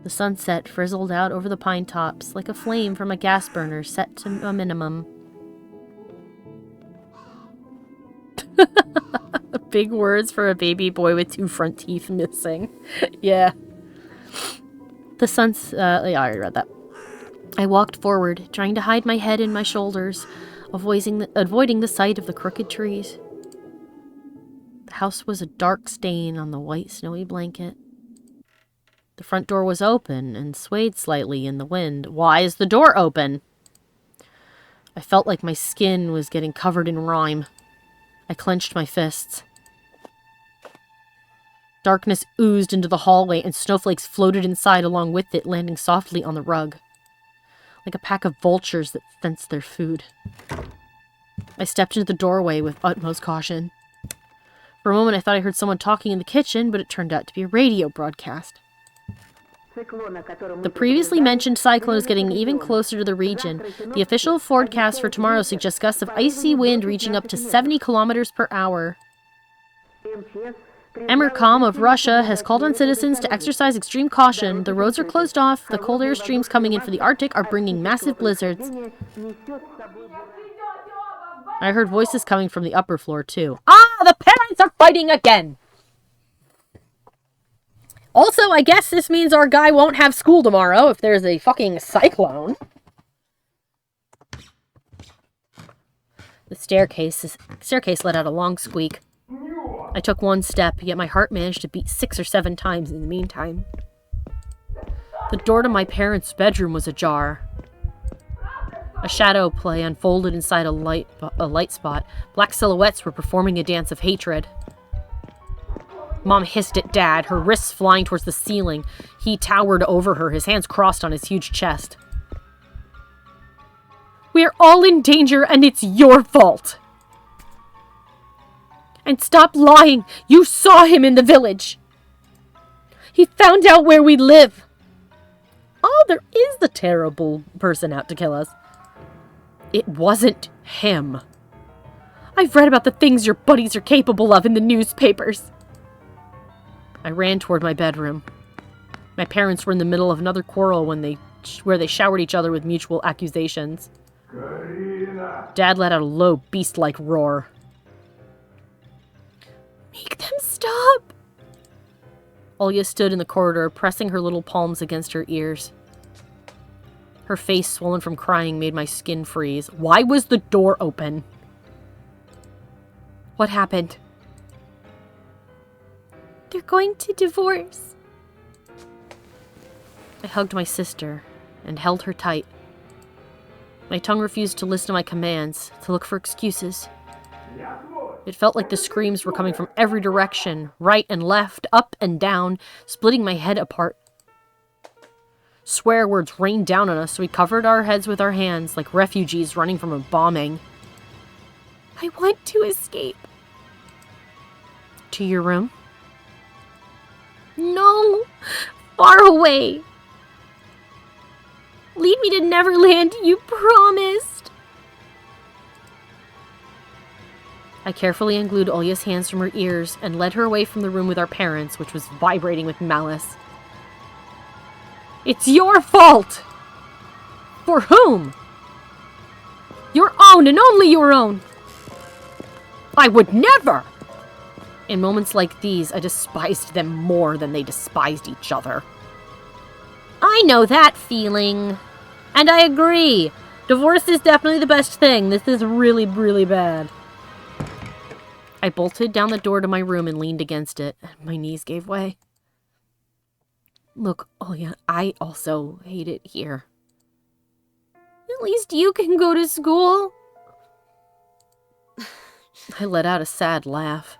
The sunset frizzled out over the pine tops like a flame from a gas burner set to a minimum. Big words for a baby boy with 2 front teeth missing. Yeah. Yeah, I already read that. I walked forward, trying to hide my head in my shoulders, avoiding the sight of the crooked trees. The house was a dark stain on the white snowy blanket. The front door was open and swayed slightly in the wind. Why is the door open? I felt like my skin was getting covered in rime. I clenched my fists. Darkness oozed into the hallway and snowflakes floated inside along with it, landing softly on the rug. Like a pack of vultures that sense their food. I stepped into the doorway with utmost caution. For a moment I thought I heard someone talking in the kitchen, but it turned out to be a radio broadcast. The previously mentioned cyclone is getting even closer to the region. The official forecast for tomorrow suggests gusts of icy wind reaching up to 70 kilometers per hour. Emirkam of Russia has called on citizens to exercise extreme caution. The roads are closed off. The cold air streams coming in from the Arctic are bringing massive blizzards. I heard voices coming from the upper floor, too. Ah, the parents are fighting again! Also, I guess this means our guy won't have school tomorrow if there's a fucking cyclone. The staircase let out a long squeak. I took one step, yet my heart managed to beat 6 or 7 times in the meantime. The door to my parents' bedroom was ajar. A shadow play unfolded inside a light spot. Black silhouettes were performing a dance of hatred. Mom hissed at Dad, her wrists flying towards the ceiling. He towered over her, his hands crossed on his huge chest. We're all in danger, and it's your fault. And stop lying. You saw him in the village. He found out where we live. Oh, there is the terrible person out to kill us. It wasn't him. I've read about the things your buddies are capable of in the newspapers. I ran toward my bedroom. My parents were in the middle of another quarrel where they showered each other with mutual accusations. Dad let out a low, beast-like roar. Make them stop! Olya stood in the corridor, pressing her little palms against her ears. Her face, swollen from crying, made my skin freeze. Why was the door open? What happened? They're going to divorce. I hugged my sister and held her tight. My tongue refused to listen to my commands, to look for excuses. It felt like the screams were coming from every direction, right and left, up and down, splitting my head apart. Swear words rained down on us, so we covered our heads with our hands like refugees running from a bombing. I want to escape. To your room? No! Far away! Lead me to Neverland, you promised! I carefully unglued Olya's hands from her ears and led her away from the room with our parents, which was vibrating with malice. It's your fault! For whom? Your own and only your own! I would never! In moments like these, I despised them more than they despised each other. I know that feeling. And I agree. Divorce is definitely the best thing. This is really, really bad. I bolted down the door to my room and leaned against it. My knees gave way. Look, Olya, I also hate it here. At least you can go to school. I let out a sad laugh.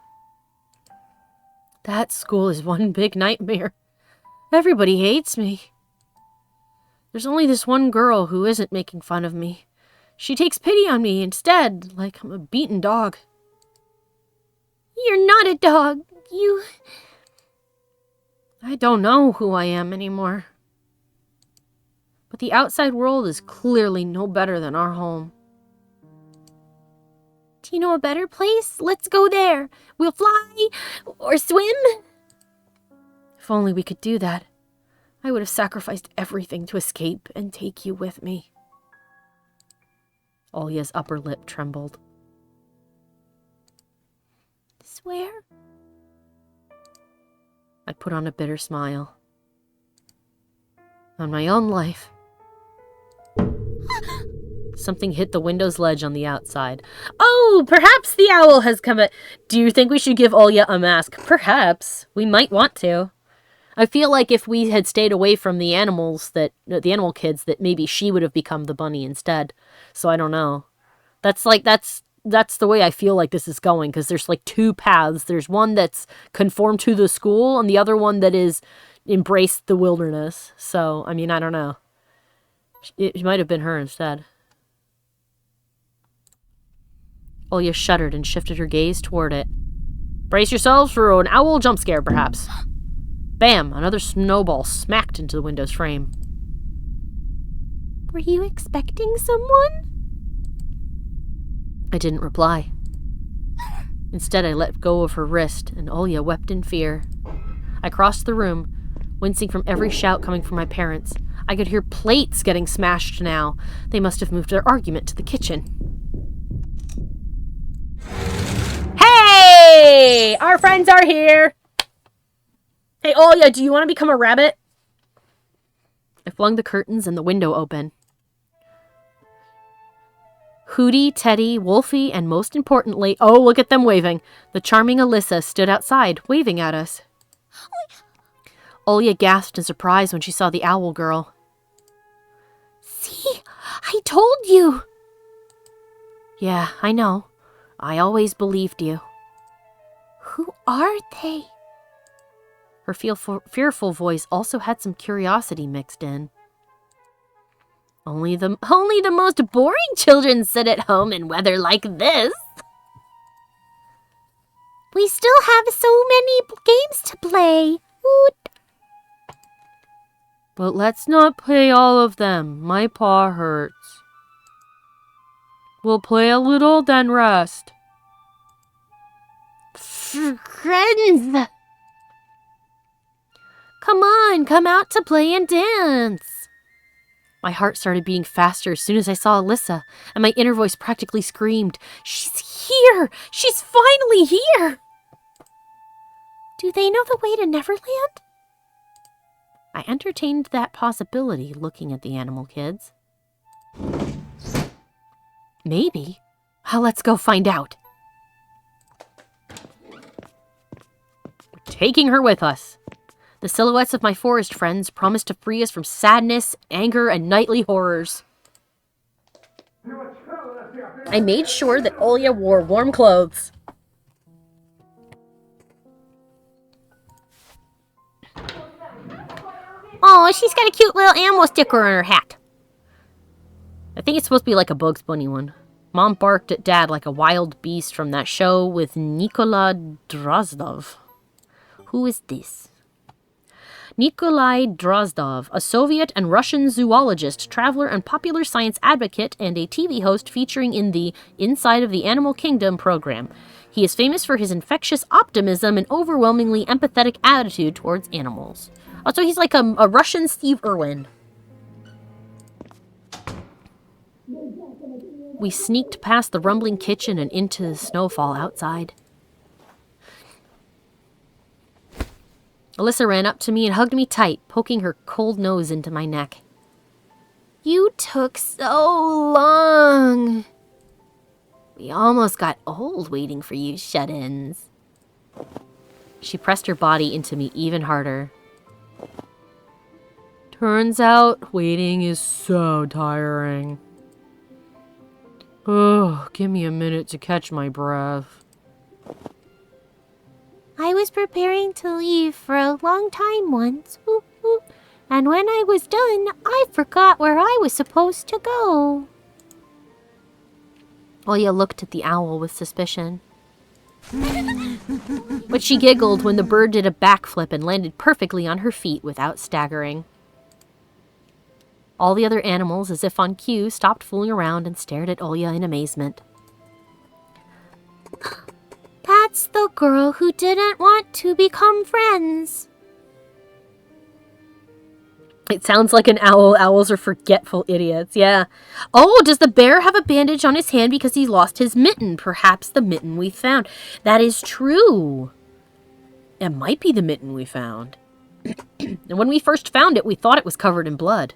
That school is one big nightmare. Everybody hates me. There's only this one girl who isn't making fun of me. She takes pity on me instead, like I'm a beaten dog. You're not a dog. I don't know who I am anymore. But the outside world is clearly no better than our home. Do you know a better place? Let's go there. We'll fly or swim. If only we could do that. I would have sacrificed everything to escape and take you with me. Olya's upper lip trembled.
Swear?
I put on a bitter smile. On my own life. Something hit the window's ledge on the outside. Oh, perhaps the owl has come. Do you think we should give Olya a mask? Perhaps. We might want to. I feel like if we had stayed away from the animals, the animal kids, that maybe she would have become the bunny instead. So I don't know. That's the way I feel like this is going, because there's like two paths. There's one that's conformed to the school, and the other one that is embraced the wilderness. So, I mean, I don't know. It might have been her instead. Olya shuddered and shifted her gaze toward it. Brace yourselves for an owl jump scare, perhaps. Bam! Another snowball smacked into the window's frame.
Were you expecting someone?
I didn't reply. Instead, I let go of her wrist, and Olya wept in fear. I crossed the room, wincing from every shout coming from my parents. I could hear plates getting smashed now. They must have moved their argument to the kitchen. Hey! Our friends are here! Hey, Olya, do you want to become a rabbit? I flung the curtains and the window open. Hooty, Teddy, Wolfie, and most importantly, oh, look at them waving. The charming Alyssa stood outside, waving at us. Olya gasped in surprise when she saw the owl girl.
See, I told you.
Yeah, I know. I always believed you.
Who are they?
Her fearful voice also had some curiosity mixed in.
Only the most boring children sit at home in weather like this. We still have so many games to play. Oot.
But let's not play all of them. My paw hurts. We'll play a little, then rest.
Friends! Come on, come out to play and dance.
My heart started beating faster as soon as I saw Alyssa, and my inner voice practically screamed, She's here! She's finally here!
Do they know the way to Neverland?
I entertained that possibility looking at the animal kids. Maybe. Let's go find out. We're taking her with us. The silhouettes of my forest friends promised to free us from sadness, anger, and nightly horrors. I made sure that Olya wore warm clothes.
Oh, she's got a cute little animal sticker on her hat.
I think it's supposed to be like a Bugs Bunny one. Mom barked at Dad like a wild beast from that show with Nikolai Drozdov. Who is this? Nikolai Drozdov, a Soviet and Russian zoologist, traveler, and popular science advocate, and a TV host featuring in the Inside of the Animal Kingdom program. He is famous for his infectious optimism and overwhelmingly empathetic attitude towards animals. Also, he's like a Russian Steve Irwin. We sneaked past the rumbling kitchen and into the snowfall outside. Alyssa ran up to me and hugged me tight, poking her cold nose into my neck.
You took so long. We almost got old waiting for you shut-ins.
She pressed her body into me even harder. Turns out waiting is so tiring. Oh, give me a minute to catch my breath.
I was preparing to leave for a long time once, and when I was done, I forgot where I was supposed to go.
Olya looked at the owl with suspicion. But she giggled when the bird did a backflip and landed perfectly on her feet without staggering. All the other animals, as if on cue, stopped fooling around and stared at Olya in amazement.
That's the girl who didn't want to become friends.
It sounds like an owl. Owls are forgetful idiots. Yeah. Oh, does the bear have a bandage on his hand because he lost his mitten? Perhaps the mitten we found. That is true. It might be the mitten we found. And when we first found it, we thought it was covered in blood.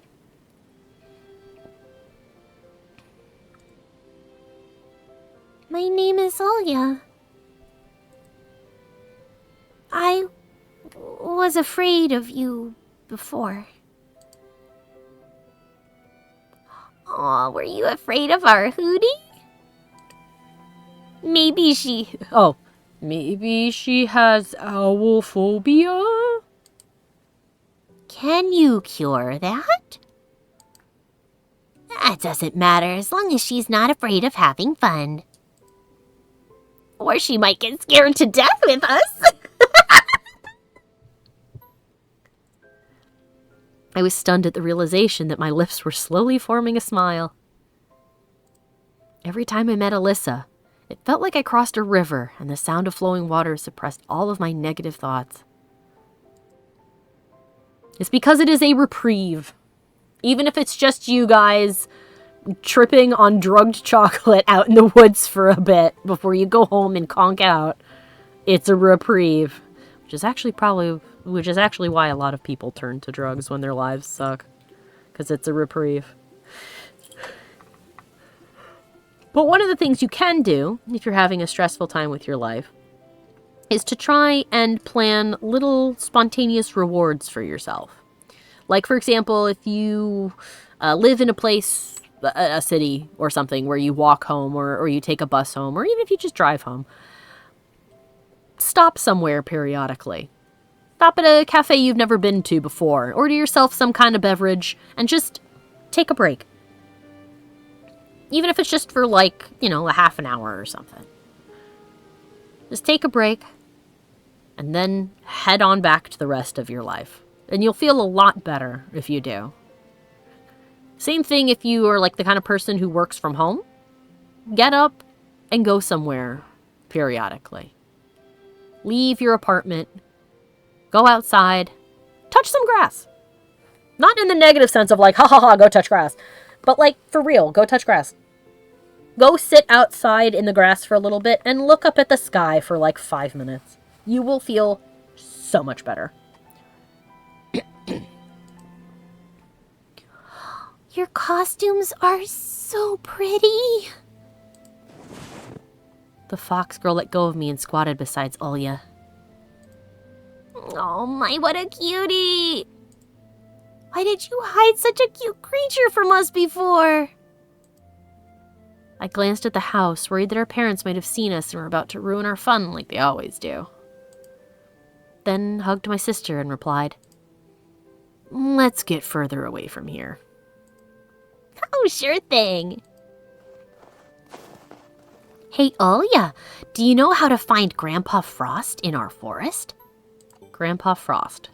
My name is Olya. I was afraid of you before. Aw, were you afraid of our Hootie? Maybe she...
Oh, maybe she has owl phobia?
Can you cure that? That doesn't matter as long as she's not afraid of having fun. Or she might get scared to death with us.
I was stunned at the realization that my lips were slowly forming a smile. Every time I met Alyssa, it felt like I crossed a river, and the sound of flowing water suppressed all of my negative thoughts. It's because it is a reprieve. Even if it's just you guys tripping on drugged chocolate out in the woods for a bit before you go home and conk out, it's a reprieve. Which is actually why a lot of people turn to drugs when their lives suck. Because it's a reprieve. But one of the things you can do, if you're having a stressful time with your life, is to try and plan little spontaneous rewards for yourself. Like, for example, if you live in a place, a city or something, where you walk home or you take a bus home, or even if you just drive home, stop somewhere periodically. Stop at a cafe you've never been to before. Order yourself some kind of beverage and just take a break. Even if it's just for a half an hour or something. Just take a break and then head on back to the rest of your life. And you'll feel a lot better if you do. Same thing if you are the kind of person who works from home. Get up and go somewhere periodically. Leave your apartment. Go outside. Touch some grass. Not in the negative sense of ha ha ha, go touch grass. But for real, go touch grass. Go sit outside in the grass for a little bit and look up at the sky for 5 minutes. You will feel so much better.
Your costumes are so pretty.
The fox girl let go of me and squatted beside Olya.
Oh my, what a cutie! Why did you hide such a cute creature from us before?
I glanced at the house, worried that our parents might have seen us and were about to ruin our fun like they always do. Then hugged my sister and replied, "Let's get further away from here."
Oh, sure thing. Hey, Olya, do you know how to find Grandpa Frost in our forest?
Grandpa Frost.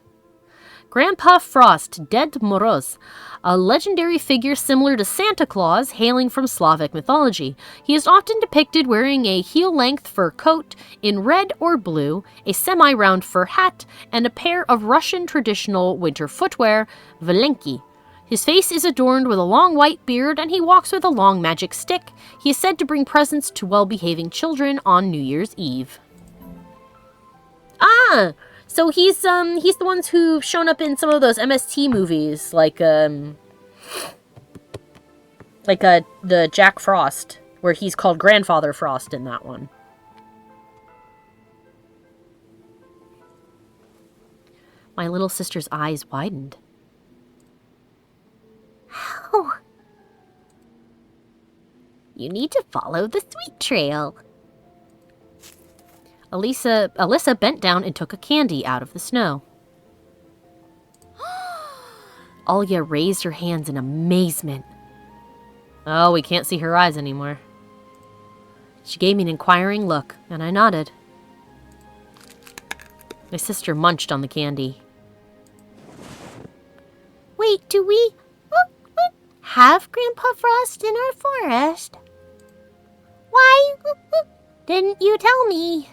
Grandpa Frost, Ded Moroz, a legendary figure similar to Santa Claus hailing from Slavic mythology. He is often depicted wearing a heel-length fur coat in red or blue, a semi-round fur hat, and a pair of Russian traditional winter footwear, valenki. His face is adorned with a long white beard, and he walks with a long magic stick. He is said to bring presents to well-behaving children on New Year's Eve. Ah! So he's the ones who've shown up in some of those MST movies, the Jack Frost, where he's called Grandfather Frost in that one. My little sister's eyes widened.
How? You need to follow the sweet trail.
Alyssa bent down and took a candy out of the snow. Olya raised her hands in amazement. Oh, we can't see her eyes anymore. She gave me an inquiring look, and I nodded. My sister munched on the candy.
Wait, do we have Grandpa Frost in our forest? Why didn't you tell me?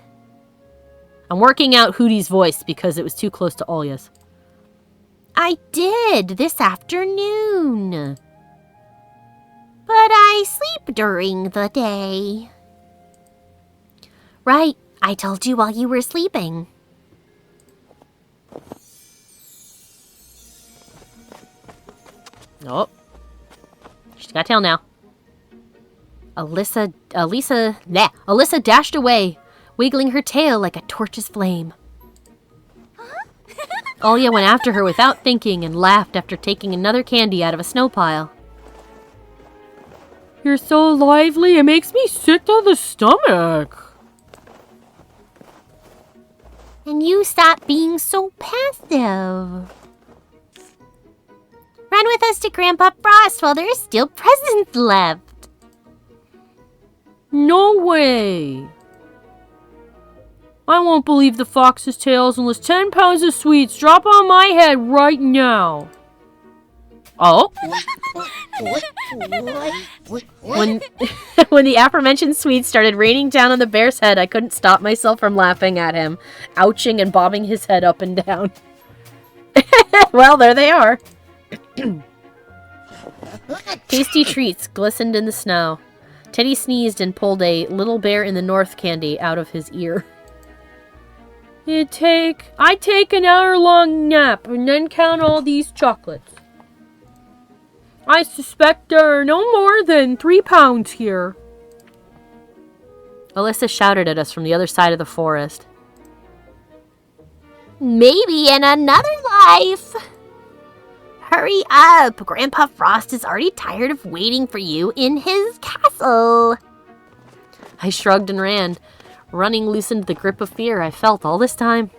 I'm working out Hootie's voice because it was too close to Olya's.
I did this afternoon. But I sleep during the day. Right, I told you while you were sleeping.
Oh. She's got tail now. Alyssa dashed away, wiggling her tail like a torch's flame. Olya went after her without thinking and laughed after taking another candy out of a snow pile. You're so lively, it makes me sick to the stomach.
And you stop being so passive. Run with us to Grandpa Frost while there are still presents left.
No way. I won't believe the fox's tales unless 10 pounds of sweets drop on my head right now. Oh? When the aforementioned sweets started raining down on the bear's head, I couldn't stop myself from laughing at him, ouching and bobbing his head up and down. Well, there they are. Tasty treats glistened in the snow. Teddy sneezed and pulled a Little Bear in the North candy out of his ear. I take an hour-long nap and then count all these chocolates. I suspect there are no more than 3 pounds here. Alyssa shouted at us from the other side of the forest.
Maybe in another life. Hurry up! Grandpa Frost is already tired of waiting for you in his castle.
I shrugged and ran. Running loosened the grip of fear I felt all this time.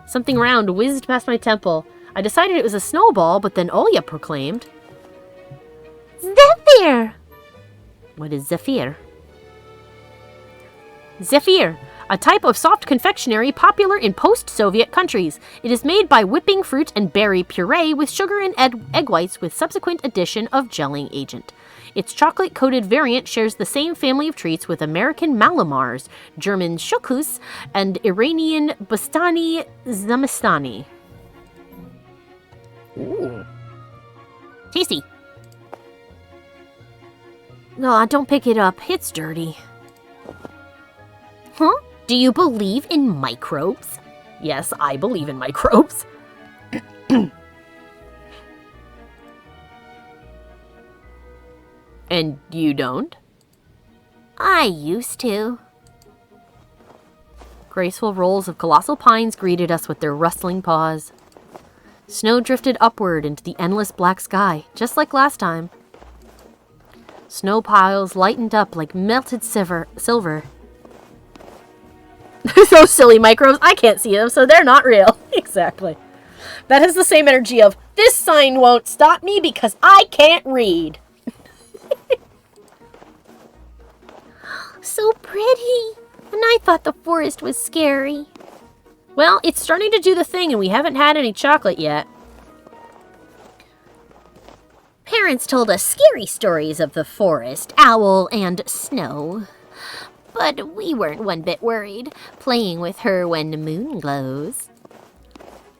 Something round whizzed past my temple. I decided it was a snowball, but then Olya proclaimed,
Zephyr!
What is Zephyr? Zephyr, a type of soft confectionery popular in post-Soviet countries. It is made by whipping fruit and berry puree with sugar and egg whites with subsequent addition of gelling agent. Its chocolate-coated variant shares the same family of treats with American Malamars, German Schokus, and Iranian Bustani Zamistani. Ooh. Tasty. No, don't pick it up. It's dirty.
Huh? Do you believe in microbes?
Yes, I believe in microbes. And you don't?
I used to.
Graceful rolls of colossal pines greeted us with their rustling paws. Snow drifted upward into the endless black sky, just like last time. Snow piles lightened up like melted silver. They're so silly, microbes. I can't see them, so they're not real. Exactly. That has the same energy of, this sign won't stop me because I can't read.
So pretty. And I thought the forest was scary.
Well, it's starting to do the thing, and we haven't had any chocolate yet.
Parents told us scary stories of the forest, owl, and snow. But we weren't one bit worried, playing with her when the moon glows.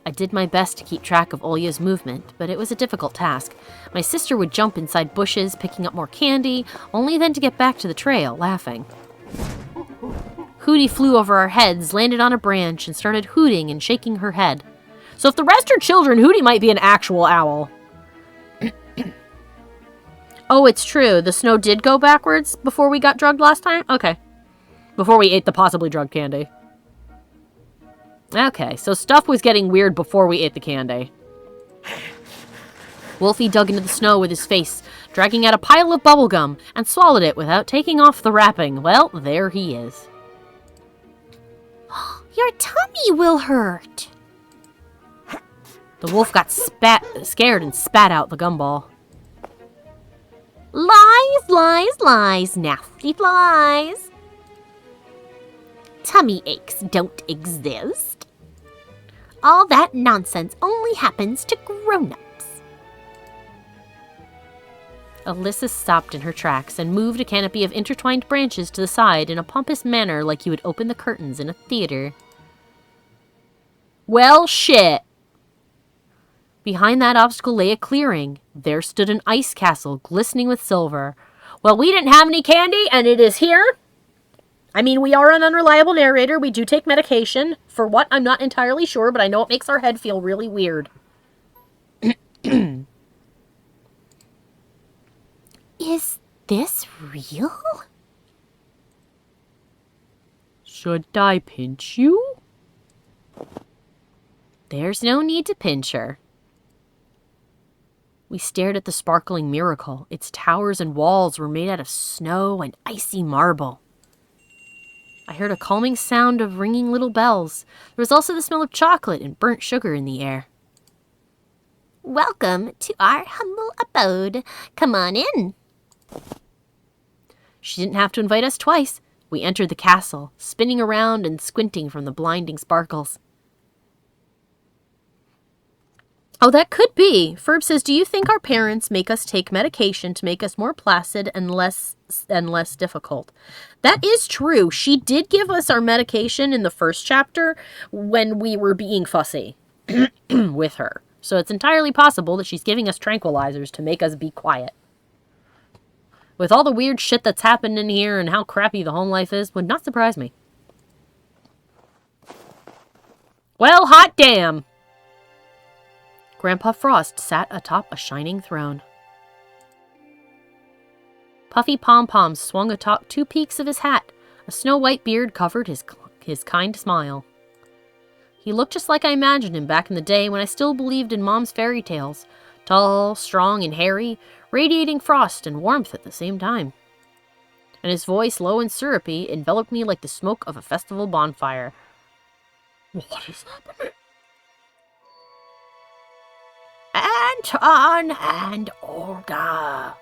I did my best to keep track of Olya's movement, but it was a difficult task. My sister would jump inside bushes, picking up more candy, only then to get back to the trail, laughing. Hootie flew over our heads, landed on a branch, and started hooting and shaking her head. So if the rest are children, Hootie might be an actual owl. Oh, it's true. The snow did go backwards before we got drugged last time? Okay. Before we ate the possibly drugged candy. Okay, so stuff was getting weird before we ate the candy. Wolfie dug into the snow with his face, dragging out a pile of bubblegum, and swallowed it without taking off the wrapping. Well, there he is.
Your tummy will hurt.
The wolf got scared and spat out the gumball.
Lies, lies, lies, nasty flies. Tummy aches don't exist. All that nonsense only happens to grown-ups.
Alyssa stopped in her tracks and moved a canopy of intertwined branches to the side in a pompous manner like you would open the curtains in a theater. Well, shit. Behind that obstacle lay a clearing. There stood an ice castle, glistening with silver. Well, we didn't have any candy, and it is here. I mean, we are an unreliable narrator. We do take medication. For what, I'm not entirely sure, but I know it makes our head feel really weird.
Is this real?
Should I pinch you? There's no need to pinch her. We stared at the sparkling miracle. Its towers and walls were made out of snow and icy marble. I heard a calming sound of ringing little bells. There was also the smell of chocolate and burnt sugar in the air.
Welcome to our humble abode. Come on in.
She didn't have to invite us twice. We entered the castle, spinning around and squinting from the blinding sparkles. Oh, that could be. Ferb says, do you think our parents make us take medication to make us more placid and less difficult? That is true. She did give us our medication in the first chapter when we were being fussy with her. So it's entirely possible that she's giving us tranquilizers to make us be quiet. With all the weird shit that's happened in here and how crappy the home life is, would not surprise me. Well, hot damn! Grandpa Frost sat atop a shining throne. Puffy pom-poms swung atop 2 peaks of his hat. A snow-white beard covered his kind smile. He looked just like I imagined him back in the day when I still believed in Mom's fairy tales. Tall, strong, and hairy, radiating frost and warmth at the same time. And his voice, low and syrupy, enveloped me like the smoke of a festival bonfire. What is happening?
Anton and Olga.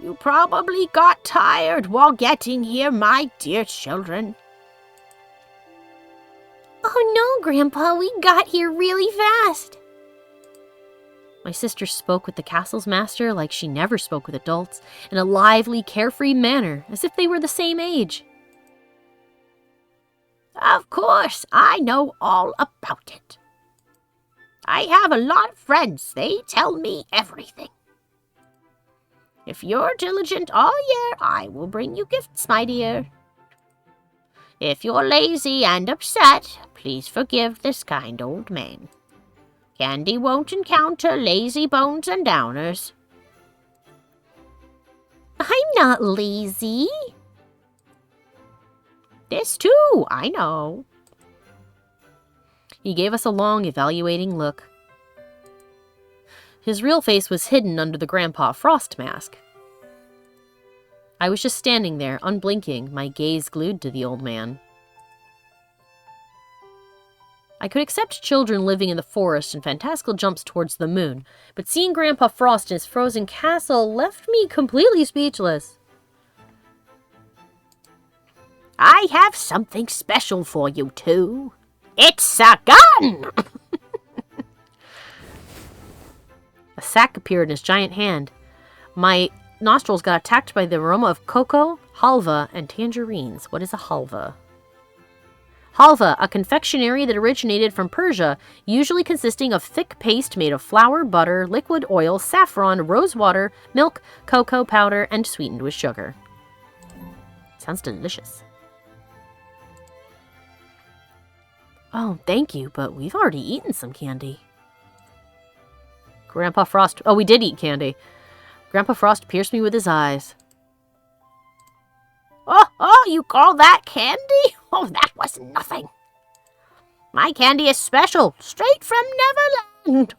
You probably got tired while getting here, my dear children.
Oh no, Grandpa, we got here really fast.
My sister spoke with the castle's master like she never spoke with adults, in a lively, carefree manner, as if they were the same age.
Of course, I know all about it. I have a lot of friends. They tell me everything. If you're diligent all year, I will bring you gifts, my dear. If you're lazy and upset, please forgive this kind old man. Candy won't encounter lazy bones and downers.
I'm not lazy.
This too, I know.
He gave us a long, evaluating look. His real face was hidden under the Grandpa Frost mask. I was just standing there, unblinking, my gaze glued to the old man. I could accept children living in the forest and fantastical jumps towards the moon, but seeing Grandpa Frost in his frozen castle left me completely speechless.
I have something special for you too. It's a gun!
A sack appeared in his giant hand. My nostrils got attacked by the aroma of cocoa, halva, and tangerines. What is a halva? Halva, a confectionery that originated from Persia, usually consisting of thick paste made of flour, butter, liquid oil, saffron, rose water, milk, cocoa powder, and sweetened with sugar. Sounds delicious. Oh, thank you, but we've already eaten some candy. Grandpa Frost... Oh, we did eat candy. Grandpa Frost pierced me with his eyes.
Oh, you call that candy? Oh, that was nothing. My candy is special, straight from Neverland.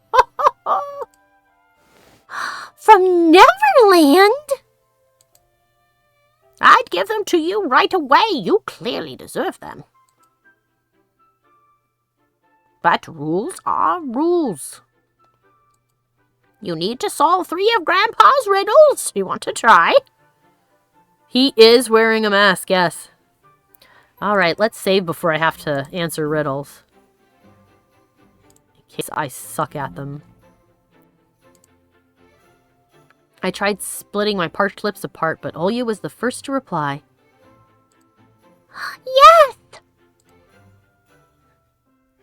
From Neverland?
I'd give them to you right away. You clearly deserve them. But rules are rules. You need to solve 3 of Grandpa's riddles. You want to try?
He is wearing a mask, yes. Alright, let's save before I have to answer riddles. In case I suck at them. I tried splitting my parched lips apart, but Olya was the first to reply.
Yes!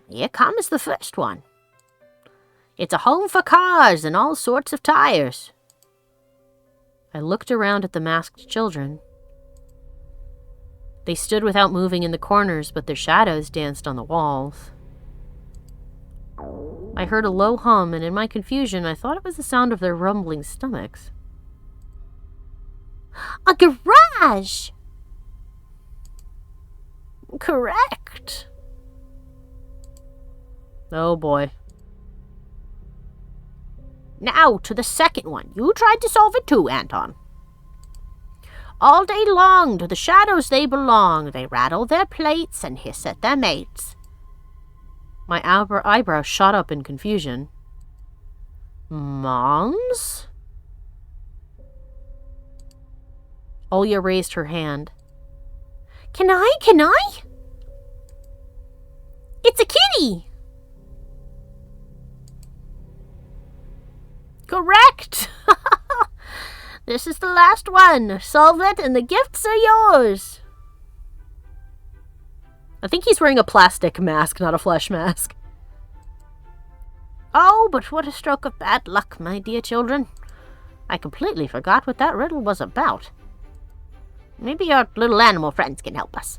Here comes the first one. It's a home for cars and all sorts of tires.
I looked around at the masked children. They stood without moving in the corners, but their shadows danced on the walls. I heard a low hum, and in my confusion, I thought it was the sound of their rumbling stomachs.
A garage!
Correct.
Oh boy.
Now to the second one. You tried to solve it too, Anton. All day long to the shadows they belong. They rattle their plates and hiss at their mates.
My eyebrows shot up in confusion. Moms? Olya raised her hand.
Can I? It's a kitty!
Correct. This is the last one. Solve it and the gifts are yours.
I think he's wearing a plastic mask, not a flesh mask.
Oh, but what a stroke of bad luck, my dear children. I completely forgot what that riddle was about. Maybe our little animal friends can help us.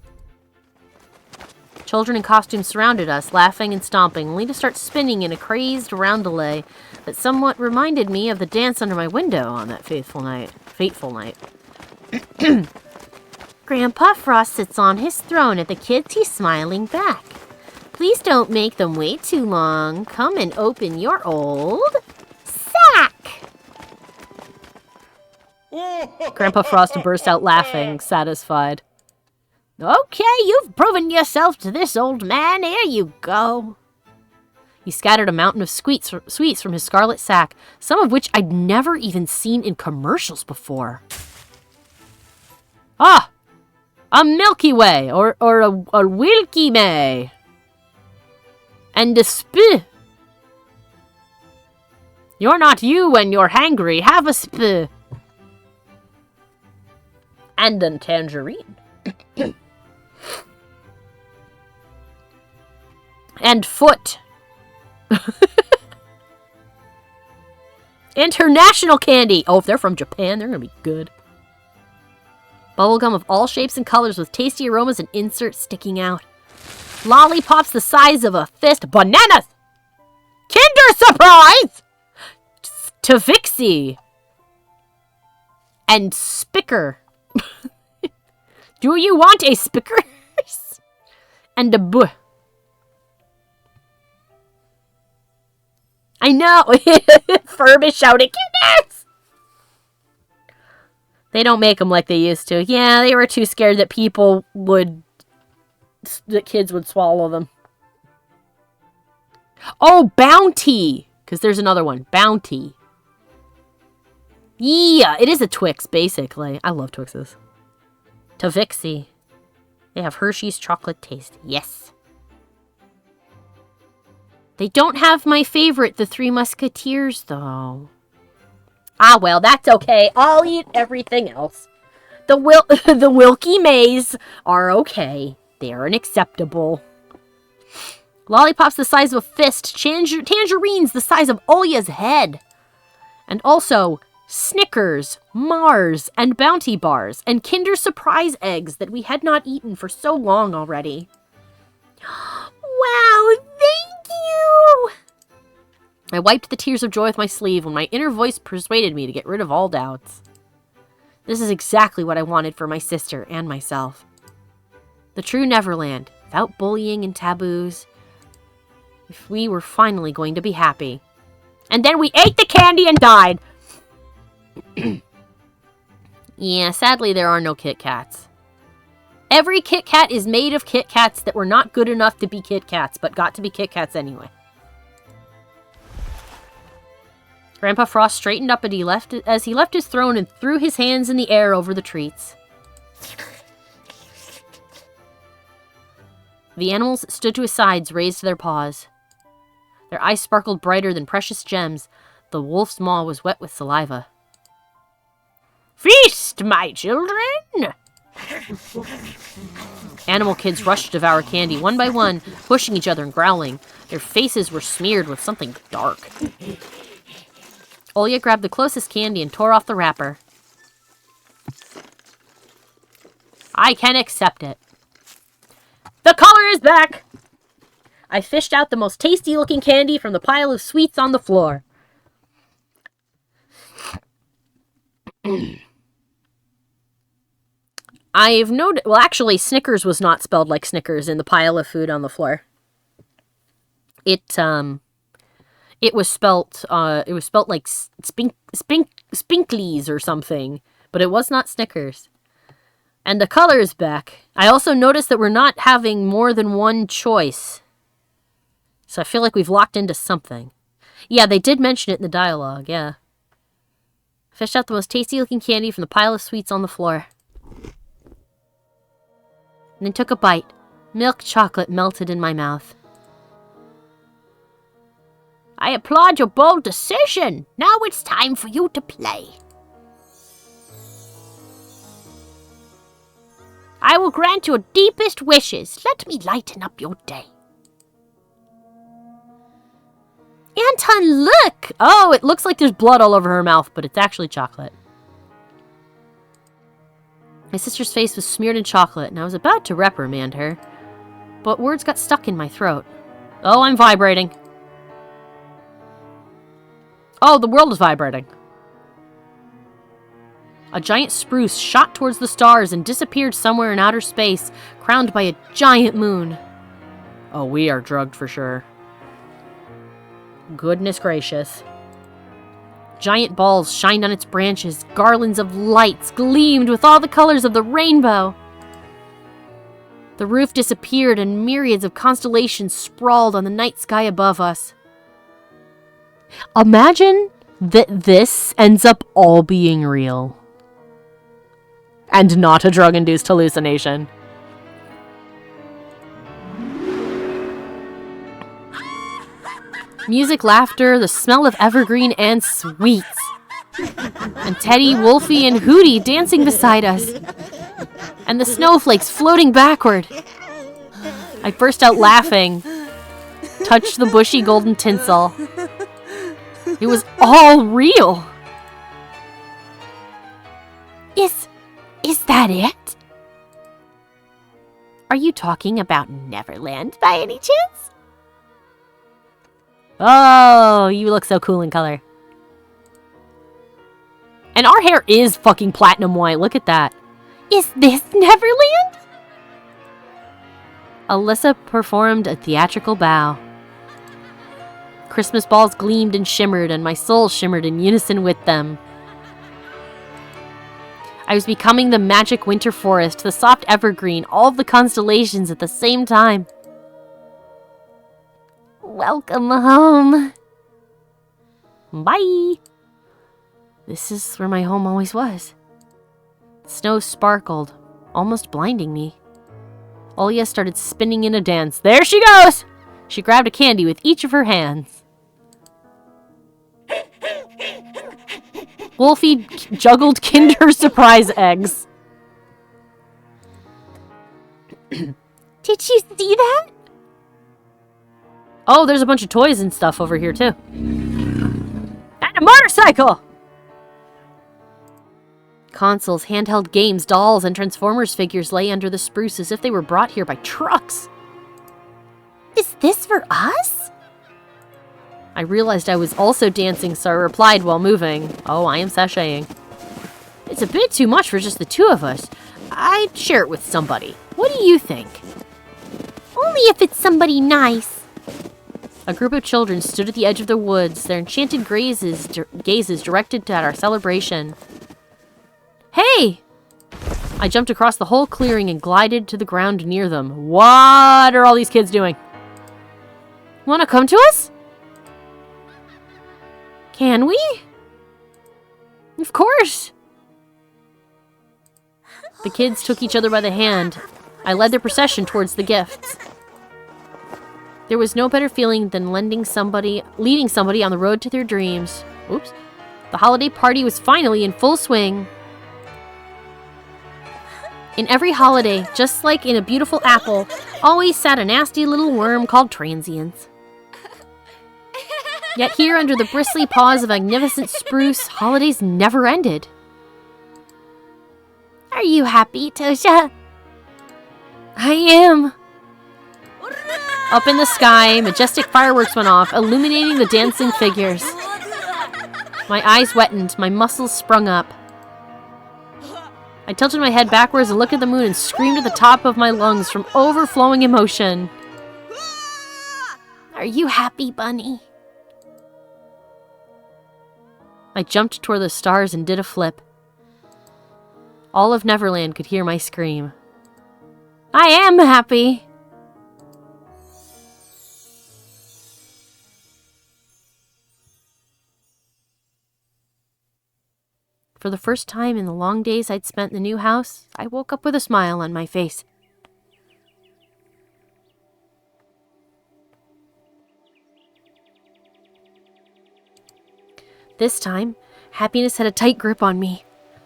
Children in costumes surrounded us, laughing and stomping, only to start spinning in a crazed roundelay that somewhat reminded me of the dance under my window on that fateful night.
Grandpa Frost sits on his throne. At the kids, he's smiling back. Please don't make them wait too long. Come and open your old sack.
Grandpa Frost burst out laughing, satisfied.
Okay, you've proven yourself to this old man. Here you go.
He scattered a mountain of sweets from his scarlet sack, some of which I'd never even seen in commercials before. Ah! A Milky Way, or a Wilkie May. And a sp. You're not you when you're hangry. Have a sp.
And a tangerine.
And foot. International candy. Oh, if they're from Japan, they're gonna be good. Bubblegum of all shapes and colors with tasty aromas and inserts sticking out. Lollipops the size of a fist. Bananas! Kinder Surprise! Tavixie. And Spicker. Do you want a Spickers? And a buh. I know. Ferb is shouting, Kinders! They don't make them like they used to. Yeah, they were too scared that that kids would swallow them. Oh, Bounty! Because there's another one. Bounty. Yeah, it is a Twix, basically. I love Twixes. Tavixie. They have Hershey's chocolate taste. Yes. They don't have my favorite, the Three Musketeers, though. Ah, well, that's okay. I'll eat everything else. The Wilkie Mays are okay. They're unacceptable. Lollipops the size of a fist. Tangerines the size of Olya's head. And also Snickers, Mars, and Bounty Bars, and Kinder Surprise eggs that we had not eaten for so long already.
Wow, thank you!
I wiped the tears of joy with my sleeve when my inner voice persuaded me to get rid of all doubts. This is exactly what I wanted for my sister and myself. The true Neverland, without bullying and taboos. If we were finally going to be happy. And then we ate the candy and died! Yeah, sadly there are no Kit Kats. Every Kit Kat is made of Kit Kats that were not good enough to be Kit Kats, but got to be Kit Kats anyway. Grandpa Frost straightened up as he left his throne and threw his hands in the air over the treats. The animals that stood to his sides raised their paws. Their eyes sparkled brighter than precious gems. The wolf's maw was wet with saliva.
Feast, my children!
Animal kids rushed to devour candy, one by one, pushing each other and growling. Their faces were smeared with something dark. Olya grabbed the closest candy and tore off the wrapper. I can accept it. The color is back! I fished out the most tasty-looking candy from the pile of sweets on the floor. I've noted... Well, actually, Snickers was not spelled like Snickers in the pile of food on the floor. It was spelt like Spinklies or something, but it was not Snickers. And the color is back. I also noticed that we're not having more than one choice. So I feel like we've locked into something. Yeah, they did mention it in the dialogue, yeah. Fished out the most tasty-looking candy from the pile of sweets on the floor. And then took a bite. Milk chocolate melted in my mouth.
I applaud your bold decision. Now it's time for you to play. I will grant your deepest wishes. Let me lighten up your day.
Anton, look! Oh, it looks like there's blood all over her mouth, but it's actually chocolate. My sister's face was smeared in chocolate, and I was about to reprimand her. But words got stuck in my throat. Oh, I'm vibrating. Oh, the world is vibrating. A giant spruce shot towards the stars and disappeared somewhere in outer space, crowned by a giant moon. Oh, we are drugged for sure. Goodness gracious. Giant balls shined on its branches. Garlands of lights gleamed with all the colors of the rainbow. The roof disappeared and myriads of constellations sprawled on the night sky above us. Imagine that this ends up all being real. And not a drug-induced hallucination. Music, laughter, the smell of evergreen and sweets. And Teddy, Wolfie, and Hootie dancing beside us. And the snowflakes floating backward. I burst out laughing. Touched the bushy golden tinsel. It was all real.
Is that it? Are you talking about Neverland by any chance?
Oh, you look so cool in color. And our hair is fucking platinum white. Look at that.
Is this Neverland?
Alyssa performed a theatrical bow. Christmas balls gleamed and shimmered, and my soul shimmered in unison with them. I was becoming the magic winter forest, the soft evergreen, all of the constellations at the same time. Welcome home. Bye. This is where my home always was. Snow sparkled, almost blinding me. Olya started spinning in a dance. There she goes! She grabbed a candy with each of her hands. Wolfie juggled Kinder Surprise eggs.
Did you see that?
Oh, there's a bunch of toys and stuff over here, too. And a motorcycle! Consoles, handheld games, dolls, and Transformers figures lay under the spruce as if they were brought here by trucks.
Is this for us?
I realized I was also dancing, so I replied while moving. Oh, I am sashaying. It's a bit too much for just the two of us. I'd share it with somebody. What do you think?
Only if it's somebody nice.
A group of children stood at the edge of the woods, their enchanted gazes directed at our celebration. Hey! I jumped across the whole clearing and glided to the ground near them. What are all these kids doing? Wanna come to us? Can we? Of course! The kids took each other by the hand. I led their procession towards the gifts. There was no better feeling than leading somebody on the road to their dreams. Oops. The holiday party was finally in full swing. In every holiday, just like in a beautiful apple, always sat a nasty little worm called transience. Yet here, under the bristly paws of magnificent spruce, holidays never ended.
Are you happy, Tosha?
I am. Up in the sky, majestic fireworks went off, illuminating the dancing figures. My eyes wetted, my muscles sprung up. I tilted my head backwards and looked at the moon and screamed at the top of my lungs from overflowing emotion.
Are you happy, Bunny?
I jumped toward the stars and did a flip. All of Neverland could hear my scream. I am happy. For the first time in the long days I'd spent in the new house, I woke up with a smile on my face. This time, happiness had a tight grip on me.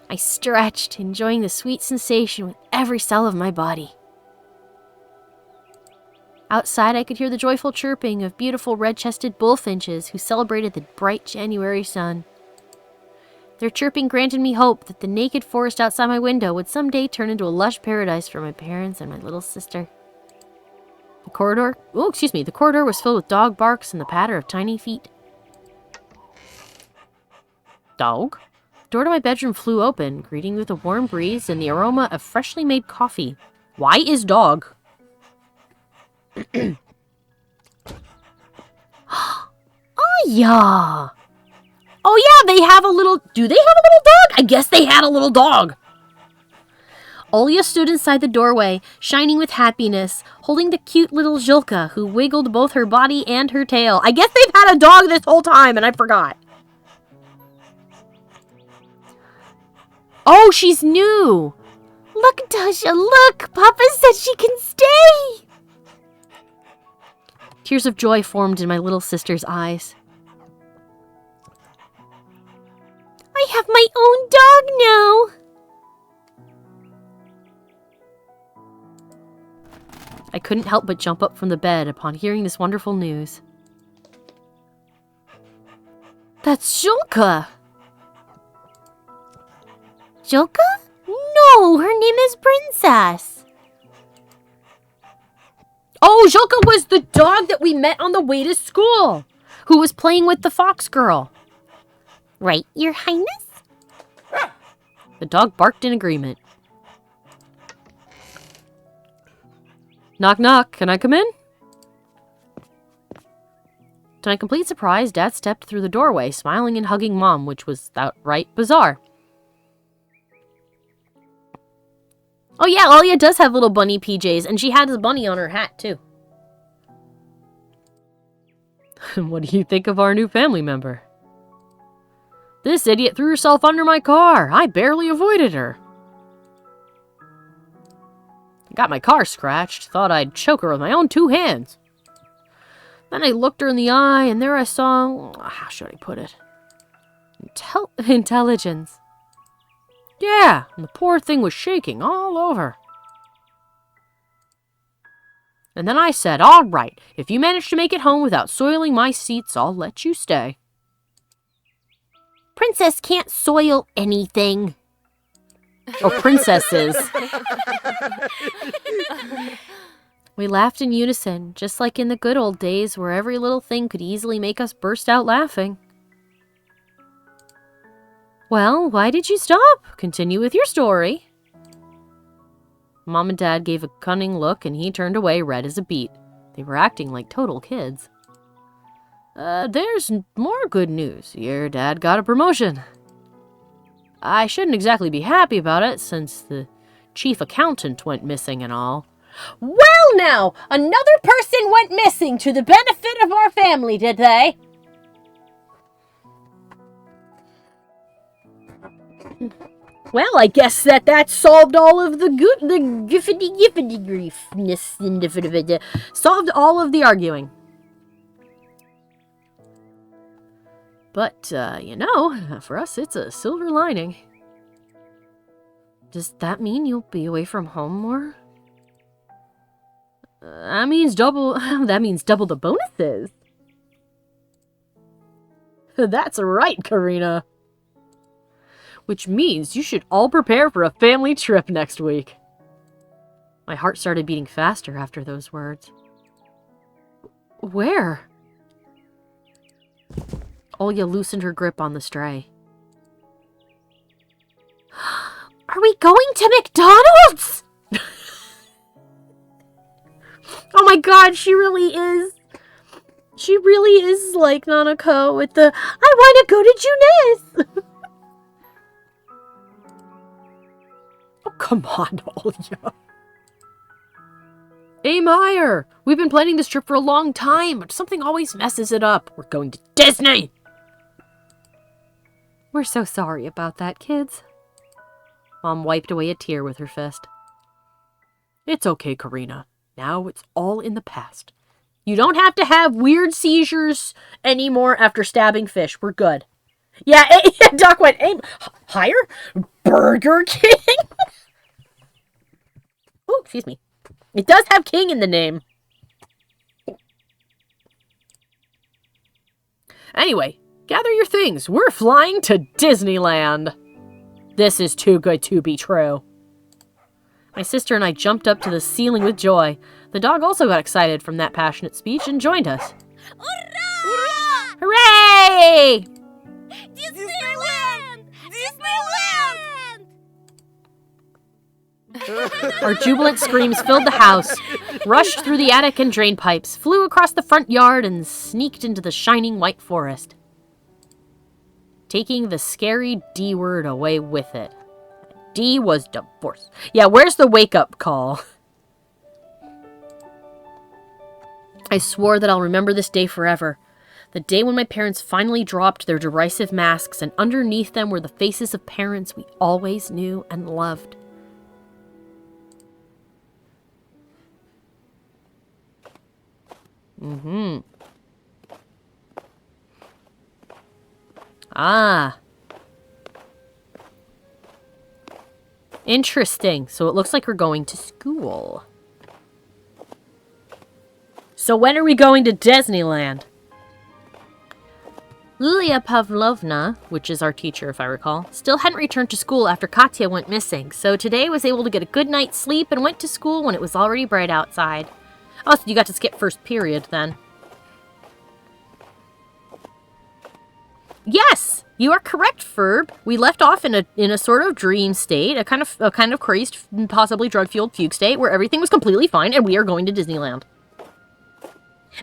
I stretched, enjoying the sweet sensation with every cell of my body. Outside, I could hear the joyful chirping of beautiful red-chested bullfinches who celebrated the bright January sun. Their chirping granted me hope that the naked forest outside my window would someday turn into a lush paradise for my parents and my little sister. The corridor was filled with dog barks and the patter of tiny feet. Dog? The door to my bedroom flew open, greeting me with a warm breeze and the aroma of freshly made coffee. Why is dog? Oh, yeah. Oh, yeah, they have a little... Do they have a little dog? I guess they had a little dog. Olia stood inside the doorway, shining with happiness, holding the cute little Zhilka, who wiggled both her body and her tail. I guess they've had a dog this whole time, and I forgot. Oh, she's new.
Look, Tosha, look! Papa said she can stay!
Tears of joy formed in my little sister's eyes.
I have my own dog now!
I couldn't help but jump up from the bed upon hearing this wonderful news. That's Zhilka!
Zhilka? No, her name is Princess.
Oh, Zhilka was the dog that we met on the way to school, who was playing with the fox girl.
Right, Your Highness?
The dog barked in agreement. Knock, knock. Can I come in? To my complete surprise, Dad stepped through the doorway, smiling and hugging Mom, which was outright bizarre. Oh yeah, Alia does have little bunny PJs, and she had a bunny on her hat, too. What do you think of our new family member? This idiot threw herself under my car. I barely avoided her. Got my car scratched. Thought I'd choke her with my own 2 hands. Then I looked her in the eye, and there I saw... How should I put it? Intelligence. Yeah, and the poor thing was shaking all over. And then I said, all right, if you manage to make it home without soiling my seats, I'll let you stay.
Princess can't soil anything.
Or princesses. We laughed in unison, just like in the good old days where every little thing could easily make us burst out laughing. Well, why did you stop? Continue with your story. Mom and Dad gave a cunning look, and he turned away, red as a beet. They were acting like total kids. There's more good news. Your dad got a promotion. I shouldn't exactly be happy about it, since the chief accountant went missing and all. Well now, another person went missing to the benefit of our family, did they? Well, I guess that solved all of the giffity griefness, solved all of the arguing. But, for us, it's a silver lining. Does that mean you'll be away from home more? That means double the bonuses. That's right, Karina. Which means you should all prepare for a family trip next week. My heart started beating faster after those words. Where? Olya loosened her grip on the stray.
Are we going to McDonald's?
Oh my god, she really is. She really is like Nanako with the, I want to go to Junes. Oh, come on, Olya. Hey, Meyer, we've been planning this trip for a long time, but something always messes it up. We're going to Disney. We're so sorry about that, kids. Mom wiped away a tear with her fist. It's okay, Karina. Now it's all in the past. You don't have to have weird seizures anymore after stabbing fish. We're good. Yeah, Doc went, aim higher? Burger King? Oh, excuse me. It does have King in the name. Anyway, gather your things. We're flying to Disneyland. This is too good to be true. My sister and I jumped up to the ceiling with joy. The dog also got excited from that passionate speech and joined us.
Hurrah!
Hooray!
Disneyland! Disneyland!
Our jubilant screams filled the house, rushed through the attic and drain pipes, flew across the front yard, and sneaked into the shining white forest, taking the scary D word away with it. D was divorce. Yeah, where's the wake-up call? I swore that I'll remember this day forever. The day when my parents finally dropped their derisive masks, and underneath them were the faces of parents we always knew and loved. Ah. Interesting. So it looks like we're going to school. So when are we going to Disneyland? Lilia Pavlovna, which is our teacher if I recall, still hadn't returned to school after Katya went missing, so today I was able to get a good night's sleep and went to school when it was already bright outside. Oh, so you got to skip first period then. Yes, you are correct, Ferb. We left off in a sort of dream state, a kind of crazed, possibly drug-fueled fugue state where everything was completely fine and we are going to Disneyland.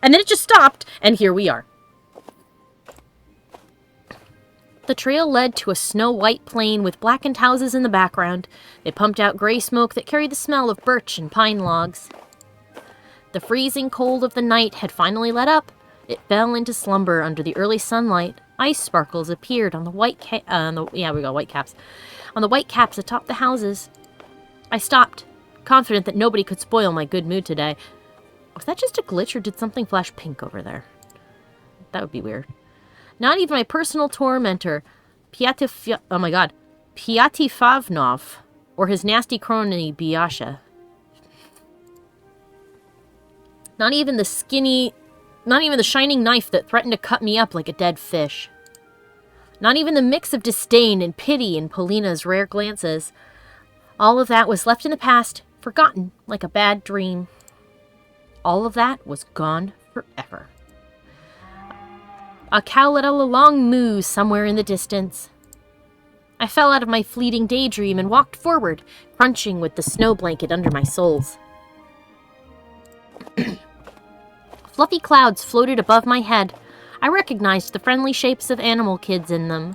And then it just stopped, and here we are. The trail led to a snow-white plain with blackened houses in the background. They pumped out gray smoke that carried the smell of birch and pine logs. The freezing cold of the night had finally let up. It fell into slumber under the early sunlight. Ice sparkles appeared on the white white caps. On the white caps atop the houses. I stopped, confident that nobody could spoil my good mood today. Was that just a glitch, or did something flash pink over there? That would be weird. Not even my personal tormentor, Pyatifavnov, or his nasty crony Biasha. Not even the shining knife that threatened to cut me up like a dead fish. Not even the mix of disdain and pity in Polina's rare glances. All of that was left in the past, forgotten like a bad dream. All of that was gone forever. A cow let out a long moo somewhere in the distance. I fell out of my fleeting daydream and walked forward, crunching with the snow blanket under my soles. Fluffy clouds floated above my head. I recognized the friendly shapes of animal kids in them.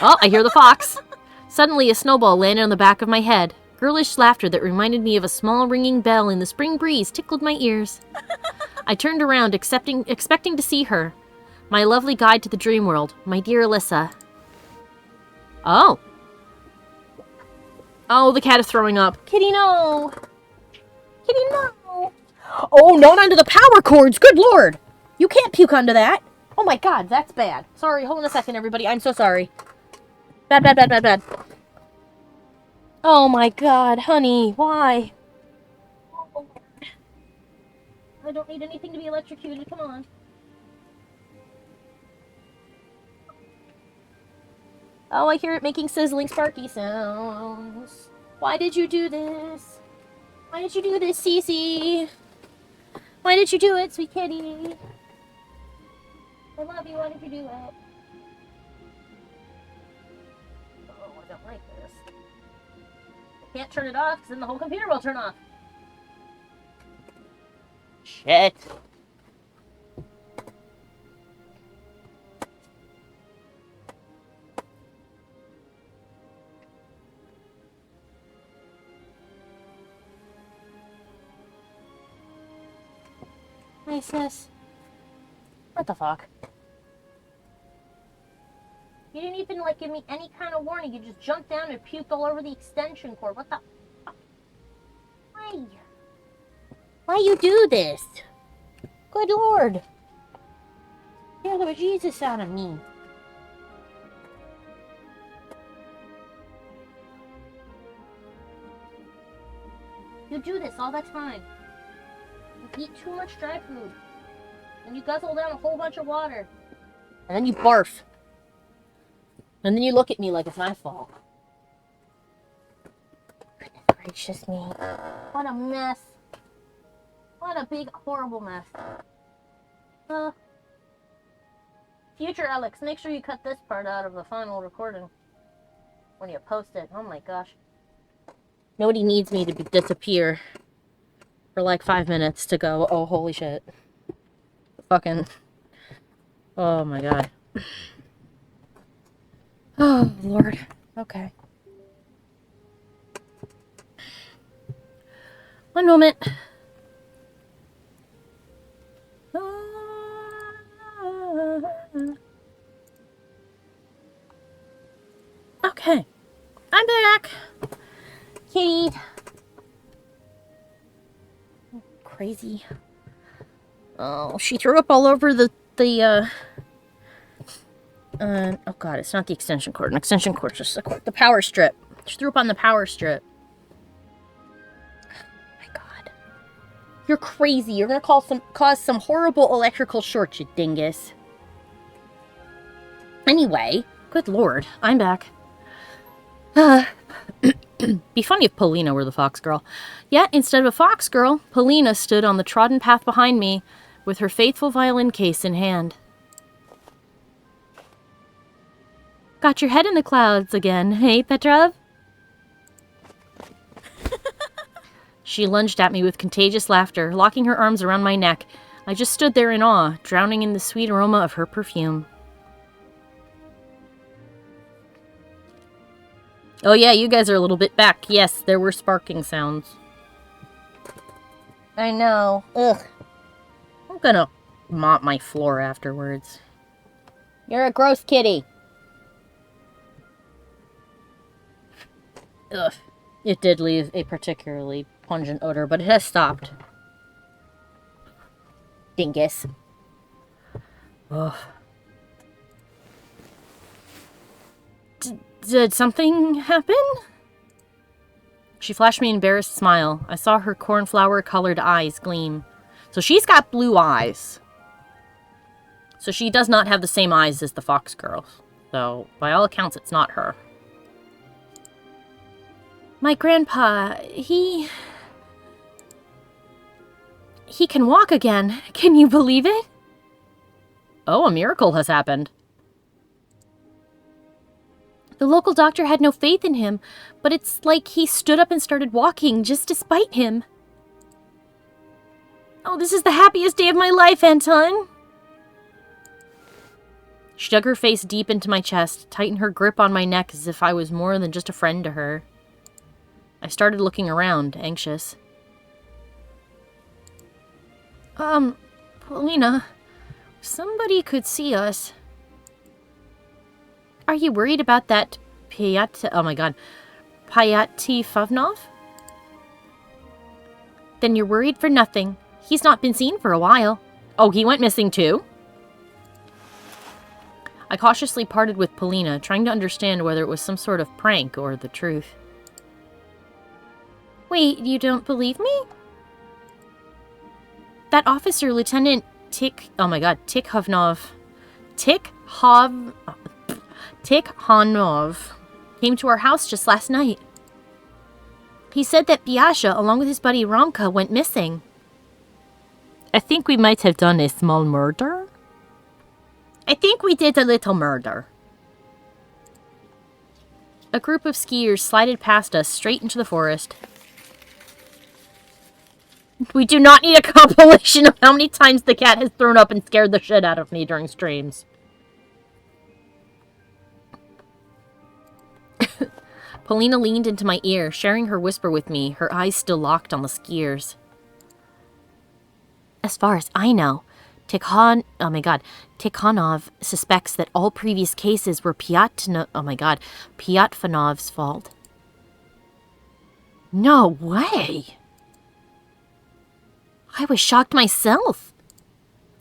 Oh, I hear the fox. Suddenly, a snowball landed on the back of my head. Girlish laughter that reminded me of a small ringing bell in the spring breeze tickled my ears. I turned around, expecting to see her. My lovely guide to the dream world, my dear Alyssa. Oh. Oh, the cat is throwing up. Kitty, no. Kitty, no. Oh, not onto the power cords. Good lord. You can't puke onto that. Oh my god, that's bad. Sorry, hold on a second, everybody. I'm so sorry. Bad. Oh my god, honey, why? Oh, I don't need anything to be electrocuted, come on. Oh, I hear it making sizzling, sparky sounds. Why did you do this? Why did you do this, Cece? Why did you do it, sweet kitty? I love you, why did you do it? Oh, I don't like this. I can't turn it off, because then the whole computer will turn off. Shit. Hey, sis. What the fuck? You didn't even, like, give me any kind of warning. You just jumped down and puked all over the extension cord. What the fuck? Why? Why you do this? Good lord. Scare the bejesus out of me. You do this all the time. You eat too much dry food. And you guzzle down a whole bunch of water. And then you barf. And then you look at me like it's my fault. Goodness gracious me. What a mess. What a big, horrible mess. Future Alex, make sure you cut this part out of the final recording. When you post it. Oh my gosh. Nobody needs me to disappear for like 5 minutes to go, oh holy shit. Fucking. Oh my god. Oh, Lord. Okay. One moment. Okay. I'm back. Kitty. Crazy. Oh, she threw up all over the oh god, it's not the extension cord. An extension cord's just the power strip. She threw up on the power strip. Oh my god. You're crazy. You're gonna cause some horrible electrical short, you dingus. Anyway, good lord, I'm back. Be funny if Polina were the fox girl. Yet, instead of a fox girl, Polina stood on the trodden path behind me with her faithful violin case in hand. Got your head in the clouds again, hey, Petrov? She lunged at me with contagious laughter, locking her arms around my neck. I just stood there in awe, drowning in the sweet aroma of her perfume. Oh yeah, you guys are a little bit back. Yes, there were sparking sounds. I know. Ugh. I'm gonna mop my floor afterwards. You're a gross kitty. Ugh. It did leave a particularly pungent odor, but it has stopped. Dingus. Ugh. Did something happen? She flashed me an embarrassed smile. I saw her cornflower-colored eyes gleam. So she's got blue eyes. So she does not have the same eyes as the fox girl. So, by all accounts, it's not her. My grandpa, he can walk again. Can you believe it? Oh, a miracle has happened. The local doctor had no faith in him, but it's like he stood up and started walking just despite him. Oh, this is the happiest day of my life, Anton. She dug her face deep into my chest, tightened her grip on my neck as if I was more than just a friend to her. I started looking around, anxious. Polina, somebody could see us. Are you worried about that oh my god, Pyatifovnov? Then you're worried for nothing. He's not been seen for a while. Oh, he went missing too? I cautiously parted with Polina, trying to understand whether it was some sort of prank or the truth. Wait, you don't believe me? That officer, Lieutenant Tikhovnov, came to our house just last night. He said that Biasha, along with his buddy Romka, went missing. I think we might have done a small murder. I think we did a little murder. A group of skiers slided past us straight into the forest. We do not need a compilation of how many times the cat has thrown up and scared the shit out of me during streams. Polina leaned into my ear, sharing her whisper with me, her eyes still locked on the skiers. As far as I know, Tikhonov suspects that all previous cases were Pyatfanov's fault. No way! I was shocked myself.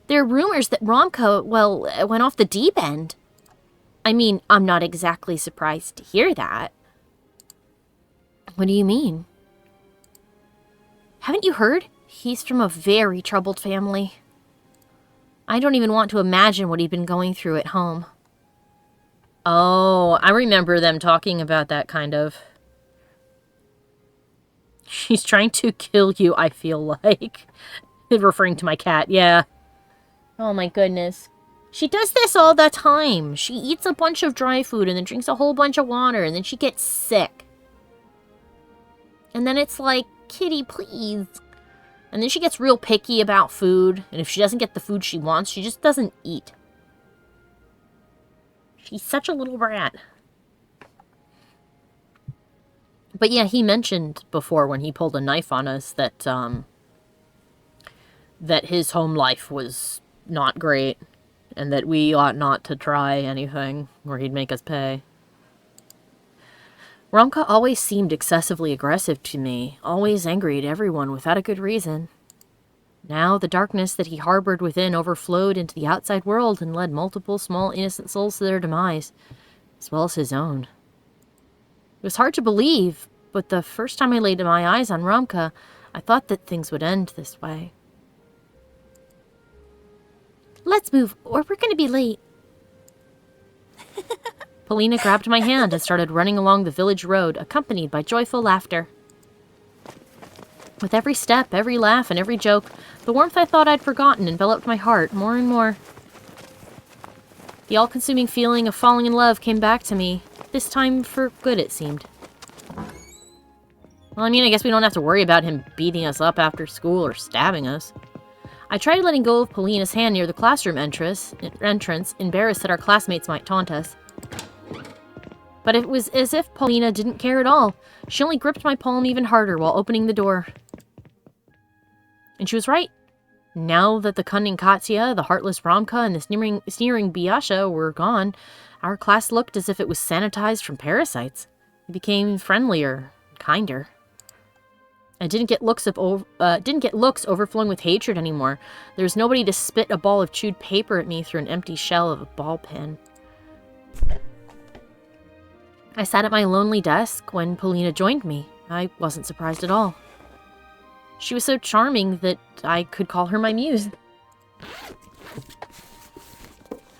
There are rumors that Romka, went off the deep end. I mean, I'm not exactly surprised to hear that. What do you mean? Haven't you heard? He's from a very troubled family. I don't even want to imagine what he'd been going through at home. Oh, I remember them talking about that kind of. She's trying to kill you, I feel like. Referring to my cat, yeah. Oh my goodness. She does this all the time. She eats a bunch of dry food and then drinks a whole bunch of water and then she gets sick. And then it's like, kitty, please. And then she gets real picky about food. And if she doesn't get the food she wants, she just doesn't eat. She's such a little brat. But yeah, he mentioned before when he pulled a knife on us that, that his home life was not great. And that we ought not to try anything or he'd make us pay. Romka always seemed excessively aggressive to me, always angry at everyone without a good reason. Now the darkness that he harbored within overflowed into the outside world and led multiple small innocent souls to their demise, as well as his own. It was hard to believe, but the first time I laid my eyes on Romka, I thought that things would end this way.
Let's move, or we're gonna be late.
Polina grabbed my hand and started running along the village road, accompanied by joyful laughter. With every step, every laugh, and every joke, the warmth I thought I'd forgotten enveloped my heart more and more. The all-consuming feeling of falling in love came back to me, this time for good, it seemed. Well, I mean, I guess we don't have to worry about him beating us up after school or stabbing us. I tried letting go of Polina's hand near the classroom entrance, embarrassed that our classmates might taunt us. But it was as if Polina didn't care at all. She only gripped my palm even harder while opening the door. And she was right. Now that the cunning Katya, the heartless Romka, and the sneering Biasha were gone, our class looked as if it was sanitized from parasites. It became friendlier, kinder. I didn't get looks overflowing with hatred anymore. There was nobody to spit a ball of chewed paper at me through an empty shell of a ball pen. I sat at my lonely desk when Polina joined me. I wasn't surprised at all. She was so charming that I could call her my muse.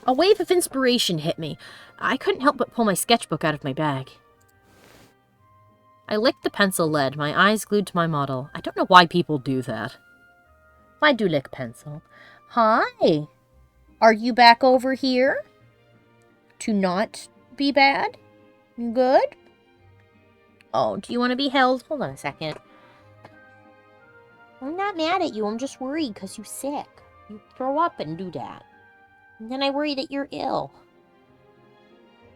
A wave of inspiration hit me. I couldn't help but pull my sketchbook out of my bag. I licked the pencil lead, my eyes glued to my model. I don't know why people do that. I do lick pencil. Hi! Are you back over here? To not be bad? Good? Oh, do you want to be held? Hold on a second. I'm not mad at you. I'm just worried because you're sick. You throw up and do that. And then I worry that you're ill.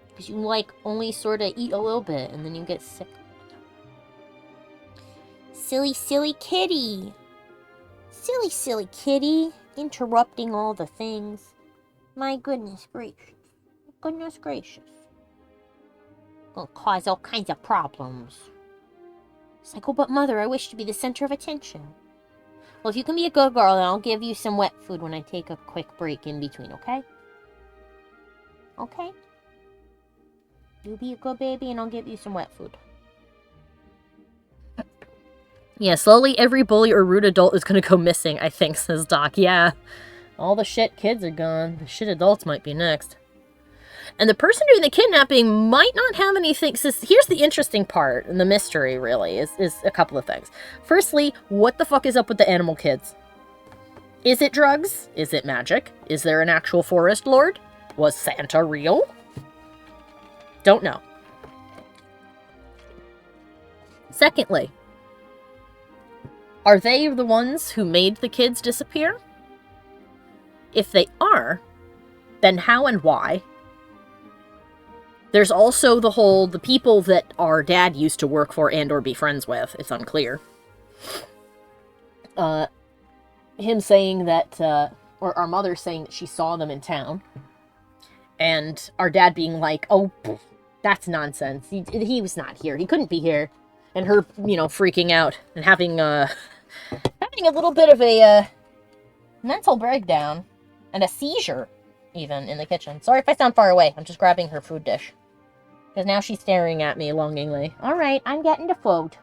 Because you, only sort of eat a little bit and then you get sick. Silly, silly kitty. Silly, silly kitty. Interrupting all the things. My goodness gracious. Goodness gracious. Gonna cause all kinds of problems. It's like, oh, but mother, I wish to be the center of attention. Well, if you can be a good girl, then I'll give you some wet food when I take a quick break in between, okay? Okay? You be a good baby and I'll give you some wet food. Yeah, slowly every bully or rude adult is gonna go missing, I think, says Doc. Yeah. All the shit kids are gone. The shit adults might be next. And the person doing the kidnapping might not have anything. So here's the interesting part, and the mystery, really, is a couple of things. Firstly, what the fuck is up with the animal kids? Is it drugs? Is it magic? Is there an actual forest lord? Was Santa real? Don't know. Secondly, are they the ones who made the kids disappear? If they are, then how and why? There's also the people that our dad used to work for and or be friends with. It's unclear. Him saying that, or our mother saying that she saw them in town. And our dad being like, oh, that's nonsense. He was not here. He couldn't be here. And her, freaking out and having a little bit of a mental breakdown and a seizure, even, in the kitchen. Sorry if I sound far away. I'm just grabbing her food dish. Because now she's staring at me longingly. All right, I'm getting the food.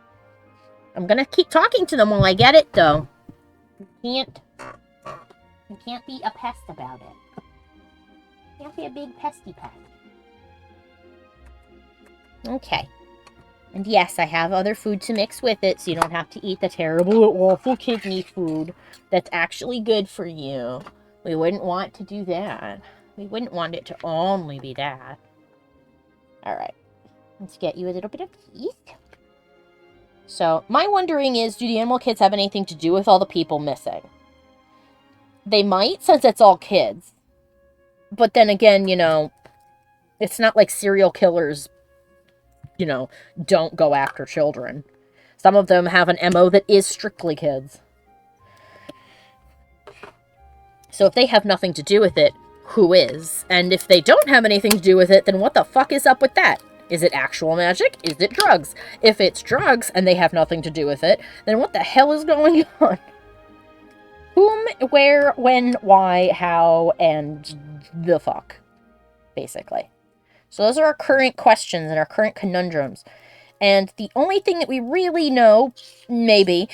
I'm gonna keep talking to them while I get it, though. You can't be a pest about it. You can't be a big pesty pest. Okay. And yes, I have other food to mix with it, so you don't have to eat the terrible, awful kidney food that's actually good for you. We wouldn't want to do that. We wouldn't want it to only be that. Alright. Let's get you a little bit of peace. So, my wondering is, do the animal kids have anything to do with all the people missing? They might, since it's all kids. But then again, it's not like serial killers don't go after children. Some of them have an MO that is strictly kids. So if they have nothing to do with it, who is? And if they don't have anything to do with it, then what the fuck is up with that? Is it actual magic? Is it drugs? If it's drugs and they have nothing to do with it, then what the hell is going on? Whom, where, when, why, how, and the fuck, basically. So those are our current questions and our current conundrums. And the only thing that we really know, maybe,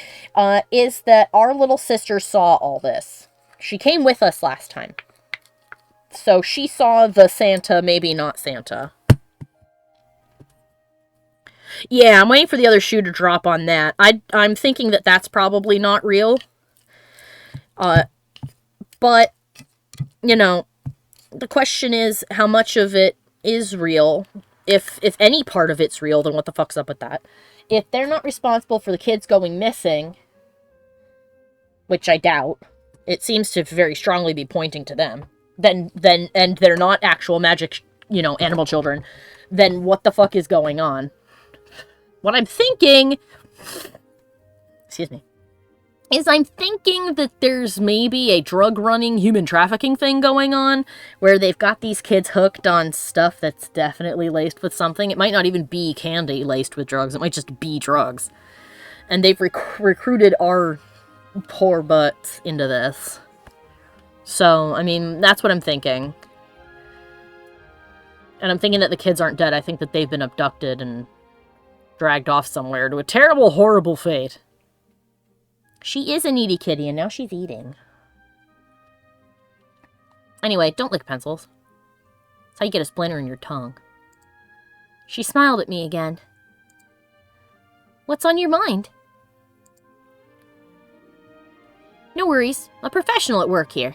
is that our little sister saw all this. She came with us last time. So she saw the Santa, maybe not Santa. Yeah, I'm waiting for the other shoe to drop on that. I'm thinking that that's probably not real. But, the question is how much of it is real. If any part of it's real, then what the fuck's up with that? If they're not responsible for the kids going missing, which I doubt, it seems to very strongly be pointing to them, then and they're not actual magic, animal children, then what the fuck is going on? What I'm thinking, excuse me, is I'm thinking that there's maybe a drug-running human trafficking thing going on, where they've got these kids hooked on stuff that's definitely laced with something. It might not even be candy laced with drugs. It might just be drugs. And they've recruited our poor butts into this. So, I mean, that's what I'm thinking. And I'm thinking that the kids aren't dead. I think that they've been abducted and dragged off somewhere to a terrible, horrible fate. She is a needy kitty, and now she's eating. Anyway, don't lick pencils. That's how you get a splinter in your tongue. She smiled at me again. What's on your mind? No worries. A professional at work here.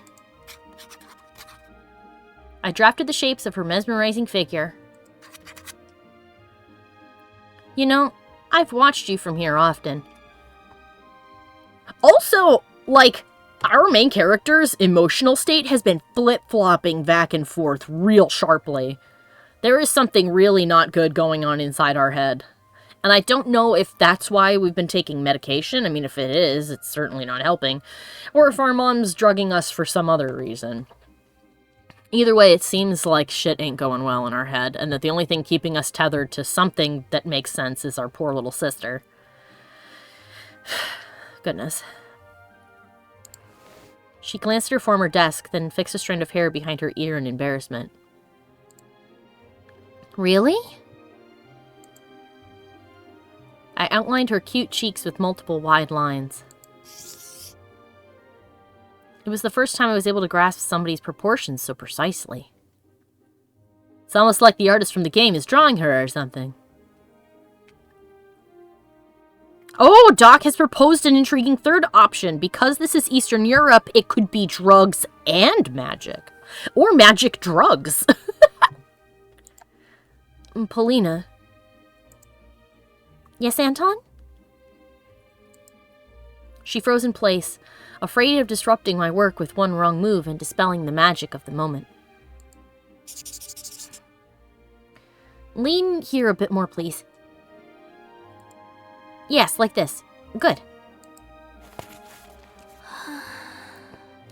I drafted the shapes of her mesmerizing figure. I've watched you from here often. Also, our main character's emotional state has been flip-flopping back and forth real sharply. There is something really not good going on inside our head. And I don't know if that's why we've been taking medication. I mean, if it is, it's certainly not helping. Or if our mom's drugging us for some other reason. Either way, it seems like shit ain't going well in our head, and that the only thing keeping us tethered to something that makes sense is our poor little sister. Goodness. She glanced at her former desk, then fixed a strand of hair behind her ear in embarrassment. Really? I outlined her cute cheeks with multiple wide lines. It was the first time I was able to grasp somebody's proportions so precisely. It's almost like the artist from the game is drawing her or something. Oh, Doc has proposed an intriguing third option. Because this is Eastern Europe, it could be drugs and magic. Or magic drugs. Polina. Yes, Anton? She froze in place, afraid of disrupting my work with one wrong move and dispelling the magic of the moment. Lean here a bit more, please. Yes, like this. Good.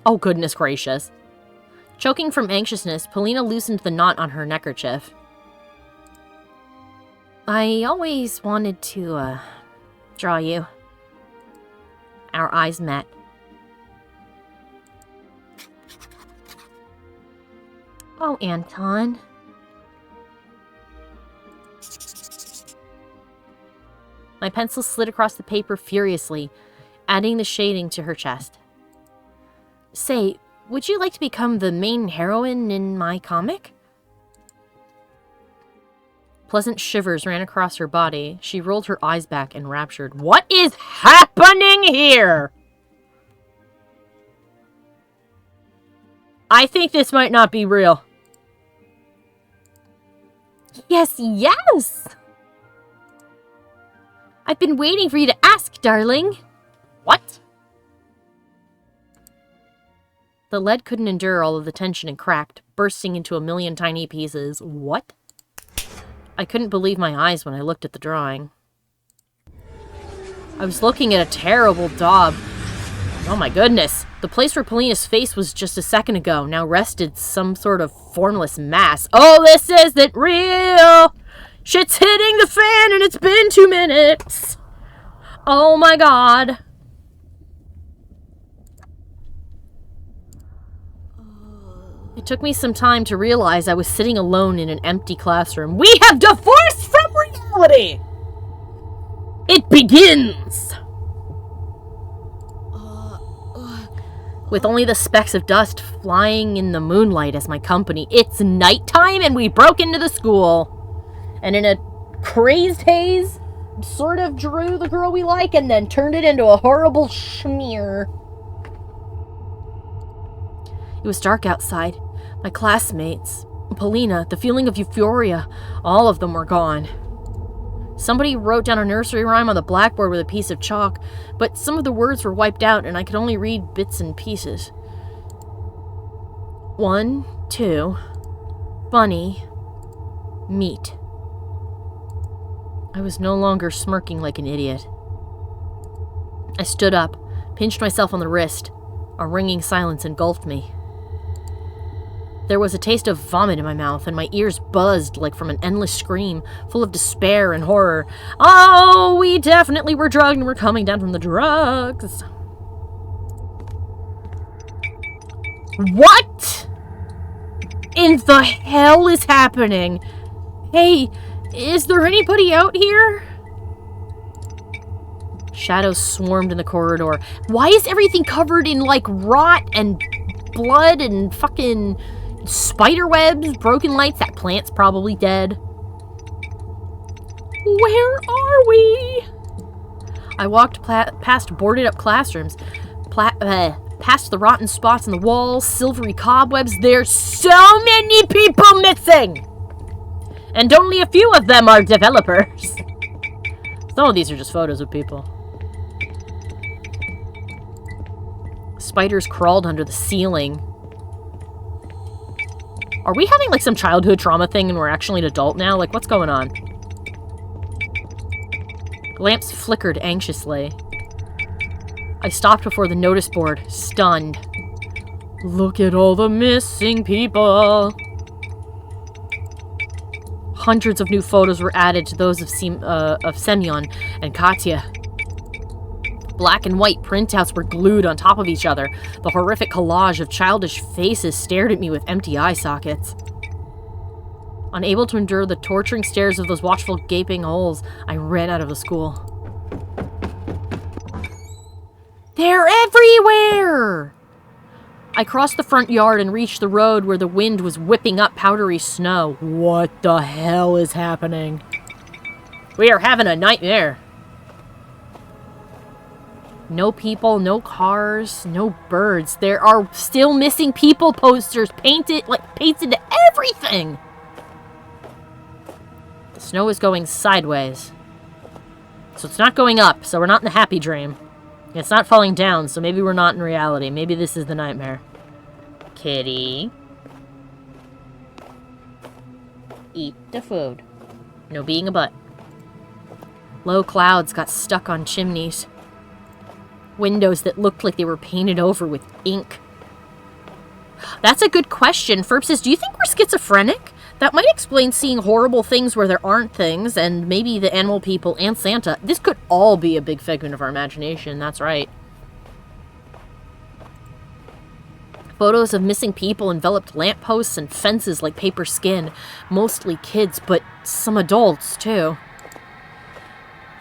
Oh, goodness gracious. Choking from anxiousness, Polina loosened the knot on her neckerchief. I always wanted to, draw you. Our eyes met. Oh, Anton. My pencil slid across the paper furiously, adding the shading to her chest. Say, would you like to become the main heroine in my comic? Pleasant shivers ran across her body. She rolled her eyes back, enraptured. What is happening here? I think this might not be real. Yes, yes! I've been waiting for you to ask, darling. What? The lead couldn't endure all of the tension and cracked, bursting into a million tiny pieces. What? I couldn't believe my eyes when I looked at the drawing. I was looking at a terrible daub. Oh my goodness. The place where Polina's face was just a second ago now rested some sort of formless mass. Oh, this isn't real! Shit's hitting the fan and it's been 2 minutes! Oh my god. It took me some time to realize I was sitting alone in an empty classroom. We have divorced from reality! It begins! With only the specks of dust flying in the moonlight as my company. It's nighttime and we broke into the school. And in a crazed haze, sort of drew the girl we like and then turned it into a horrible smear. It was dark outside. My classmates, Polina, the feeling of euphoria, all of them were gone. Somebody wrote down a nursery rhyme on the blackboard with a piece of chalk, but some of the words were wiped out and I could only read bits and pieces. 1, 2, bunny, meat. I was no longer smirking like an idiot. I stood up, pinched myself on the wrist. A ringing silence engulfed me. There was a taste of vomit in my mouth, and my ears buzzed like from an endless scream, full of despair and horror. Oh, we definitely were drugged and we're coming down from the drugs. What in the hell is happening? Hey, is there anybody out here? Shadows swarmed in the corridor. Why is everything covered in, like, rot and blood and fucking spider webs, broken lights? That plant's probably dead. Where are we? I walked past boarded-up classrooms, past the rotten spots in the walls, silvery cobwebs. There's so many people missing! And only a few of them are developers. Some of these are just photos of people. Spiders crawled under the ceiling. Are we having, like, some childhood trauma thing and we're actually an adult now? Like, what's going on? Lamps flickered anxiously. I stopped before the notice board, stunned. Look at all the missing people. Hundreds of new photos were added to those of Semyon and Katya. Black and white printouts were glued on top of each other. The horrific collage of childish faces stared at me with empty eye sockets. Unable to endure the torturing stares of those watchful, gaping holes, I ran out of the school. They're everywhere! I crossed the front yard and reached the road where the wind was whipping up powdery snow. What the hell is happening? We are having a nightmare. No people, no cars, no birds. There are still missing people posters painted to everything. The snow is going sideways. So it's not going up, so we're not in the happy dream. It's not falling down, so maybe we're not in reality. Maybe this is the nightmare. Kitty. Eat the food. No being a butt. Low clouds got stuck on chimneys. Windows that looked like they were painted over with ink. That's a good question. Ferb says, do you think we're schizophrenic? That might explain seeing horrible things where there aren't things, and maybe the animal people and Santa. This could all be a big figment of our imagination, that's right. Photos of missing people enveloped lampposts and fences like paper skin. Mostly kids, but some adults, too.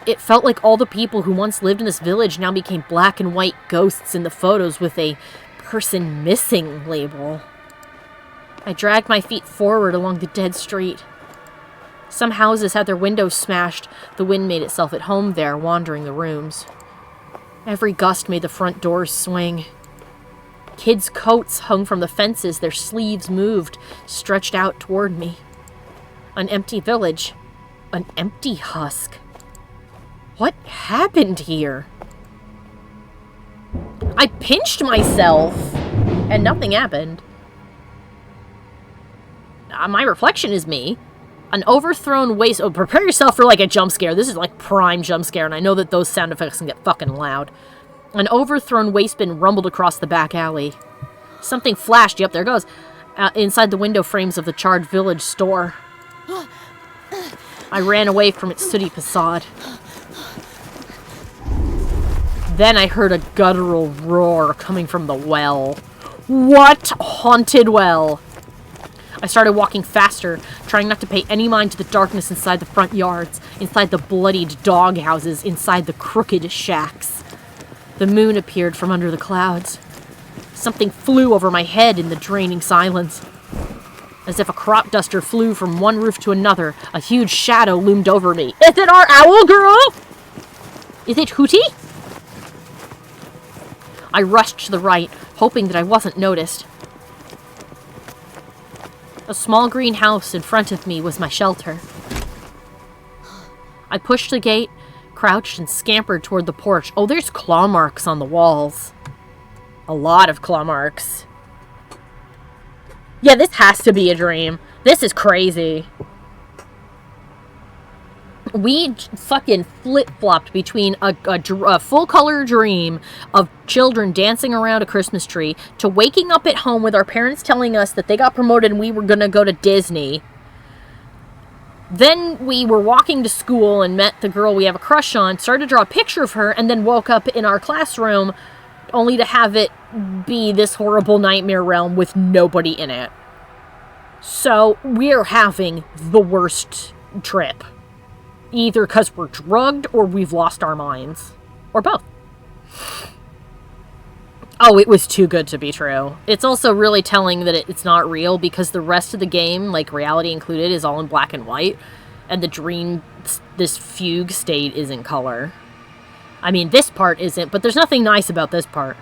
It felt like all the people who once lived in this village now became black and white ghosts in the photos with a person missing label. I dragged my feet forward along the dead street. Some houses had their windows smashed. The wind made itself at home there, wandering the rooms. Every gust made the front doors swing. Kids' coats hung from the fences, their sleeves moved, stretched out toward me. An empty village. An empty husk. What happened here? I pinched myself, and nothing happened. My reflection is me. An overthrown waste... Oh, prepare yourself for, like, a jump scare. This is, like, prime jump scare, and I know that those sound effects can get fucking loud. An overthrown waste bin rumbled across the back alley. Something flashed. Yep, there it goes. Inside the window frames of the charred village store. I ran away from its sooty facade. Then I heard a guttural roar coming from the well. What haunted well? I started walking faster, trying not to pay any mind to the darkness inside the front yards, inside the bloodied dog houses, inside the crooked shacks. The moon appeared from under the clouds. Something flew over my head in the draining silence. As if a crop duster flew from one roof to another, a huge shadow loomed over me. Is it our owl girl? Is it Hootie? I rushed to the right, hoping that I wasn't noticed. A small green house in front of me was my shelter. I pushed the gate, crouched, and scampered toward the porch. Oh, there's claw marks on the walls. A lot of claw marks. Yeah, this has to be a dream. This is crazy. We fucking flip-flopped between a full-color dream of children dancing around a Christmas tree to waking up at home with our parents telling us that they got promoted and we were going to go to Disney. Then we were walking to school and met the girl we have a crush on, started to draw a picture of her, and then woke up in our classroom only to have it be this horrible nightmare realm with nobody in it. So we're having the worst trip. Either because we're drugged or we've lost our minds. Or both. Oh, it was too good to be true. It's also really telling that it's not real because the rest of the game, like reality included, is all in black and white. And the dream, this fugue state is in color. I mean, this part isn't, but there's nothing nice about this part.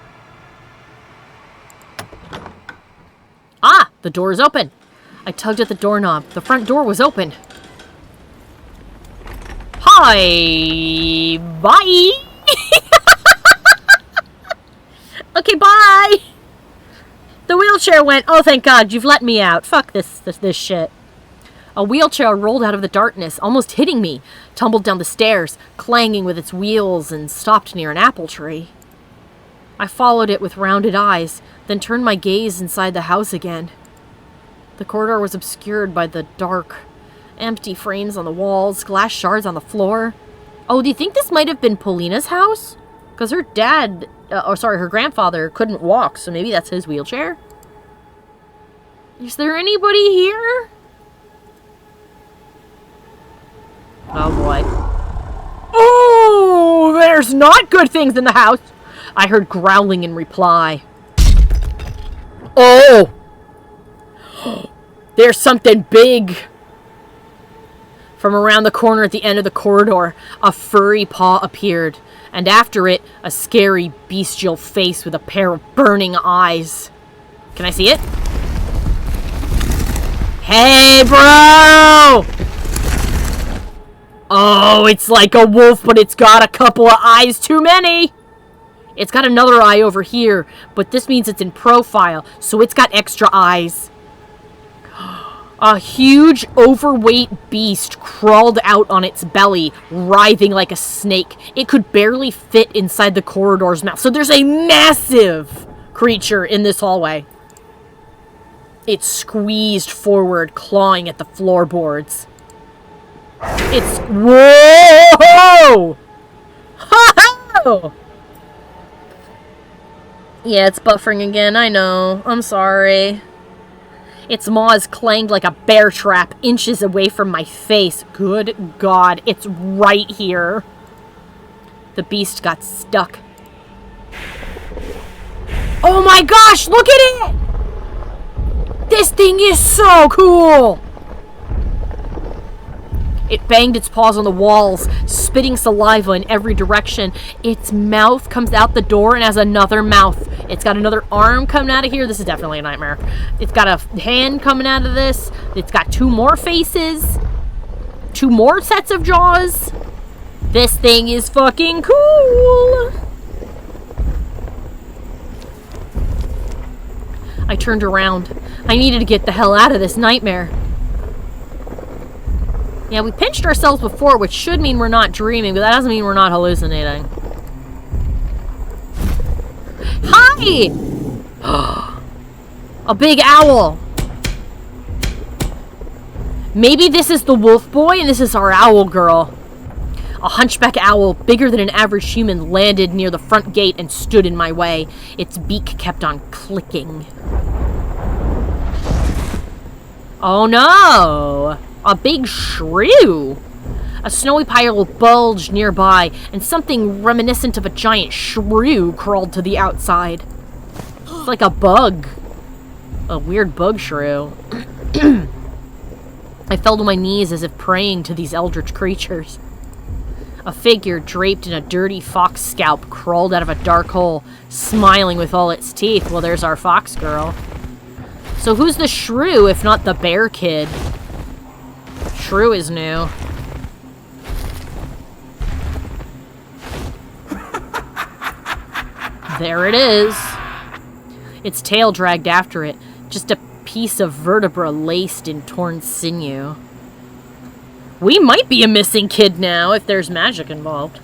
Ah! The door is open. I tugged at the doorknob. The front door was open. Hi! Bye! Okay, bye! The wheelchair went. Oh, thank God, you've let me out. Fuck this shit. A wheelchair rolled out of the darkness, almost hitting me, tumbled down the stairs, clanging with its wheels, and stopped near an apple tree. I followed it with rounded eyes, then turned my gaze inside the house again. The corridor was obscured by the dark, empty frames on the walls, glass shards on the floor. Oh, do you think this might have been Paulina's house? Because her dad, her grandfather couldn't walk, so maybe that's his wheelchair? Is there anybody here? Oh, boy. Oh, there's not good things in the house. I heard growling in reply. Oh! There's something big! From around the corner at the end of the corridor, a furry paw appeared, and after it, a scary, bestial face with a pair of burning eyes. Can I see it? Hey, bro! Oh, it's like a wolf, but it's got a couple of eyes too many! It's got another eye over here, but this means it's in profile, so it's got extra eyes. A huge, overweight beast crawled out on its belly, writhing like a snake. It could barely fit inside the corridor's mouth. So there's a massive creature in this hallway. It squeezed forward, clawing at the floorboards. It's... Whoa! Ho-ho! Yeah, it's buffering again, I know. I'm sorry. Its maws clanged like a bear trap, inches away from my face. Good God, it's right here. The beast got stuck. Oh my gosh, look at it! This thing is so cool! It banged its paws on the walls, spitting saliva in every direction. Its mouth comes out the door and has another mouth. It's got another arm coming out of here. This is definitely a nightmare. It's got a hand coming out of this. It's got two more faces. Two more sets of jaws. This thing is fucking cool. I turned around. I needed to get the hell out of this nightmare. Yeah, we pinched ourselves before, which should mean we're not dreaming, but that doesn't mean we're not hallucinating. Hi! A big owl. Maybe this is the wolf boy and this is our owl girl. A hunchback owl, bigger than an average human, landed near the front gate and stood in my way. Its beak kept on clicking. Oh no! A big shrew! A snowy pile bulged nearby, and something reminiscent of a giant shrew crawled to the outside. It's like a bug. A weird bug shrew. I fell to my knees as if praying to these eldritch creatures. A figure draped in a dirty fox scalp crawled out of a dark hole, smiling with all its teeth. Well, there's our fox girl. So who's the shrew if not the bear kid? Shrew is new. There it is. Its tail dragged after it, just a piece of vertebra laced in torn sinew. We might be a missing kid now if there's magic involved.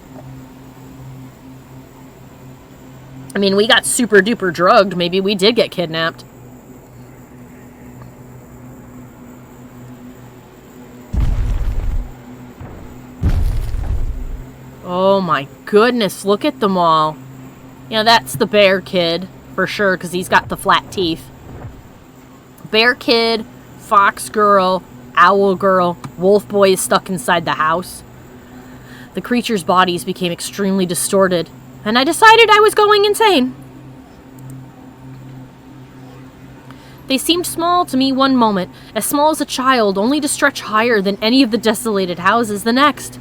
I mean, we got super duper drugged. Maybe we did get kidnapped. Oh my goodness, look at them all. Yeah, that's the bear kid, for sure, because he's got the flat teeth. Bear kid, fox girl, owl girl, wolf boy is stuck inside the house. The creatures' bodies became extremely distorted, and I decided I was going insane. They seemed small to me one moment, as small as a child, only to stretch higher than any of the desolated houses the next.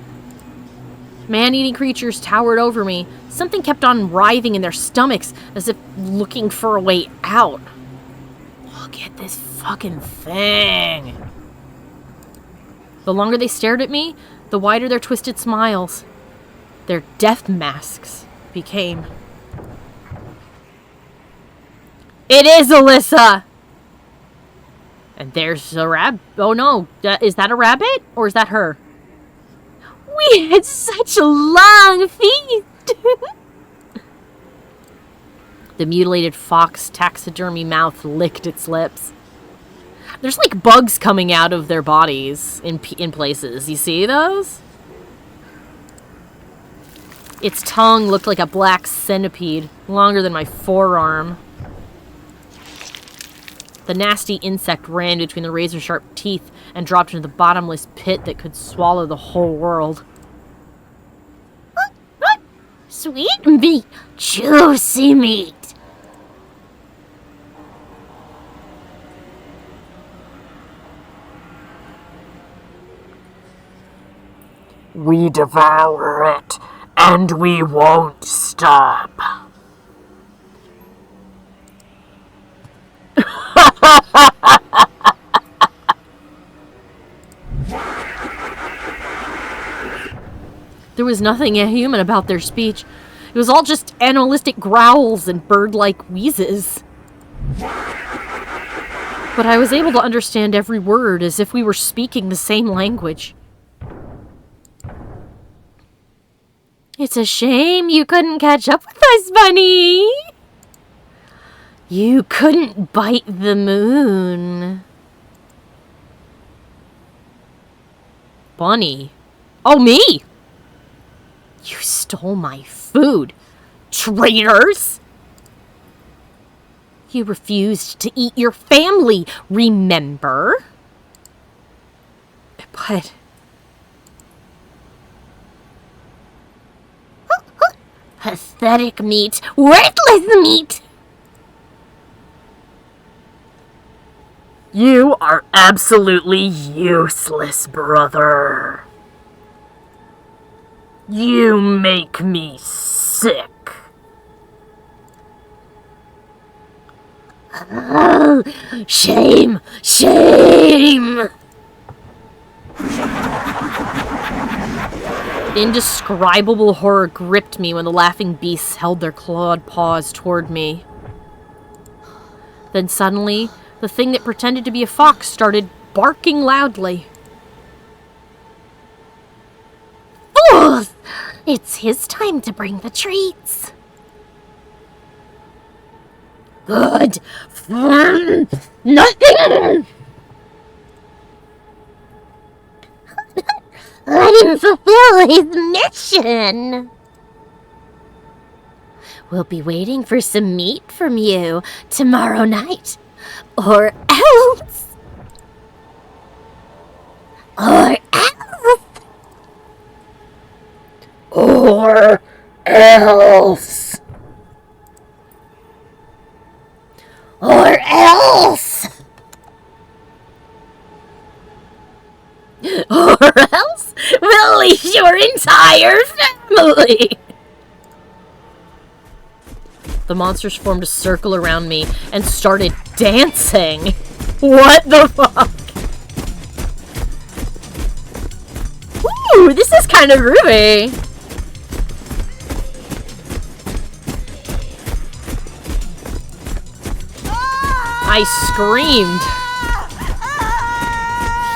Man-eating creatures towered over me. Something kept on writhing in their stomachs, as if looking for a way out. Look at this fucking thing. The longer they stared at me, the wider their twisted smiles. Their death masks became. It is Alyssa! And there's a rabbit. Oh no, is that a rabbit? Or is that her? We had such a long feast! The mutilated fox taxidermy mouth licked its lips. There's like bugs coming out of their bodies in places. You see those? Its tongue looked like a black centipede, longer than my forearm. The nasty insect ran between the razor-sharp teeth and dropped into the bottomless pit that could swallow the whole world.
Sweet meat, juicy meat.
We devour it, and we won't stop. There was nothing human about their speech. It was all just animalistic growls and bird-like wheezes. But I was able to understand every word as if we were speaking the same language. It's a shame you couldn't catch up with us, Bunny. You couldn't bite the moon. Bunny? Oh, me! You stole my food, traitors! You refused to eat your family, remember? But...
Pathetic meat, worthless meat!
You are absolutely useless, brother. You make me sick.
Oh, shame! Shame!
Indescribable horror gripped me when the laughing beasts held their clawed paws toward me. Then suddenly, the thing that pretended to be a fox started barking loudly.
Fools! It's his time to bring the treats. Good for nothing! Let him fulfill his mission! We'll be waiting for some meat from you tomorrow night. Or else! Or else! Or else! Or else! Or else we'll leave your entire family!
The monsters formed a circle around me and started dancing. What the fuck? Ooh, this is kind of groovy. I screamed.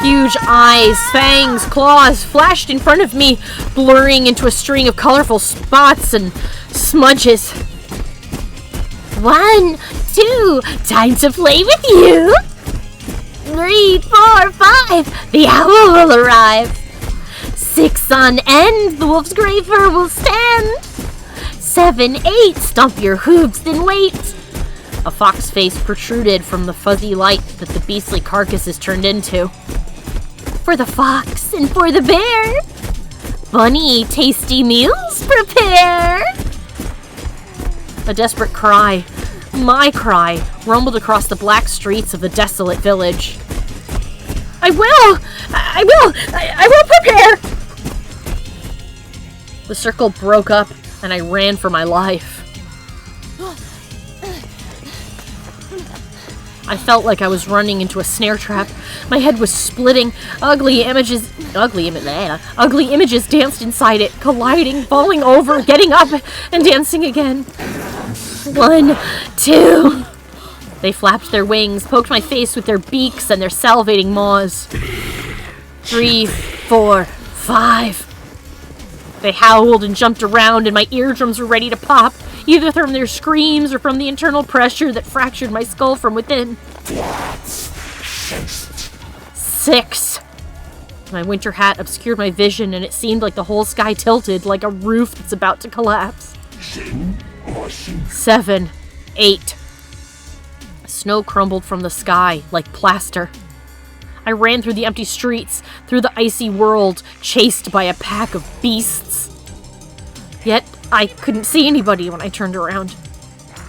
Huge eyes, fangs, claws flashed in front of me, blurring into a string of colorful spots and smudges.
1, 2, time to play with you! 3, 4, 5, the owl will arrive! 6 on end, the wolf's gray fur will stand! 7, 8, stomp your hooves and wait!
A fox face protruded from the fuzzy light that the beastly carcass is turned into.
For the fox and for the bear! Bunny, tasty meals prepare!
A desperate cry, my cry, rumbled across the black streets of the desolate village. I will prepare! The circle broke up, and I ran for my life. I felt like I was running into a snare trap. My head was splitting. Ugly images danced inside it, colliding, falling over, getting up, and dancing again. 1, 2. They flapped their wings, poked my face with their beaks and their salivating maws. 3, 4, 5. They howled and jumped around, and my eardrums were ready to pop, either from their screams or from the internal pressure that fractured my skull from within. 6. My winter hat obscured my vision, and it seemed like the whole sky tilted, like a roof that's about to collapse. 7, 8. Snow crumbled from the sky like plaster. I ran through the empty streets, through the icy world, chased by a pack of beasts. Yet, I couldn't see anybody when I turned around.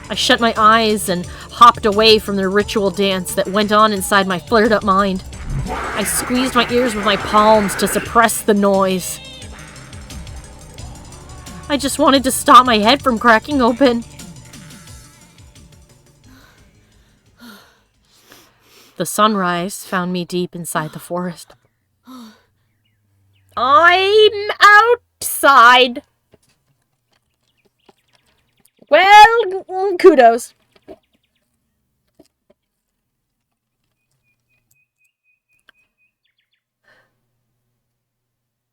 I shut my eyes and hopped away from the ritual dance that went on inside my flared-up mind. I squeezed my ears with my palms to suppress the noise. I just wanted to stop my head from cracking open. The sunrise found me deep inside the forest. I'm outside. Well, kudos.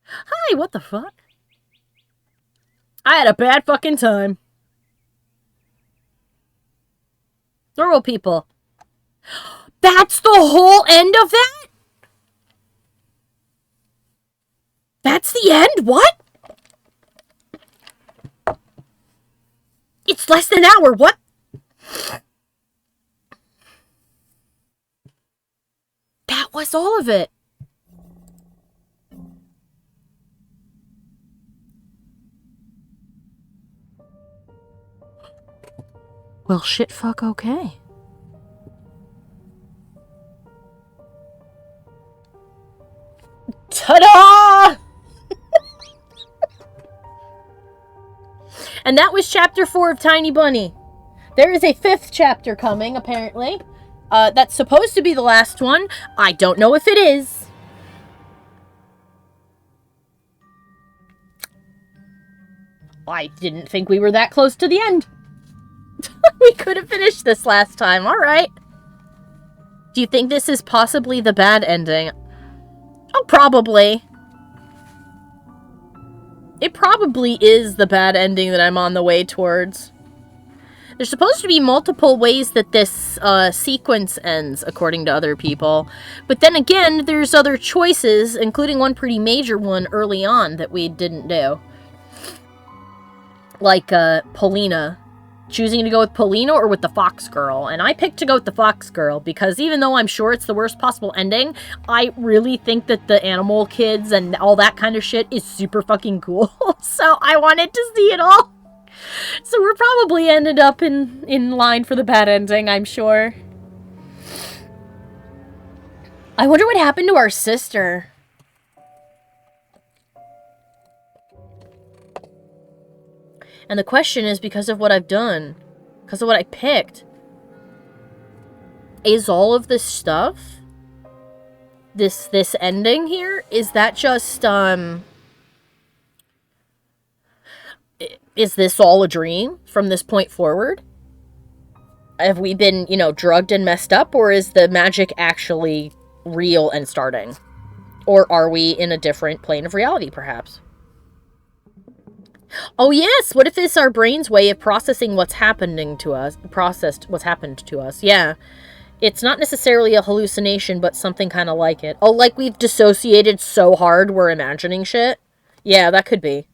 Hi, what the fuck? I had a bad fucking time. Normal people. That's the whole end of that? That's the end? What? It's less than an hour. What? That was all of it. Well, shit fuck okay. Ta-da! And that was chapter 4 of Tiny Bunny. There is a 5th chapter coming, apparently. That's supposed to be the last one. I don't know if it is. I didn't think we were that close to the end. We could have finished this last time. Alright. Do you think this is possibly the bad ending? Oh, probably. It probably is the bad ending that I'm on the way towards. There's supposed to be multiple ways that this sequence ends, according to other people. But then again, there's other choices, including one pretty major one early on that we didn't do. Like, Polina. Choosing to go with Polina or with the Fox Girl. And I picked to go with the Fox Girl because even though I'm sure it's the worst possible ending, I really think that the animal kids and all that kind of shit is super fucking cool. So I wanted to see it all. So we're probably ended up in line for the bad ending, I'm sure. I wonder what happened to our sister. And the question is because of what I've done. Because of what I picked. Is all of this stuff? This ending here? Is that just, is this all a dream from this point forward? Have we been, drugged and messed up? Or is the magic actually real and starting? Or are we in a different plane of reality, perhaps? Oh yes, what if it's our brain's way of processing what's happening to us, what's happened to us, yeah. It's not necessarily a hallucination, but something kind of like it. Oh, like we've dissociated so hard we're imagining shit? Yeah, that could be.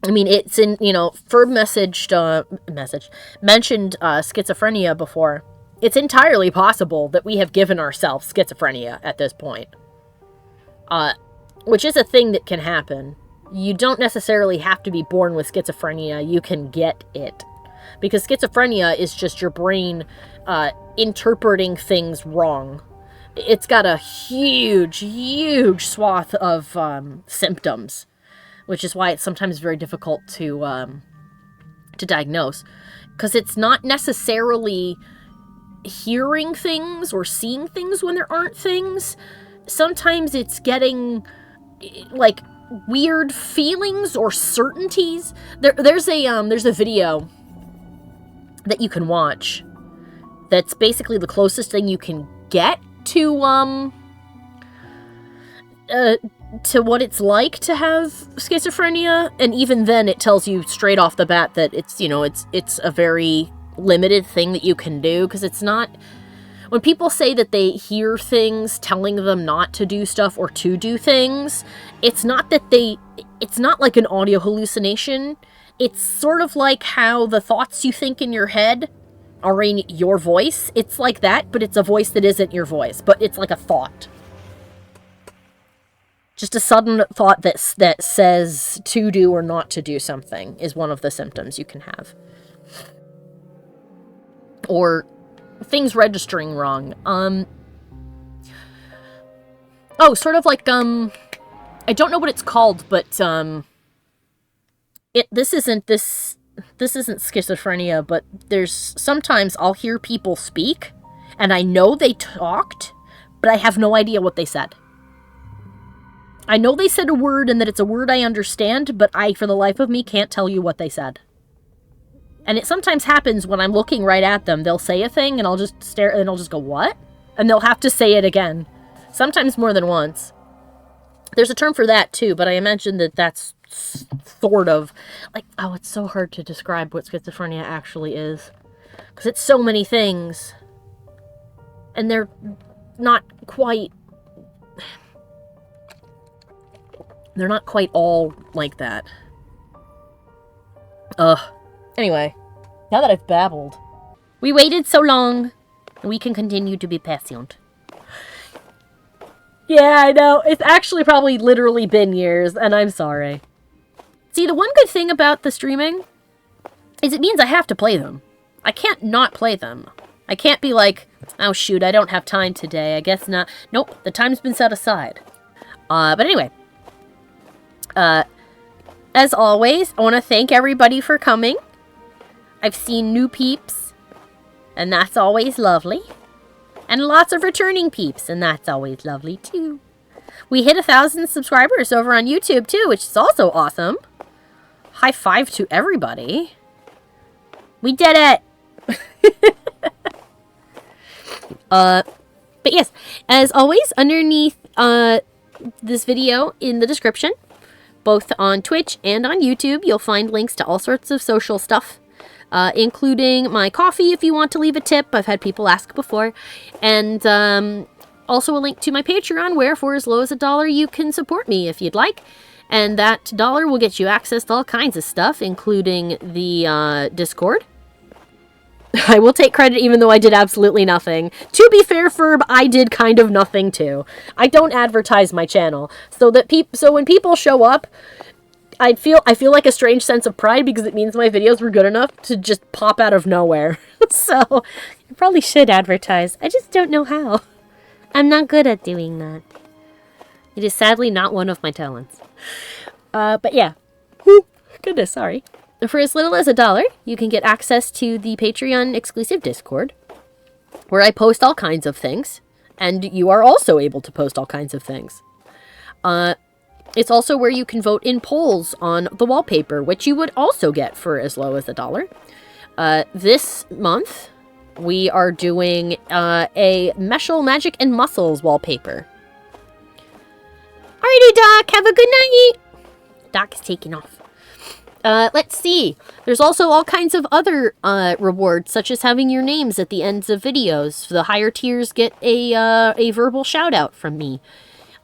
I mean, it's in, Ferb mentioned schizophrenia before. It's entirely possible that we have given ourselves schizophrenia at this point. Which is a thing that can happen. You don't necessarily have to be born with schizophrenia, you can get it. Because schizophrenia is just your brain interpreting things wrong. It's got a huge, huge swath of symptoms, which is why it's sometimes very difficult to diagnose. Because it's not necessarily hearing things or seeing things when there aren't things. Sometimes it's getting, like, weird feelings or certainties. There's a video that you can watch that's basically the closest thing you can get to what it's like to have schizophrenia, and even then it tells you straight off the bat that it's it's a very limited thing that you can do, because it's not. When people say that they hear things telling them not to do stuff or to do things, it's not like an audio hallucination. It's sort of like how the thoughts you think in your head are in your voice. It's like that, but it's a voice that isn't your voice, but it's like a thought. Just a sudden thought that says to do or not to do something is one of the symptoms you can have. Or things registering wrong. Oh, sort of like, I don't know what it's called, but, this isn't schizophrenia, but there's, sometimes I'll hear people speak, and I know they talked, but I have no idea what they said. I know they said a word and that it's a word I understand, but I, for the life of me, can't tell you what they said. And it sometimes happens when I'm looking right at them. They'll say a thing, and I'll just stare, and I'll just go, what? And they'll have to say it again. Sometimes more than once. There's a term for that, too, but I imagine that that's sort of... like, oh, it's so hard to describe what schizophrenia actually is. Because it's so many things. And they're not quite... they're not quite all like that. Anyway, now that I've babbled, we waited so long, we can continue to be patient. Yeah, I know. It's actually probably literally been years, and I'm sorry. See, the one good thing about the streaming is it means I have to play them. I can't not play them. I can't be like, oh shoot, I don't have time today. I guess not. Nope, the time's been set aside. But anyway. As always, I want to thank everybody for coming. I've seen new peeps, and that's always lovely. And lots of returning peeps, and that's always lovely too. We hit 1,000 subscribers over on YouTube too, which is also awesome. High five to everybody. We did it! But yes, as always, underneath this video in the description, both on Twitch and on YouTube, you'll find links to all sorts of social stuff. Including my coffee if you want to leave a tip. I've had people ask before. And also a link to my Patreon where for as low as $1 you can support me if you'd like. And that dollar will get you access to all kinds of stuff, including the Discord. I will take credit even though I did absolutely nothing. To be fair, Ferb, I did kind of nothing too. I don't advertise my channel. So when people show up, I feel like a strange sense of pride because it means my videos were good enough to just pop out of nowhere. So, I probably should advertise. I just don't know how. I'm not good at doing that. It is sadly not one of my talents. But yeah. Whew. Goodness, sorry. For as little as $1, you can get access to the Patreon exclusive Discord, where I post all kinds of things, and you are also able to post all kinds of things. It's also where you can vote in polls on the wallpaper, which you would also get for as low as $1. This month, we are doing a Meshal Magic and Muscles wallpaper. Alrighty, Doc, have a good night! Doc is taking off. Let's see. There's also all kinds of other rewards, such as having your names at the ends of videos. The higher tiers get a verbal shout out from me.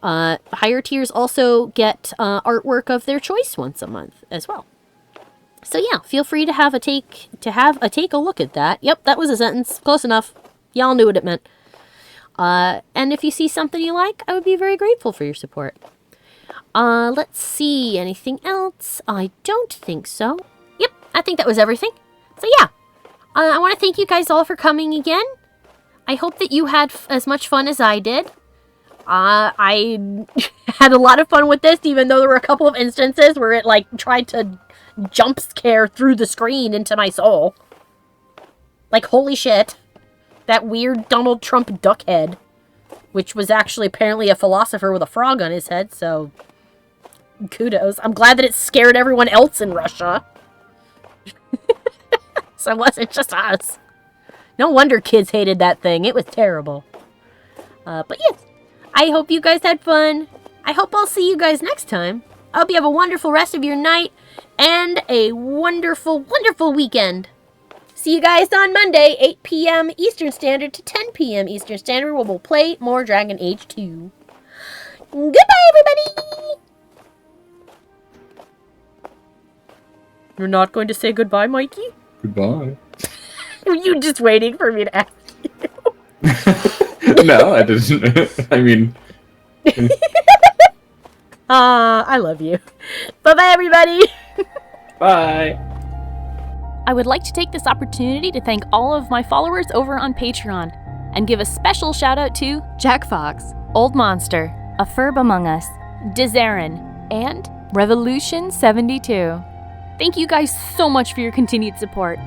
Higher tiers also get artwork of their choice once a month as well. So yeah, feel free to take a look at that. Yep, that was a sentence. Close enough. Y'all knew what it meant. And if you see something you like, I would be very grateful for your support. Let's see, anything else? I don't think so. Yep, I think that was everything. So yeah, I want to thank you guys all for coming again. I hope that you had as much fun as I did. I had a lot of fun with this, even though there were a couple of instances where it, like, tried to jump scare through the screen into my soul. Like, holy shit. That weird Donald Trump duck head. Which was actually apparently a philosopher with a frog on his head, so... kudos. I'm glad that it scared everyone else in Russia. So it wasn't just us. No wonder kids hated that thing. It was terrible. But yes. I hope you guys had fun. I hope I'll see you guys next time. I hope you have a wonderful rest of your night and a wonderful, wonderful weekend. See you guys on Monday, 8 p.m. Eastern Standard to 10 p.m. Eastern Standard, where we'll play more Dragon Age 2. Goodbye, everybody! You're not going to say goodbye, Mikey?
Goodbye.
Were you just waiting for me to ask you?
No, I didn't. I mean...
I love you. Bye-bye, everybody.
Bye.
I would like to take this opportunity to thank all of my followers over on Patreon and give a special shout out to Jack Fox, Old Monster, A Furb Among Us, Dizarin, and Revolution 72. Thank you guys so much for your continued support.